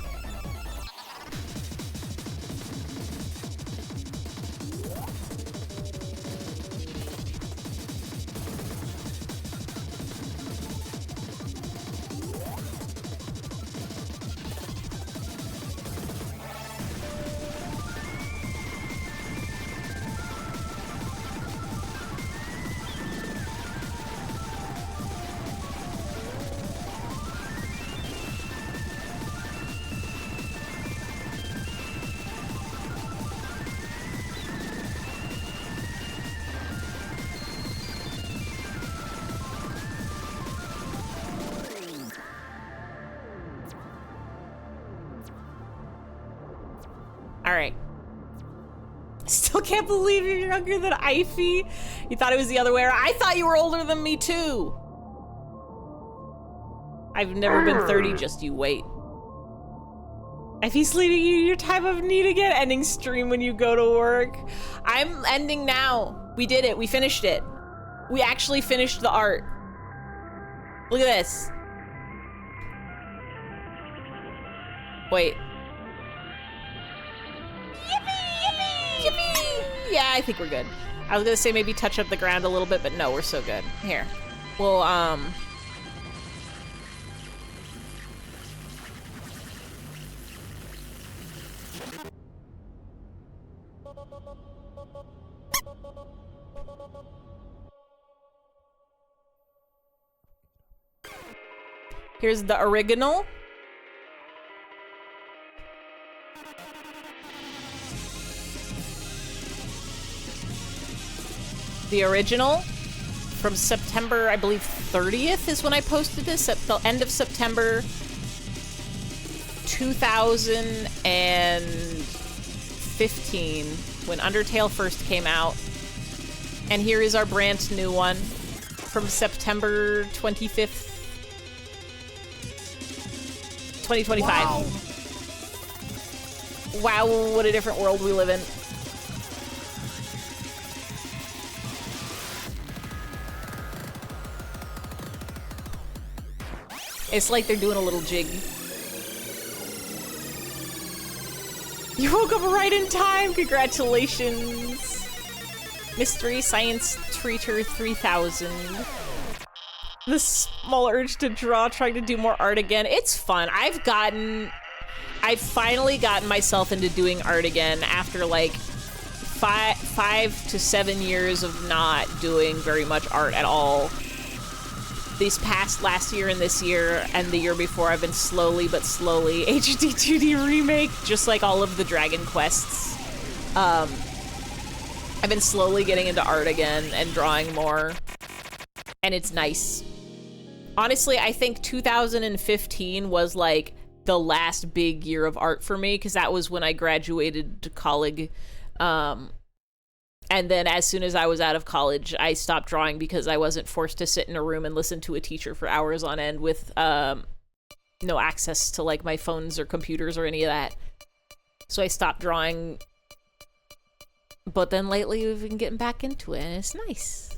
All right. Still can't believe you're younger than Ivy. You thought it was the other way around. I thought you were older than me too. I've never been 30, just you wait. Ify's leaving you your time of need again. Ending stream when you go to work. I'm ending now. We did it. We finished it. We actually finished the art. Look at this. Wait. Yippee! Yeah, I think we're good. I was gonna say maybe touch up the ground a little bit, but no, we're so good. Here. Well, here's the original. The original from September, I believe 30th is when I posted this, at the end of September 2015, when Undertale first came out. And here is our brand new one from September 25th, 2025. Wow, what a different world we live in. It's like they're doing a little jig. You woke up right in time, congratulations. Mystery Science Treater 3000. The small urge to draw, trying to do more art again. It's fun. I've finally gotten myself into doing art again after like 5 to 7 years of not doing very much art at all. These past last year and this year and the year before, I've been slowly but slowly HD 2D remake, just like all of the Dragon Quests. I've been slowly getting into art again and drawing more, and it's nice. Honestly, I think 2015 was like the last big year of art for me, because that was when I graduated to college. And then as soon as I was out of college, I stopped drawing because I wasn't forced to sit in a room and listen to a teacher for hours on end with no access to like my phones or computers or any of that. So I stopped drawing. But then lately we've been getting back into it and it's nice.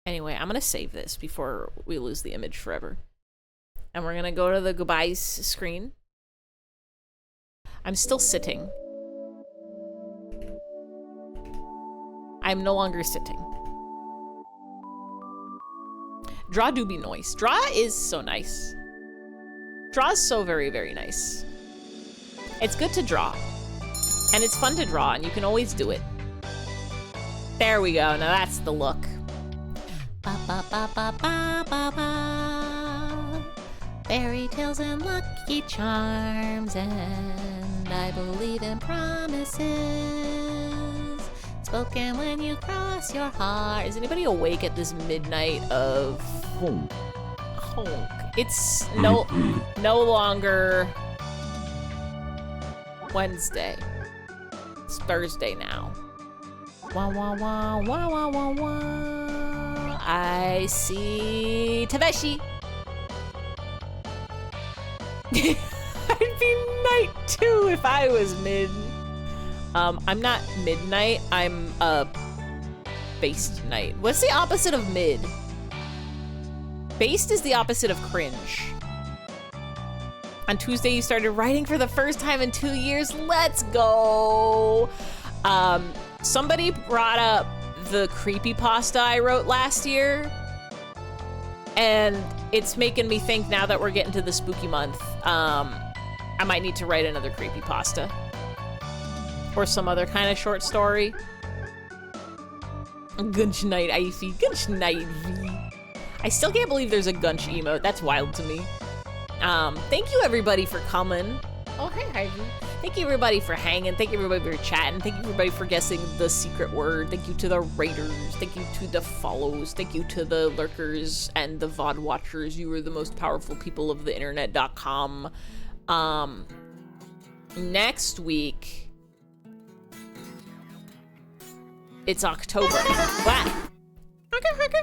Anyway, I'm gonna save this before we lose the image forever. And we're gonna go to the goodbyes screen. I'm still sitting. I'm no longer sitting. Draw do be nice. Draw is so nice. Draw is so very, very nice. It's good to draw. And it's fun to draw, and you can always do it. There we go. Now that's the look. Ba ba ba ba ba ba ba. Fairy tales and lucky charms, and I believe in promises. Spoken when you cross your heart. Is anybody awake at this midnight of Honk. honk? It's no longer Wednesday. It's Thursday now. Wah wah wah wah wah wah wah. I see Taveshi. I'd be night too if I was mid. I'm not midnight, I'm based night. What's the opposite of mid? Based is the opposite of cringe. On Tuesday, you started writing for the first time in 2 years. Let's go. Somebody brought up the creepypasta I wrote last year. And it's making me think now that we're getting to the spooky month, I might need to write another creepypasta. Or some other kind of short story. Gunch night, Ivy. Gunch night, V. I still can't believe there's a Gunch emote. That's wild to me. Thank you everybody for coming. Oh, hey, Ivy. Thank you everybody for hanging. Thank you everybody for chatting. Thank you everybody for guessing the secret word. Thank you to the raiders. Thank you to the follows. Thank you to the lurkers and the VOD watchers. You are the most powerful people of the internet.com. Next week, it's October. Wow. Okay.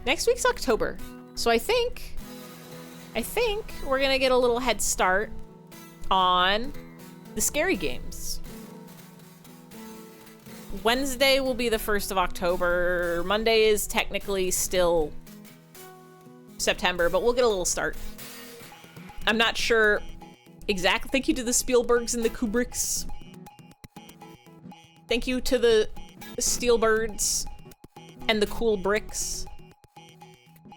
Next week's October. So I think we're gonna get a little head start on the scary games. Wednesday will be the 1st of October. Monday is technically still September, but we'll get a little start. I'm not sure exactly. Thank you to the Spielbergs and the Kubricks. Thank you to the Steelbirds and the Cool Bricks.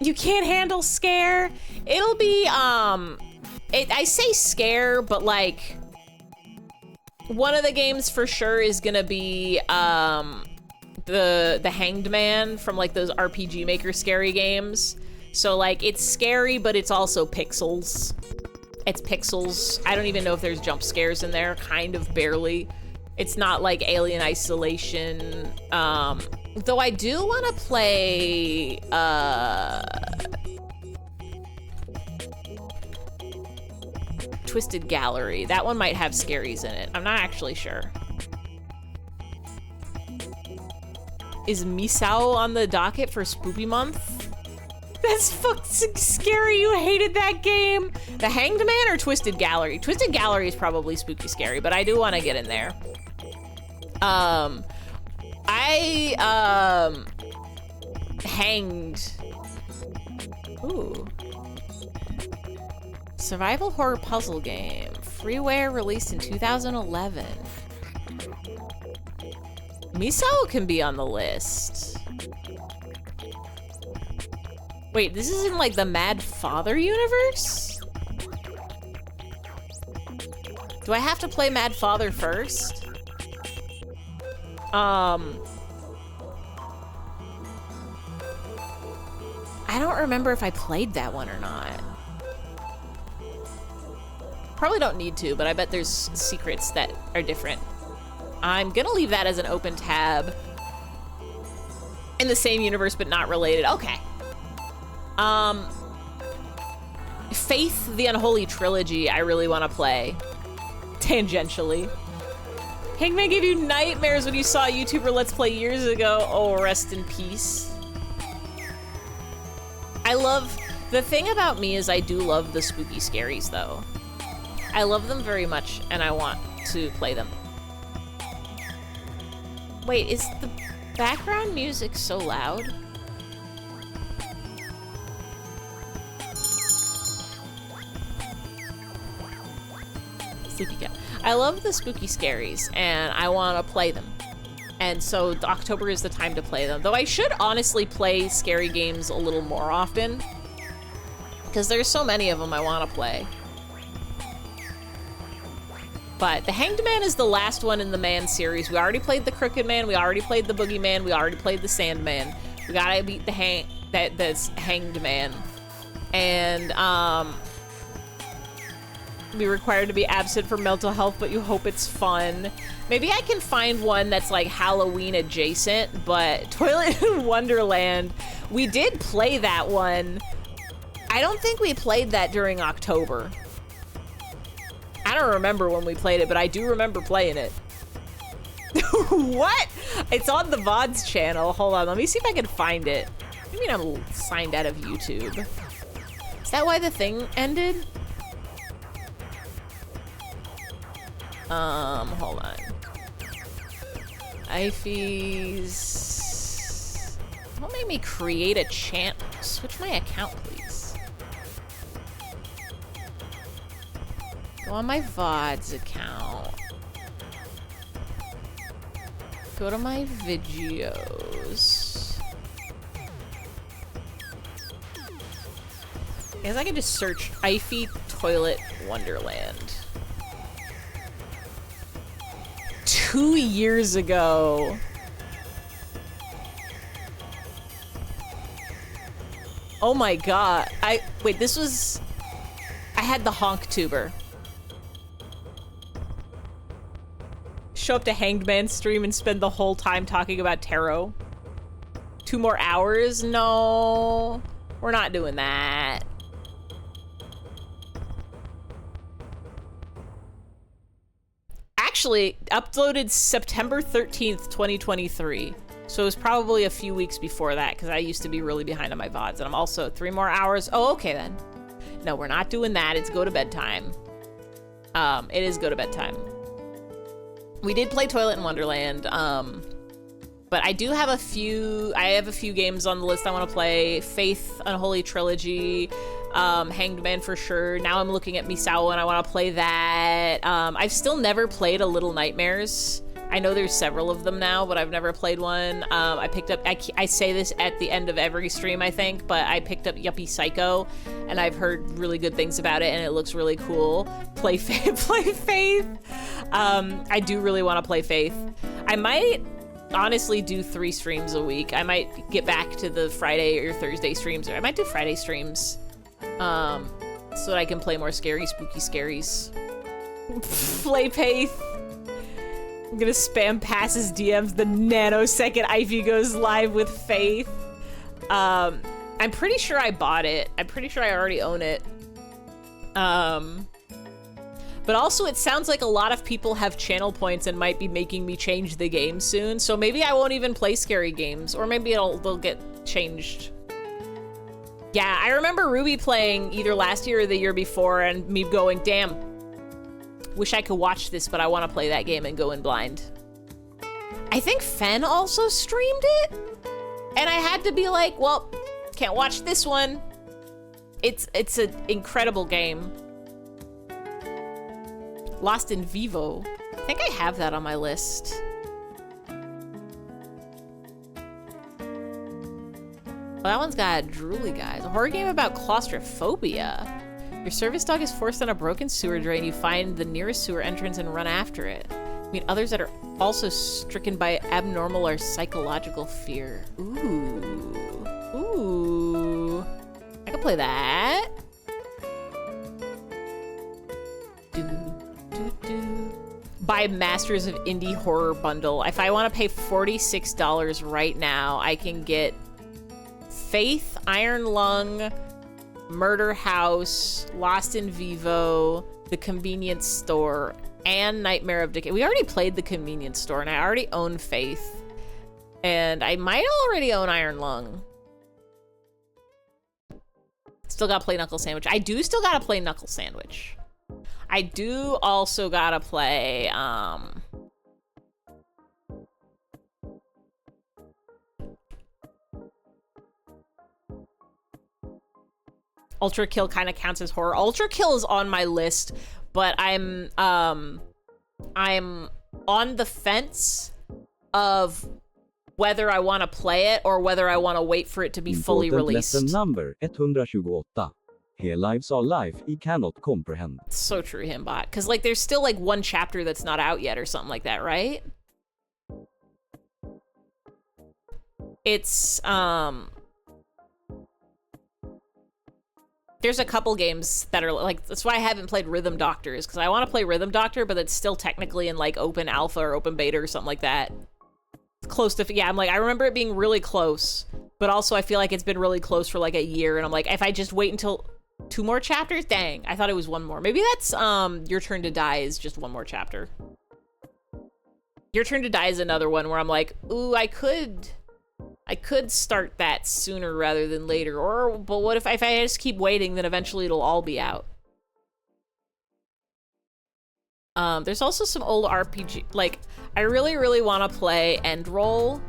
You can't handle scare. It'll be, I say scare, but like, one of the games for sure is gonna be, the Hanged Man from like those RPG Maker scary games. So like, it's scary, but it's also pixels. It's pixels. I don't even know if there's jump scares in there, kind of barely. It's not like Alien Isolation. Though I do want to play, Twisted Gallery. That one might have scaries in it. I'm not actually sure. Is Misao on the docket for Spoopy Month? That's fucking scary. You hated that game. The Hanged Man or Twisted Gallery? Twisted Gallery is probably spooky scary, but I do want to get in there. Hanged. Ooh. Survival horror puzzle game. Freeware released in 2011. Misao can be on the list. Wait, this is in like the Mad Father universe? Do I have to play Mad Father first? I don't remember if I played that one or not. Probably don't need to, but I bet there's secrets that are different. I'm gonna leave that as an open tab. In the same universe, but not related. Okay. Faith, the Unholy Trilogy, I really want to play. Tangentially. Hangman gave you nightmares when you saw a YouTuber Let's Play years ago. Oh, rest in peace. I love... The thing about me is I do love the spooky scaries, though. I love them very much, and I want to play them. Wait, is the background music so loud? Sleepy cat. I love the spooky scaries, and I want to play them. And so October is the time to play them. Though I should honestly play scary games a little more often, because there's so many of them I want to play. But the Hanged Man is the last one in the Man series. We already played the Crooked Man, we already played the Boogeyman, we already played the Sandman. We gotta beat the Hanged Man. And, be required to be absent for mental health, but you hope it's fun. Maybe I can find one that's like Halloween adjacent, but Toilet in Wonderland, we did play that one. I don't think we played that during October. I don't remember when we played it, but I do remember playing it. What? It's on the VODs channel. Hold on, let me see if I can find it. Maybe I'm signed out of YouTube. Is that why the thing ended? Hold on. IFES. Don't make me create a channel. Switch my account, please. Go on my VODs account. Go to my videos. I guess I can just search IFE Toilet Wonderland. 2 years ago. Oh my god. Wait, this was... I had the honk tuber. Show up to Hanged Man stream and spend the whole time talking about tarot. 2 more hours? No. We're not doing that. actually uploaded September 13th, 2023. So it was probably a few weeks before that because I used to be really behind on my VODs. And I'm also 3 more hours. Oh, okay then. No, we're not doing that. It's go to bed time. It is go to bed time. We did play Toilet in Wonderland. But I do have a few games on the list I want to play. Faith, Unholy Trilogy, Hanged Man for sure. Now I'm looking at Misao and I want to play that. I've still never played A Little Nightmares. I know there's several of them now, but I've never played one. I picked up, I say this at the end of every stream, I think, but I picked up Yuppie Psycho, and I've heard really good things about it, and it looks really cool. Play Faith. I do really want to play Faith. I might honestly do 3 streams a week. I might get back to the Friday or Thursday streams, or I might do Friday streams, so that I can play more scary, spooky scaries. Play Faith. I'm gonna spam passes DMs the nanosecond Ivy goes live with Faith. I'm pretty sure I bought it. I'm pretty sure I already own it. But also it sounds like a lot of people have channel points and might be making me change the game soon. So maybe I won't even play scary games, or maybe they'll get changed. Yeah, I remember Ruby playing either last year or the year before and me going, damn, wish I could watch this, but I want to play that game and go in blind. I think Fen also streamed it, and I had to be like, well, can't watch this one. It's an incredible game. Lost in Vivo. I think I have that on my list. Well, that one's got drooly guys. A horror game about claustrophobia. Your service dog is forced on a broken sewer drain. You find the nearest sewer entrance and run after it. Meet others that are also stricken by abnormal or psychological fear. Ooh. Ooh. I could play that. Buy Masters of Indie Horror Bundle. If I want to pay $46 right now, I can get Faith, Iron Lung, Murder House, Lost in Vivo, The Convenience Store, and Nightmare of Decay. We already played The Convenience Store, and I already own Faith. And I might already own Iron Lung. Still gotta play Knuckle Sandwich. I do still gotta play Knuckle Sandwich. I do also gotta play, Ultra Kill kind of counts as horror. Ultra Kill is on my list, but I'm on the fence of whether I want to play it or whether I want to wait for it to be fully released. Lesson number 128. Here lives are life he cannot comprehend. So true, Himbot. Because, like, there's still, like, 1 chapter that's not out yet or something like that, right? It's, there's a couple games that are, like, that's why I haven't played Rhythm Doctors, because I want to play Rhythm Doctor, but it's still technically in, like, open alpha or open beta or something like that. Close to, yeah, I'm like, I remember it being really close, but also I feel like it's been really close for, like, a year, and I'm like, if I just wait until 2 more chapters? Dang, I thought it was 1 more. Maybe that's, Your Turn to Die is just 1 more chapter. Your Turn to Die is another one where I'm like, ooh, I could start that sooner rather than later. But what if I just keep waiting, then eventually it'll all be out. There's also some old RPG, like, I really, really want to play End Roll,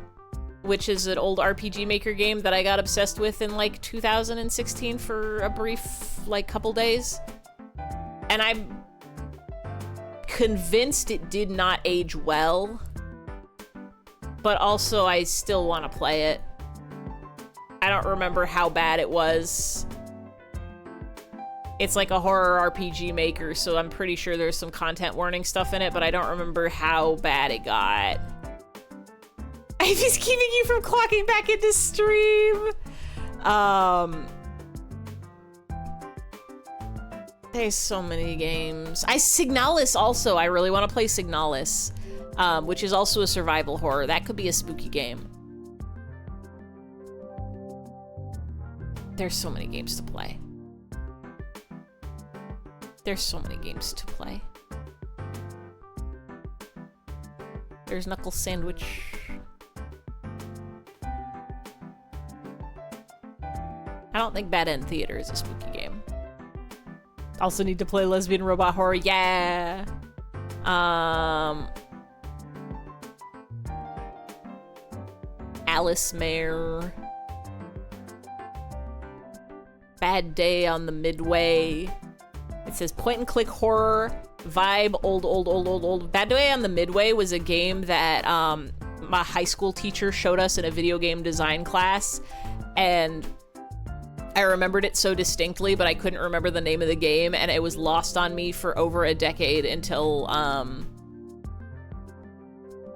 which is an old RPG Maker game that I got obsessed with in, like, 2016 for a brief, like, couple days. And I'm convinced it did not age well, but also I still want to play it. I don't remember how bad it was. It's like a horror RPG Maker, so I'm pretty sure there's some content warning stuff in it, but I don't remember how bad it got. Ivy's keeping you from clocking back into stream. There's so many games. Signalis also, I really want to play Signalis, which is also a survival horror. That could be a spooky game. There's so many games to play. There's so many games to play. There's Knuckles Sandwich. I don't think Bad End Theater is a spooky game. Also need to play Lesbian Robot Horror. Yeah. Alice Mare. Bad Day on the Midway. It says point and click horror vibe. Old. Bad Day on the Midway was a game that my high school teacher showed us in a video game design class, and I remembered it so distinctly, but I couldn't remember the name of the game, and it was lost on me for over a decade until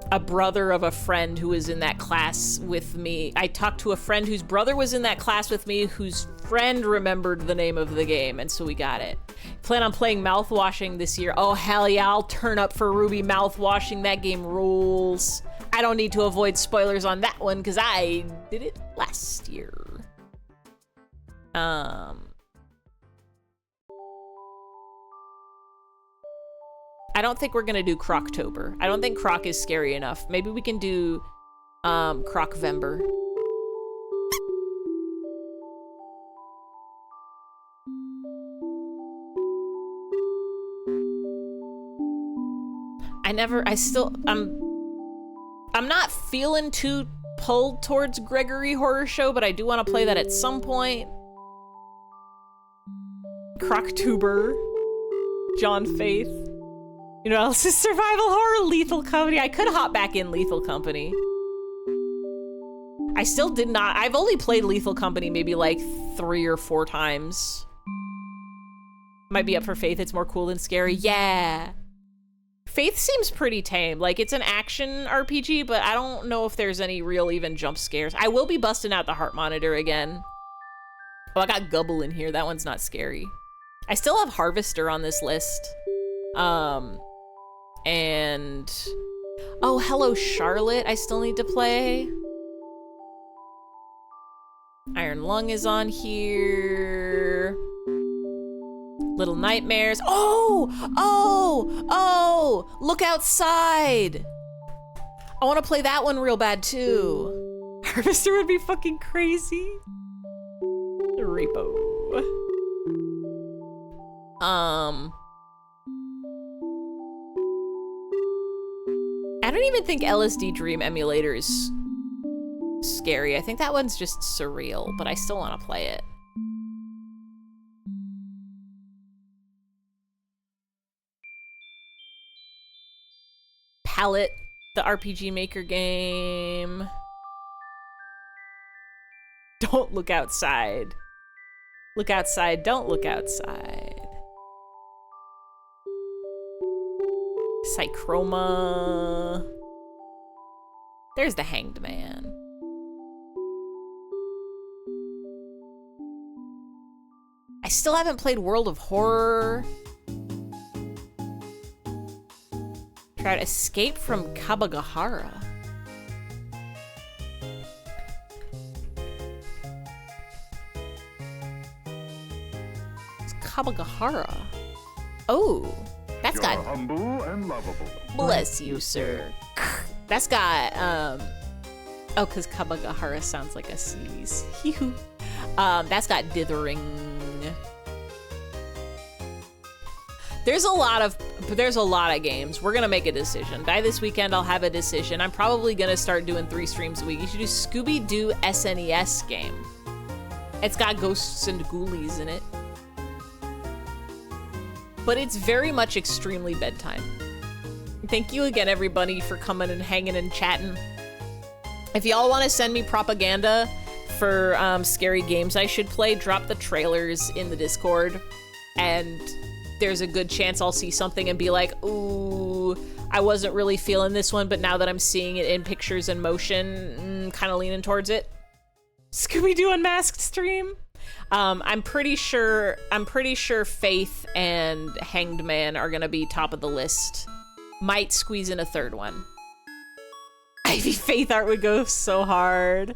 a brother of a friend who was in that class with me. I talked to a friend whose brother was in that class with me, whose friend remembered the name of the game, and so we got it. Plan on playing Mouthwashing this year. Oh, hell yeah, I'll turn up for Ruby Mouthwashing. That game rules. I don't need to avoid spoilers on that one, because I did it last year. I don't think we're gonna do Croctober. I don't think Croc is scary enough. Maybe we can do Crocvember. I'm not feeling too pulled towards Gregory Horror Show, but I do want to play that at some point. Croctober. John Faith. You know what else is survival horror? Lethal Company. I could hop back in Lethal Company. I still did not. I've only played Lethal Company maybe like 3 or 4 times. Might be up for Faith. It's more cool than scary. Yeah. Faith seems pretty tame. Like, it's an action RPG, but I don't know if there's any real even jump scares. I will be busting out the heart monitor again. Oh, I got Gubble in here. That one's not scary. I still have Harvester on this list. And oh, Hello Charlotte, I still need to play. Iron Lung is on here. Little Nightmares. Oh, Look Outside. I want to play that one real bad too. Harvester would be fucking crazy. Repo. I don't even think LSD Dream Emulator is scary. I think that one's just surreal, but I still want to play it. Palette, the RPG Maker game. Don't look outside. Look outside, don't look outside. Psychroma. There's the Hanged Man. I still haven't played World of Horror. Tried Escape from Kabagahara. It's Kabagahara. Oh. That's got humble and lovable. Bless you, sir. That's got oh, because Kabagahara sounds like a sneeze. That's got Dithering. There's a lot of games. We're gonna make a decision. By this weekend, I'll have a decision. I'm probably gonna start doing 3 streams a week. You should do Scooby-Doo SNES game. It's got ghosts and ghoulies in it. But it's very much extremely bedtime. Thank you again, everybody, for coming and hanging and chatting. If y'all want to send me propaganda for scary games I should play, drop the trailers in the Discord, and there's a good chance I'll see something and be like, ooh, I wasn't really feeling this one, but now that I'm seeing it in pictures and motion, kind of leaning towards it. Scooby-Doo Unmasked stream. I'm pretty sure Faith and Hanged Man are gonna be top of the list. Might squeeze in a 3rd one. Ivy Faith art would go so hard.